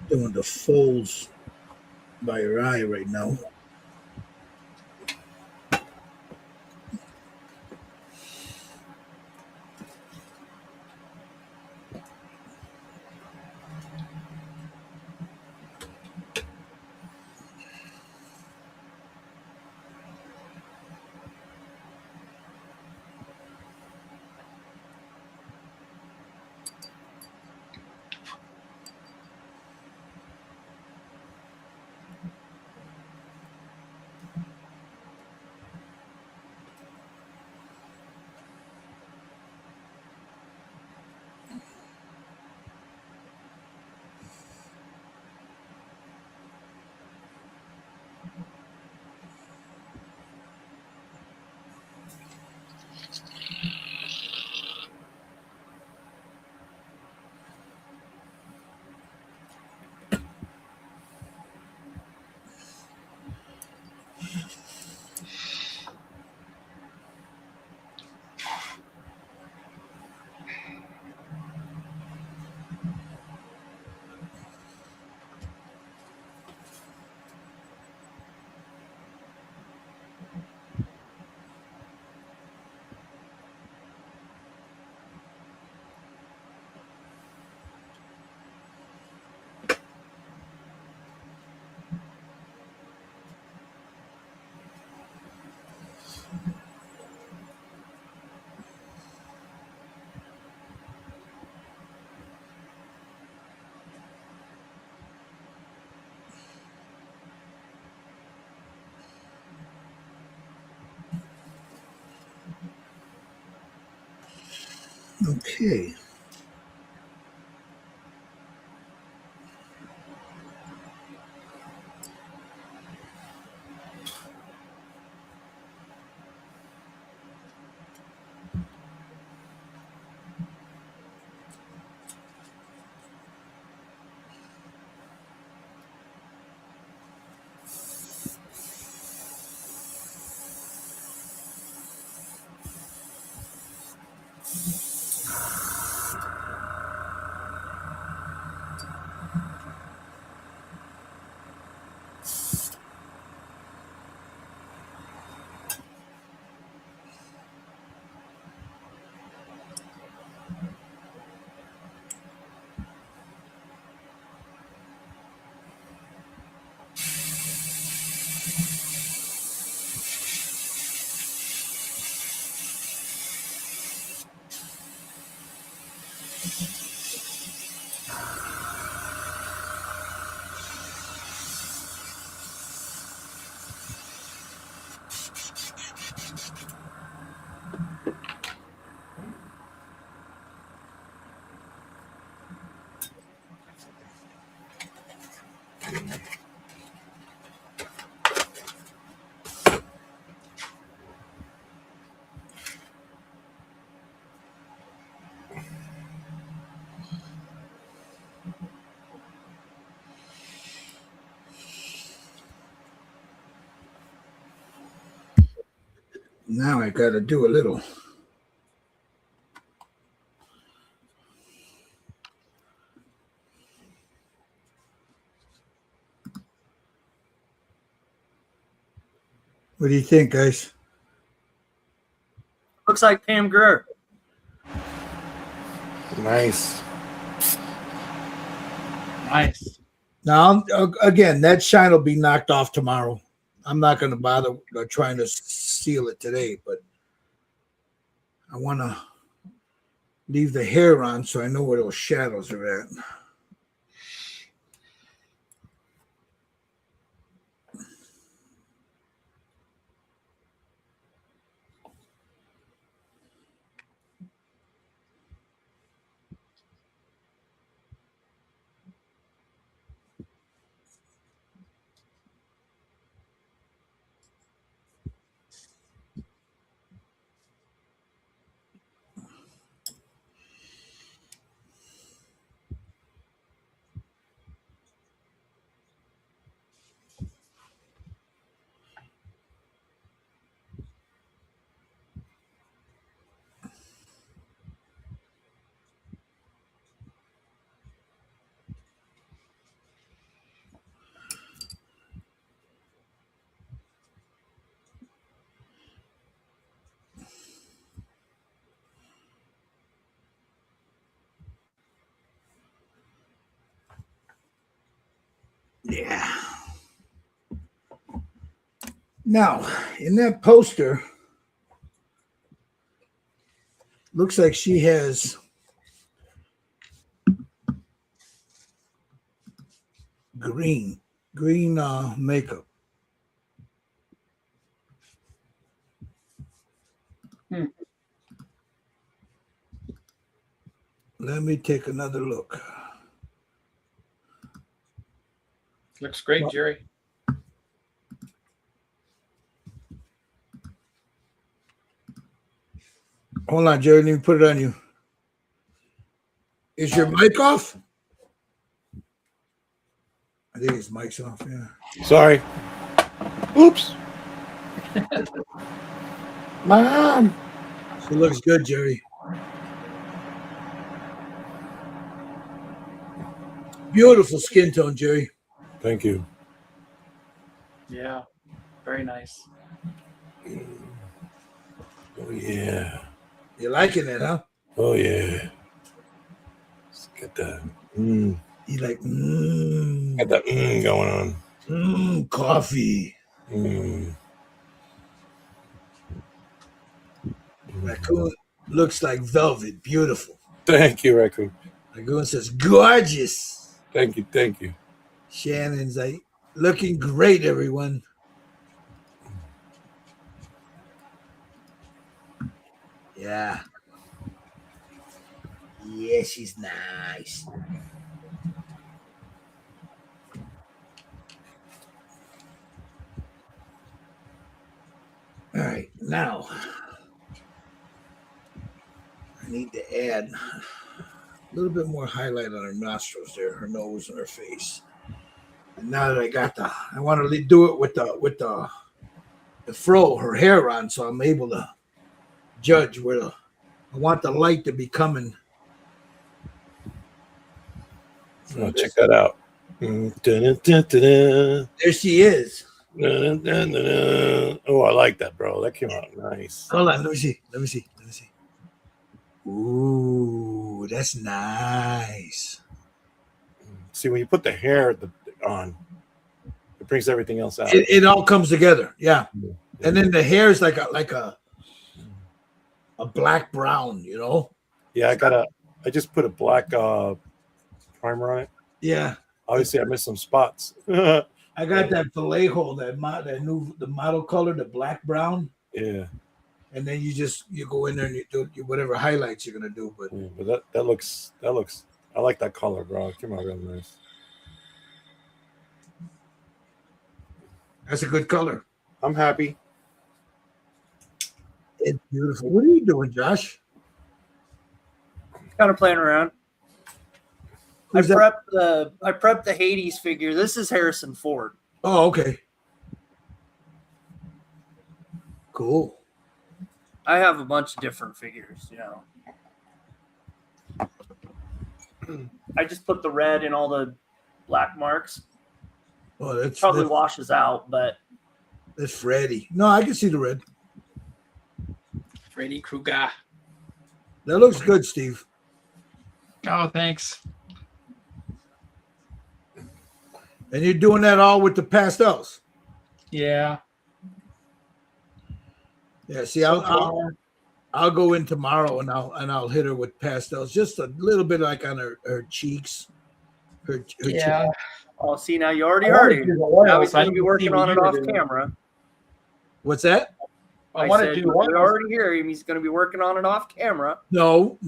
Doing the folds by your eye right now. Okay. Now I got to do a little. What do you think, guys? Looks like Pam Grier. Nice. Nice. Now, again, that shine will be knocked off tomorrow. I'm not going to bother trying to seal it today, but I want to leave the hair on so I know where those shadows are at. Yeah. Now, in that poster, looks like she has green makeup. Hmm. Let me take another look. Looks great, Jerry. Hold on, Jerry. Let me put it on you. Is your mic off? I think his mic's off. Yeah. Sorry. Oops. Mom. She looks good, Jerry. Beautiful skin tone, Jerry. Thank you. Yeah, very nice. Oh yeah. You liking it, huh? Oh yeah. Let's get that. Mm. You like, Got that going on. coffee. Mm. Raccoon looks like velvet. Beautiful. Thank you, Raccoon. Raccoon says, gorgeous. Thank you. Thank you. Shannon's like, looking great, everyone. Yeah. Yeah, she's nice. All right, now I need to add a little bit more highlight on her nostrils there, her nose and her face. And now that I got I want to do it with the fro, her hair on, so I'm able to judge where I want the light to be coming. Oh, check that out. Dun-dun-dun-dun-dun. There she is. Dun-dun-dun-dun-dun. Oh, I like that, bro. That came out nice. Hold on, let me see. Let me see. Let me see. Ooh, that's nice. See, when you put the hair on, it brings everything else out. It all comes together, yeah. And then the hair is like a black brown, you know. Yeah, I just put a black primer on it. Yeah, Obviously, I missed some spots. I got that Vallejo, the model color, the black brown. Yeah. And then you go in there and you do whatever highlights you're gonna do. But Yeah, but that looks I like that color, bro. It came out real nice. that's a good color. I'm happy. It's beautiful. What are you doing, Josh? Kind of playing around. Who's that? I prepped the Hades figure. This is Harrison Ford. Oh, okay. Cool. I have a bunch of different figures, you know. I just put the red in all the black marks. Oh, that's Probably washes out, but that's Freddy. No, I can see the red. Freddy Krueger. That looks good, Steve. Oh, thanks. And you're doing that all with the pastels. Yeah. Yeah. See, I'll go in tomorrow and I'll hit her with pastels, just a little bit like on her cheeks. Her Yeah. cheek. oh, see, now you already heard it. Now he's I going to be didn't working see what on you it were off doing. camera. What's that? I want to said, do you oils, already hear him. He's going to be working on it off camera. No.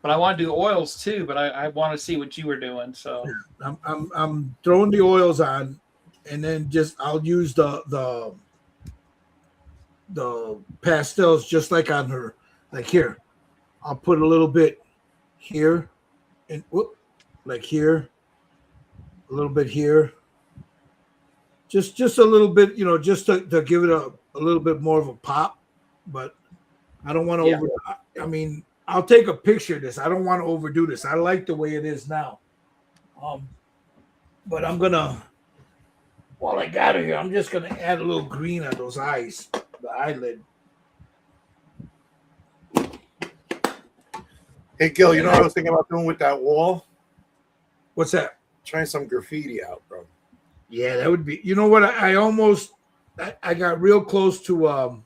but I want to do oils too. But I want to see what you were doing. So I'm throwing the oils on, and then I'll use the pastels just like on her, like here. I'll put a little bit here, and like here, a little bit here. Just a little bit, you know, just to give it a little bit more of a pop, but I don't want to I mean, I'll take a picture of this. I don't want to overdo this. I like the way it is now. But I'm gonna, while I got her here, I'm just gonna add a little green on those eyes, the eyelid. Hey Gil, you know what I was thinking about doing with that wall? What's that? Trying some graffiti out, bro. Yeah, that would be. You know what? I got real close to on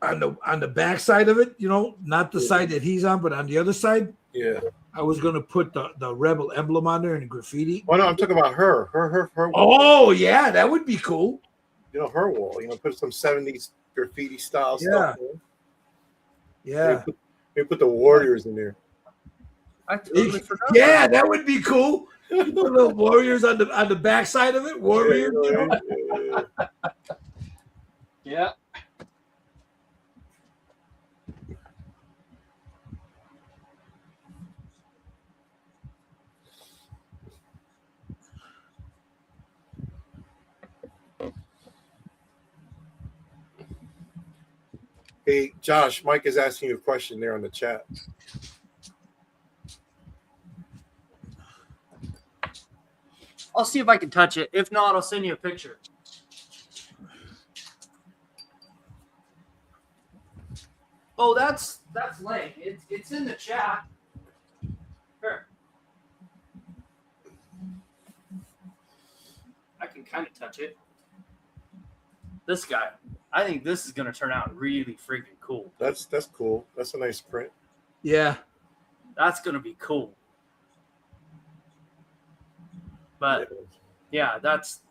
the back side of it. You know, not the side that he's on, but on the other side. Yeah. I was gonna put the rebel emblem on there and graffiti. Oh no, I'm talking about her. Her. Oh yeah, that would be cool. You know, her wall. You know, put some 70s graffiti style Yeah. stuff. In. Yeah. Maybe put the Warriors in there. I totally forgot. Yeah, that would be cool. You put little warriors on the back side of it. Warriors. Yeah, You know? yeah. Yeah. Hey, Josh, Mike is asking you a question there on the chat. I'll see if I can touch it. If not, I'll send you a picture. Oh, that's lame. It's in the chat. Here. I can kind of touch it. This guy. I think this is gonna turn out really freaking cool. That's cool. That's a nice print. Yeah. That's gonna be cool. But yeah, that's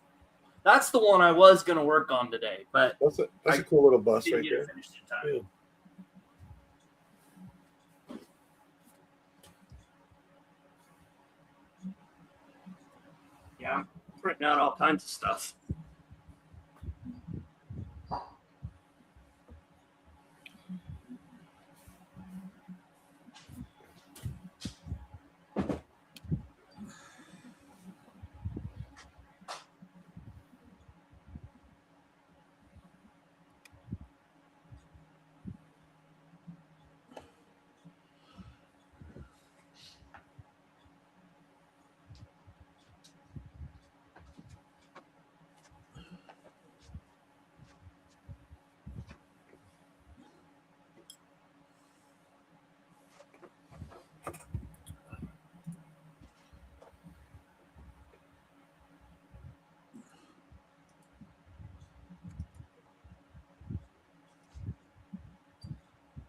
the one I was gonna work on today. But That's a cool little bust didn't right get it there. finished in time. Yeah. Yeah, I'm printing out all kinds of stuff.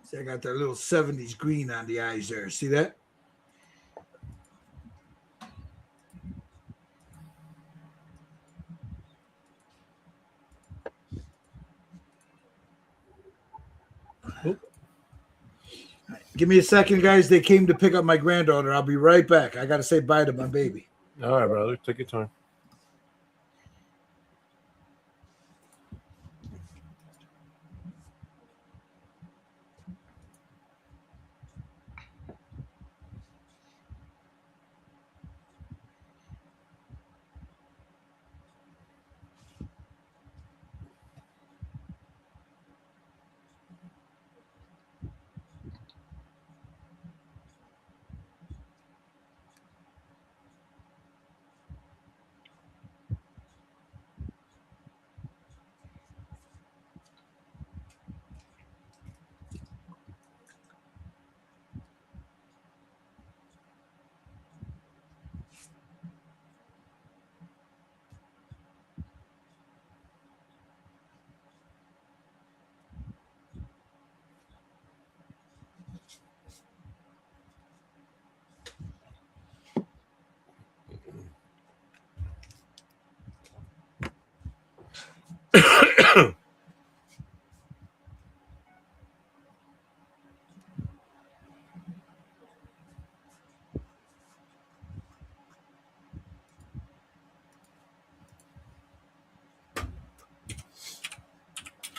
See, I got that little 70s green on the eyes there. See that? Give me a second, guys. They came to pick up my granddaughter. I'll be right back. I got to say bye to my baby. All right, brother. Take your time.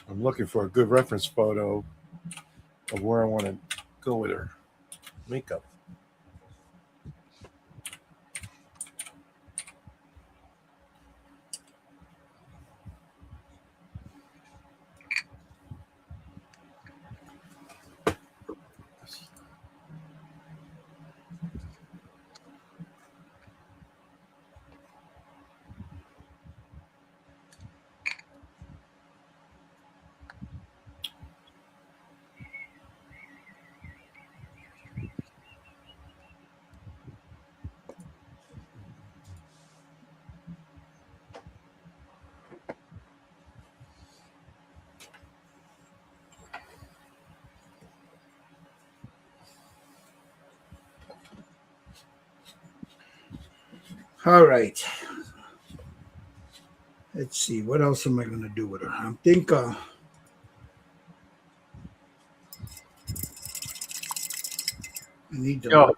I'm looking for a good reference photo of where I want to go with her makeup. All right. Let's see. What else am I going to do with her? I think. I need to. Yo,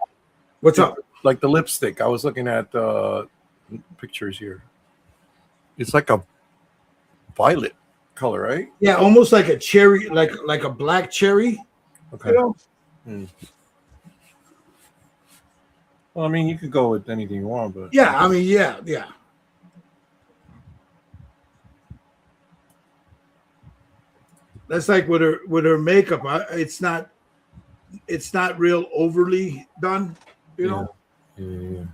What's up? like the lipstick. I was looking at pictures here. It's like a violet color, right? Yeah, almost like a cherry, like a black cherry. Okay. You know? Well, I mean, you could go with anything you want, but Yeah, I mean, yeah. That's like with her makeup. It's not real overly done. You know, yeah.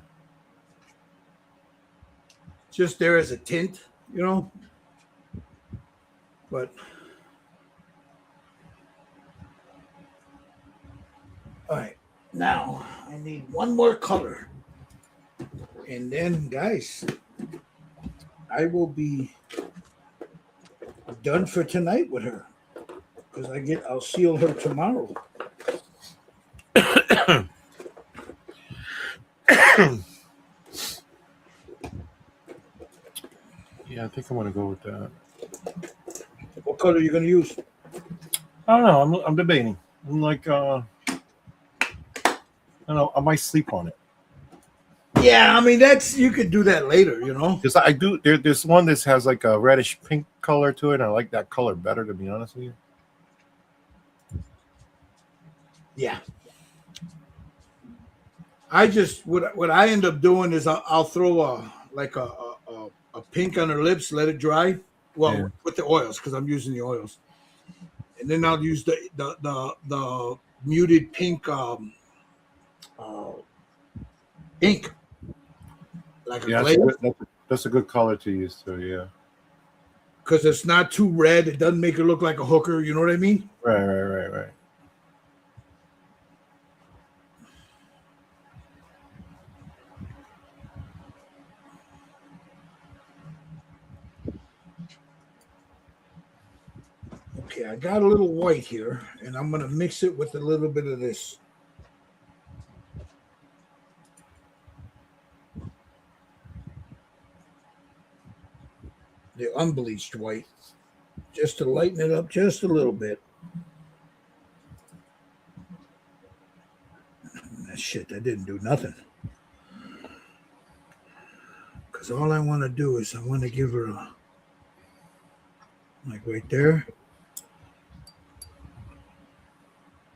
just there as a tint. You know, but all right. Now I need one more color, and then guys, I will be done for tonight with her because I'll seal her tomorrow. Yeah, I think I'm gonna go with that. What color are you gonna use? I don't know. I'm debating. I'm like, I don't know. I might sleep on it Yeah, I mean you could do that later. You know. because I do. There's one that has like a reddish pink color to it. And I like that color better, to be honest with you. Yeah. I just what I end up doing is I'll throw a pink on her lips, let it dry. Well, Yeah. with the oils because I'm using the oils, and then I'll use the muted pink uh, ink, like a Yeah, glaze, that's a good color to use too. Yeah. because it's not too red. It doesn't make her look like a hooker. You know what I mean? Right. Okay, I got a little white here, and I'm gonna mix it with a little bit of this. The unbleached white, just to lighten it up just a little bit. Shit, that didn't do nothing. Because all I want to do is I want to give her like right there,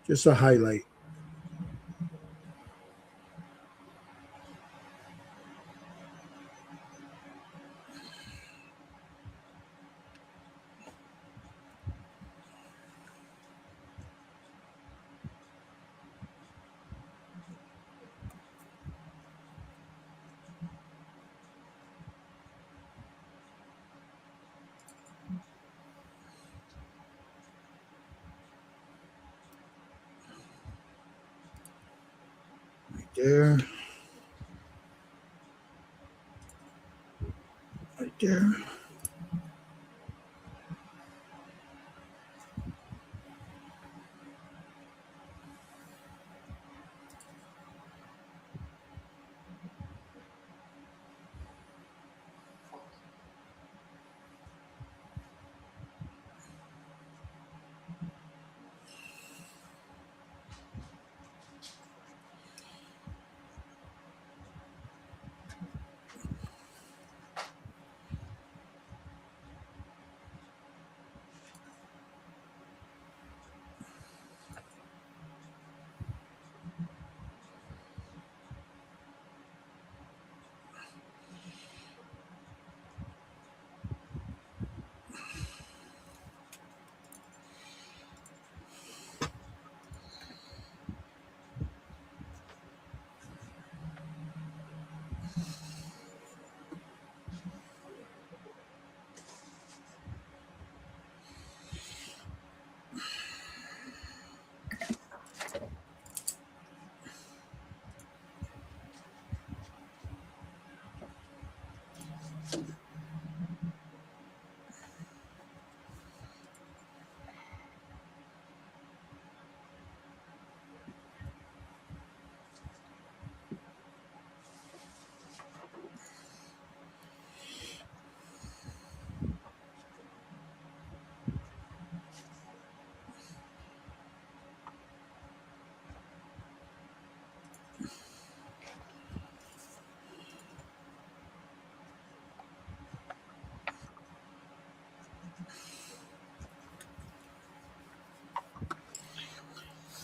just a highlight. Right there. Right there.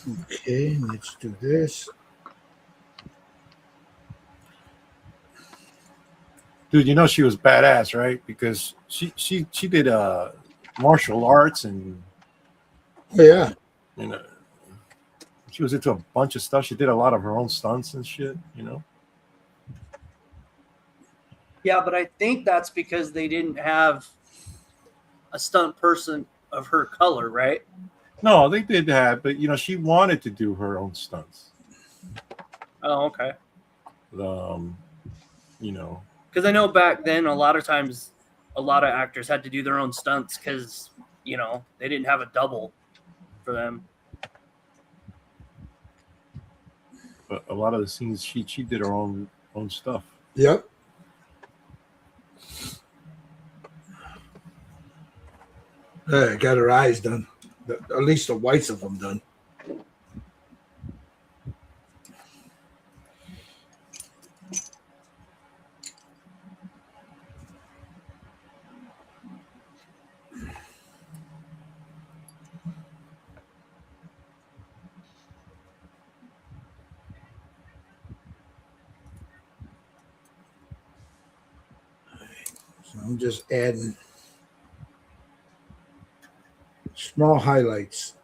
Okay, let's do this. Dude, you know she was badass, right? Because she did martial arts and Oh, yeah. you know she was into a bunch of stuff. She did a lot of her own stunts and shit. Yeah, but I think that's because they didn't have a stunt person of her color, right? No, they did that, but she wanted to do her own stunts. Oh, okay. Um, you know, Because I know back then, a lot of times, a lot of actors had to do their own stunts because they didn't have a double for them. but a lot of the scenes she did her own stuff. Yep. Got her eyes done. At least the whites of them done. So I'm just adding small highlights.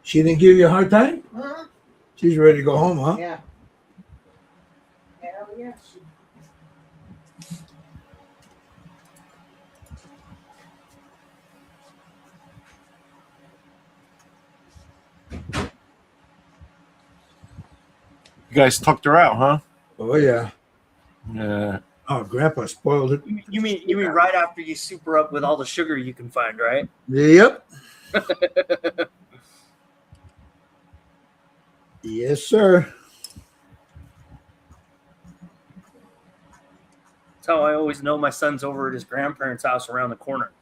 She didn't give you a hard time? Huh? She's ready to go home, huh? Yeah. Hell yes. You guys tucked her out, huh? Oh, yeah. Yeah. Oh, Grandpa spoiled it. You mean right after you soup her up with all the sugar you can find, right? Yep. Yes, sir. That's how I always know my son's over at his grandparents' house around the corner.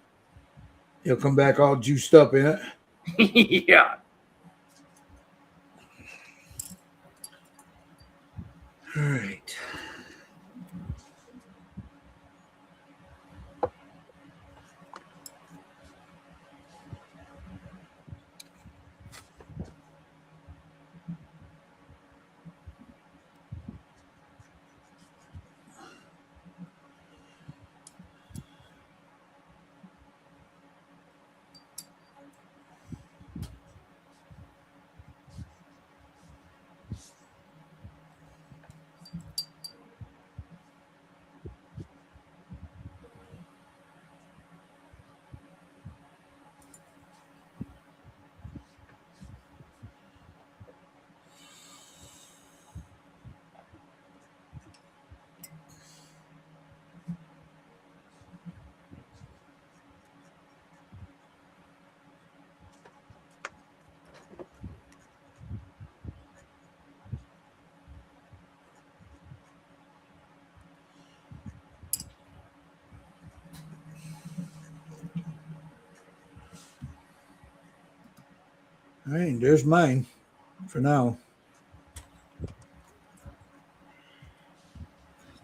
He'll come back all juiced up in it. Yeah. All right. All right, there's mine for now.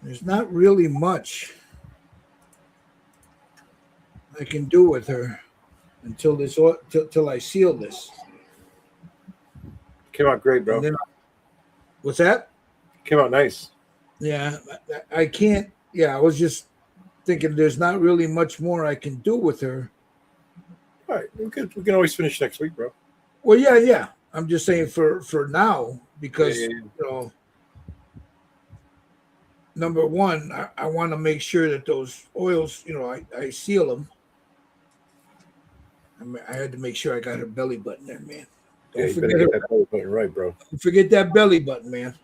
There's not really much I can do with her until till I seal this. Came out great, bro. And then, what's that? Came out nice. Yeah, I can't. Yeah, I was just thinking there's not really much more I can do with her. All right, we can always finish next week, bro. Well, yeah. I'm just saying for now because Yeah. Number one, I want to make sure that those oils, I seal them. I had to make sure I got her belly button there, man. Yeah, Don't you forget better get that belly button right, bro. Don't forget that belly button, man.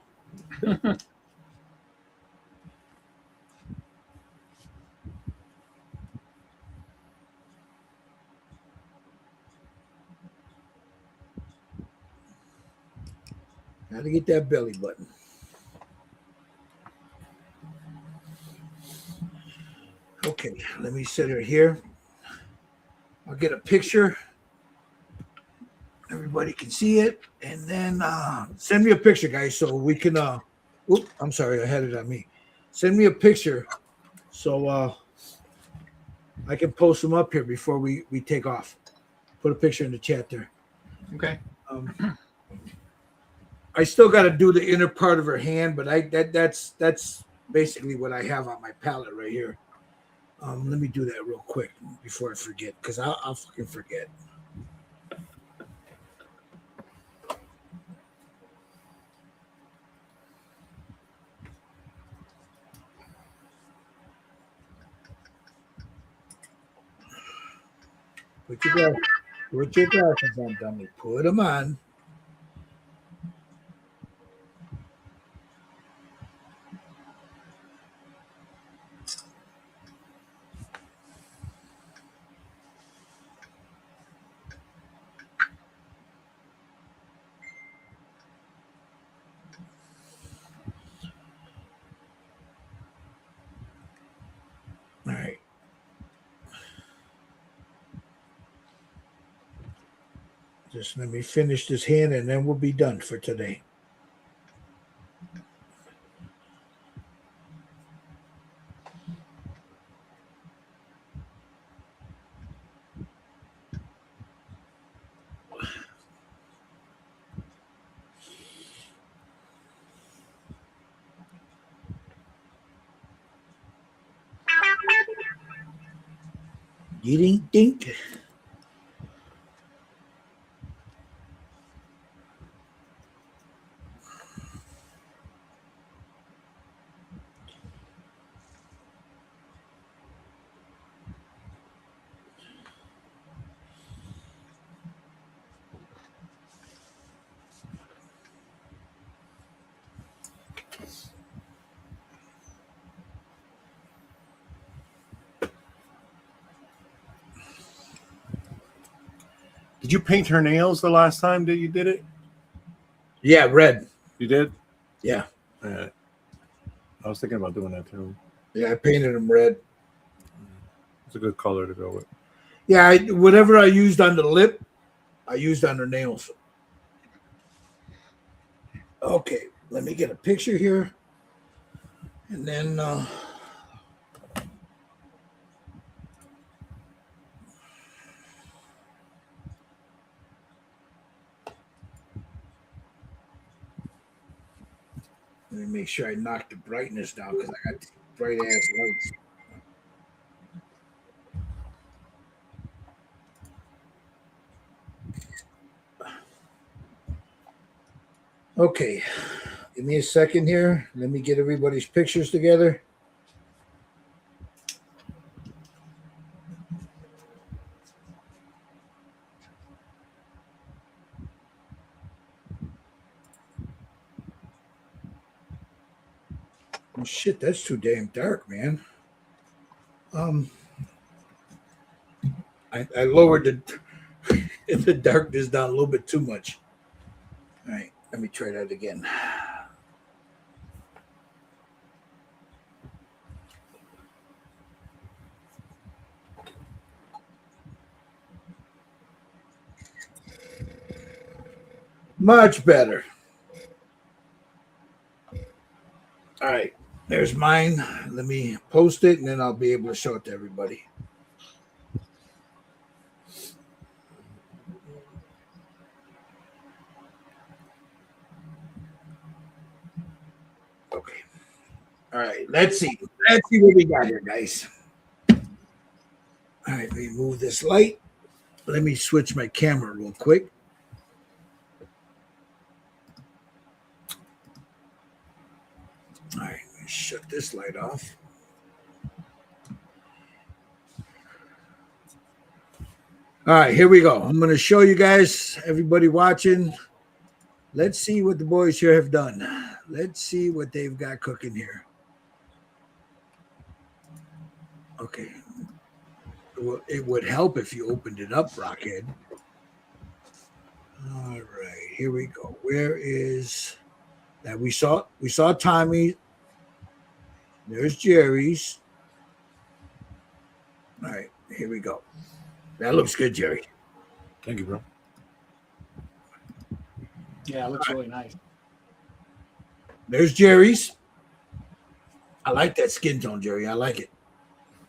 Gotta get that belly button. Okay, let me set her here. I'll get a picture. Everybody can see it. And then send me a picture, guys, so we can I'm sorry, I had it on me. Send me a picture so I can post them up here before we take off. Put a picture in the chat there. Okay. I still got to do the inner part of her hand, but that's basically what I have on my palette right here. Let me do that real quick before I forget, because I'll fucking forget. Put your glasses on, dummy. Put them on. All right. Just let me finish this hand and then we'll be done for today. Dink dink. Did you paint her nails the last time that you did it? Yeah, red. You did? Yeah. I was thinking about doing that too. Yeah, I painted them red. It's a good color to go with. Yeah, whatever I used on the lip, I used on her nails. Okay, let me get a picture here. And then let me make sure I knock the brightness down because I got bright ass lights. Okay, give me a second here. Let me get everybody's pictures together. Oh shit, that's too damn dark, man. I lowered the darkness down a little bit too much. All right, let me try that again. Much better. All right, there's mine. Let me post it, and then I'll be able to show it to everybody. Okay. All right, let's see. Let's see what we got here, guys. All right, let me move this light. Let me switch my camera real quick. All right, let me shut this light off. All right, here we go. I'm going to show you guys, everybody watching. Let's see what the boys here have done. Let's see what they've got cooking here. Okay. Well, it would help if you opened it up, Rockhead. All right, here we go. Where is that? We saw Tommy. There's Jerry's. All right, here we go. That looks good, Jerry. Thank you, bro. Yeah, it looks really nice. There's Jerry's. I like that skin tone, Jerry. I like it.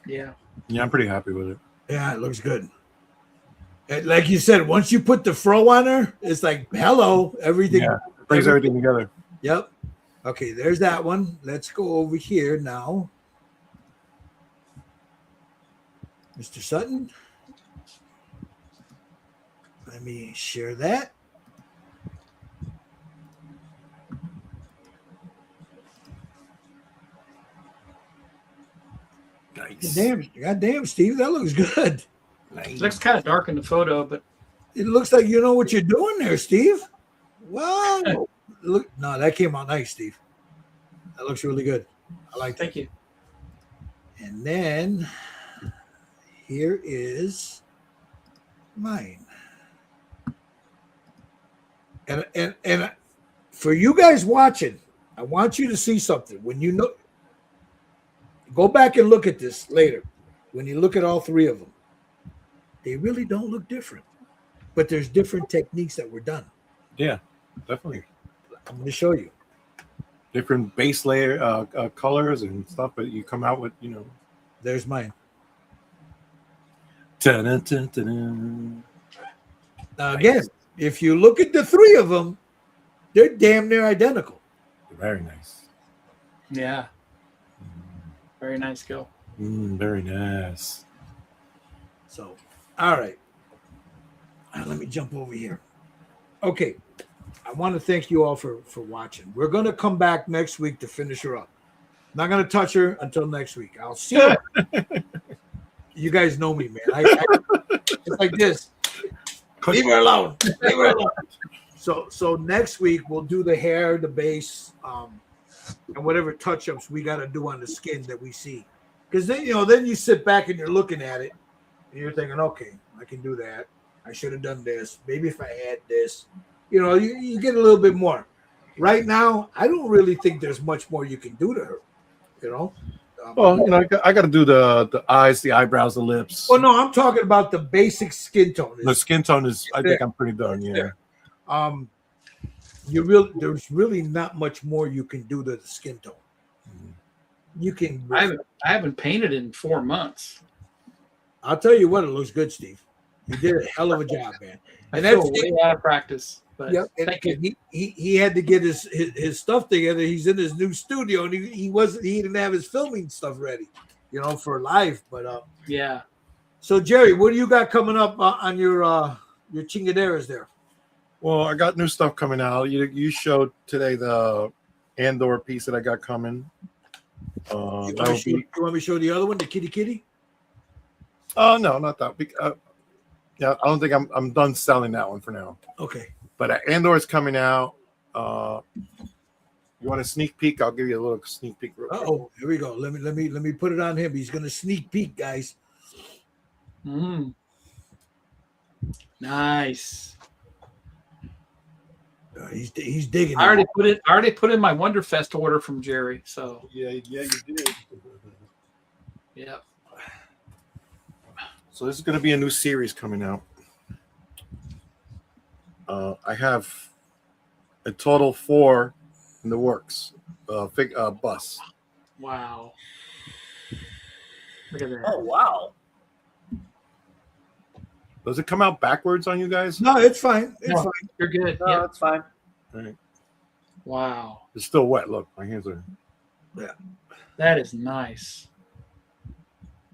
Yeah. Yeah, I'm pretty happy with it. Yeah, it looks good. And like you said, once you put the fro on her, it's like, hello, everything. Yeah, it brings everything together. Yep. Okay, there's that one. Let's go over here now. Mr. Sutton. Let me share that. Nice. Goddamn, Steve, that looks good. It looks kind of dark in the photo, but It looks like you know what you're doing there, Steve. Wow. Look, no, that came out nice, Steve. That looks really good. I like that. thank you. And then here is mine. And for you guys watching, I want you to see something. When you know, go back and look at this later. When you look at all three of them, they really don't look different. But there's different techniques that were done. Yeah, definitely. I'm going to show you. Different base layer colors and stuff, but you come out with, There's mine. Dun-dun-dun-dun-dun. Now, again, if you look at the three of them, they're damn near identical. Very nice. Yeah. Very nice go. Very nice. So, all right. Let me jump over here. Okay. I want to thank you all for watching. We're going to come back next week to finish her up. Not going to touch her until next week. I'll see you. You guys know me, man. It's like this. Leave her alone. Leave her alone. So next week we'll do the hair, the base, and whatever touch-ups we got to do on the skin that we see. Because then you sit back and you're looking at it and you're thinking, okay, I can do that. I should have done this. Maybe if I had this, you get a little bit more. Right now, I don't really think there's much more you can do to her. Well, I got to do the eyes, the eyebrows, the lips. Well, no, I'm talking about the basic skin tone. The skin tone is, I think I'm pretty done. Yeah. There's really not much more you can do to the skin tone. You can. I haven't painted in 4 months. I'll tell you what, it looks good, Steve. You did a hell of a job, man. I And feel that's way out of practice. But yep. thank you. He had to get his stuff together. He's in his new studio, and he didn't have his filming stuff ready, for live. But Yeah. So Jerry, what do you got coming up on your chingaderas there? Well, I got new stuff coming out. You showed today the Andor piece that I got coming. You want me to show the other one, the kitty kitty? Oh no, not that. Yeah, I don't think I'm done selling that one for now. Okay. But Andor is coming out. You want a sneak peek? I'll give you a little sneak peek. Real quick. Oh, here we go. Let me put it on him. He's gonna sneak peek, guys. Nice. He's digging. I already put in my Wonderfest order from Jerry. So Yeah, you did. yeah. So this is going to be a new series coming out. I have a total 4 in the works. Bus. Wow. Look at that. Oh wow. Does it come out backwards on you guys? No, it's fine. It's No. fine. You're good. No, Yeah. that's fine. All right. Wow. It's still wet. Look, my hands are. That is nice.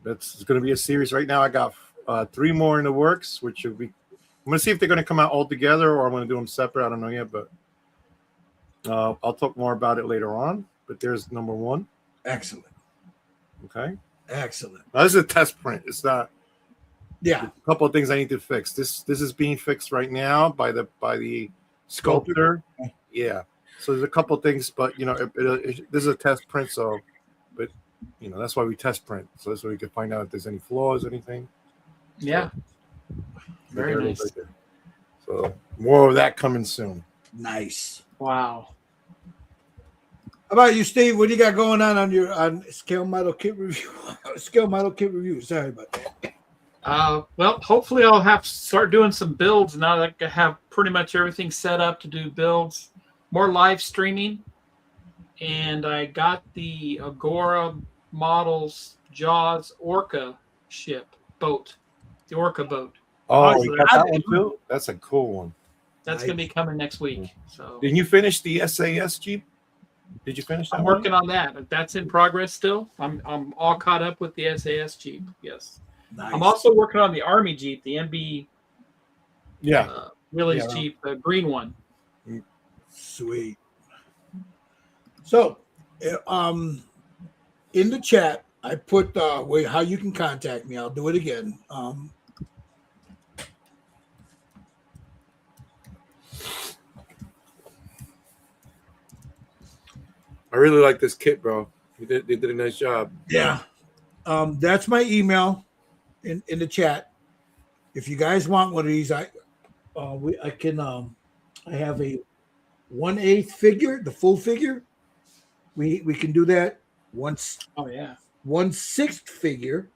That's going to be a series right now. I got 3 more in the works, which will be. I'm going to see if they're going to come out all together or I'm going to do them separate. I don't know yet, but I'll talk more about it later on. But there's number 1. Excellent. Okay. Excellent. Now, this is a test print. It's not. Yeah. A couple of things I need to fix. This is being fixed right now by the sculptor. Yeah. So there's a couple of things, but this is a test print. So, but that's why we test print. So that's why we can find out if there's any flaws, anything. Yeah. But Very there it is nice. right there. So more of that coming soon. Nice. Wow. How about you, Steve? What do you got going on your Scale Model Kit Review? Scale Model Kit Review. Sorry about that. Well, hopefully I'll have to start doing some builds now that I have pretty much everything set up to do builds. More live streaming. And I got the Agora Models Jaws Orca boat. The Orca boat. Oh, Oh, you so got that- that one too? That's a cool one. That's going to be coming next week. So Didn't you finish the SAS Jeep? Did you finish that I'm one? working on that. That's in progress still. I'm all caught up with the SAS Jeep. Yes. Nice. I'm also working on the Army Jeep, the MB Yeah. Willys Yeah. Jeep, the green one. Sweet. So, in the chat, I put how you can contact me. I'll do it again. I really like this kit, bro. They did a nice job. Yeah. That's my email in the chat. If you guys want one of these, I have a 1/8 figure, the full figure. We can do that once. Oh yeah. 1/6 figure,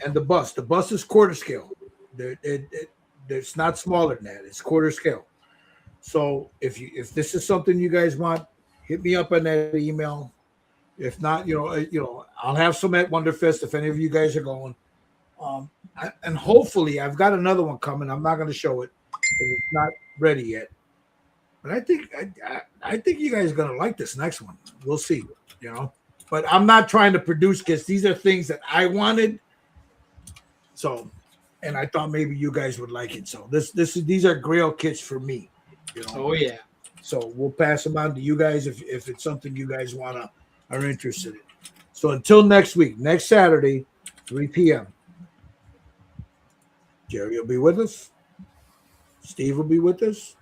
and the bust. The bust is quarter scale. It's not smaller than that. It's quarter scale. So if this is something you guys want, hit me up on that email. If not, I'll have some at Wonderfest if any of you guys are going. And hopefully, I've got another one coming. I'm not going to show it because it's not ready yet. But I think you guys are going to like this next one. We'll see. But I'm not trying to produce because these are things that I wanted. So, and I thought maybe you guys would like it. So these are Grail kits for me. Oh yeah. So we'll pass them on to you guys if it's something you guys are interested in. So until next week, next Saturday, 3 p.m. Jerry will be with us. Steve will be with us.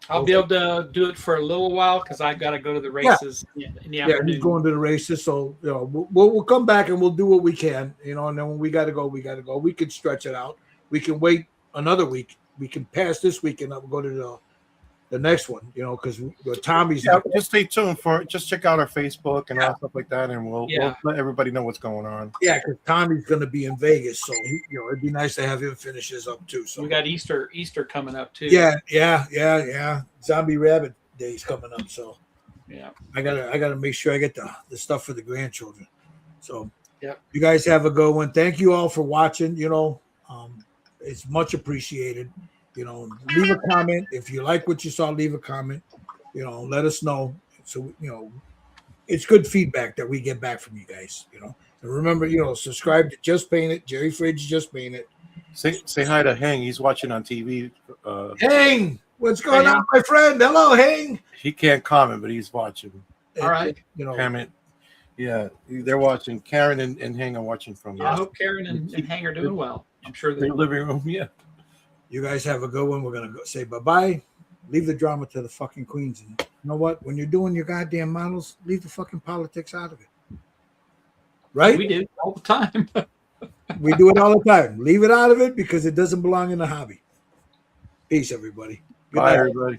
I'll be able to do it for a little while because I got to go to the races in the afternoon. He's going to the races, so we'll come back and we'll do what we can, and then when we got to go, we got to go. We could stretch it out. We can wait another week. We can pass this week and go to the next one, because Tommy's. Yeah, just stay tuned for it. Just check out our Facebook and all stuff like that, and we'll let everybody know what's going on. Yeah, because Tommy's going to be in Vegas, so it'd be nice to have him finish this up too. So we got Easter coming up too. Yeah. Zombie Rabbit Day's coming up, so yeah, I gotta make sure I get the stuff for the grandchildren. So yeah, you guys have a good one. Thank you all for watching. It's much appreciated. Leave a comment if you like what you saw. Leave a comment. Let us know. So it's good feedback that we get back from you guys. And remember, subscribe to Just Paint It. Jerry Fridge Just Paint It. Say hi to Hang. He's watching on TV. Hang, what's going on, my friend? Hello, Hang. He can't comment, but he's watching. All right. Comment. Yeah, they're watching. Karen and Hang are watching from. I hope Karen and Hang are doing well. I'm sure their living room. Yeah. You guys have a good one. We're gonna go say bye-bye. Leave the drama to the fucking queens. And you know what? When you're doing your goddamn models, leave the fucking politics out of it. Right? We do all the time. We do it all the time. Leave it out of it because it doesn't belong in the hobby. Peace, everybody. Good Bye, night. everybody.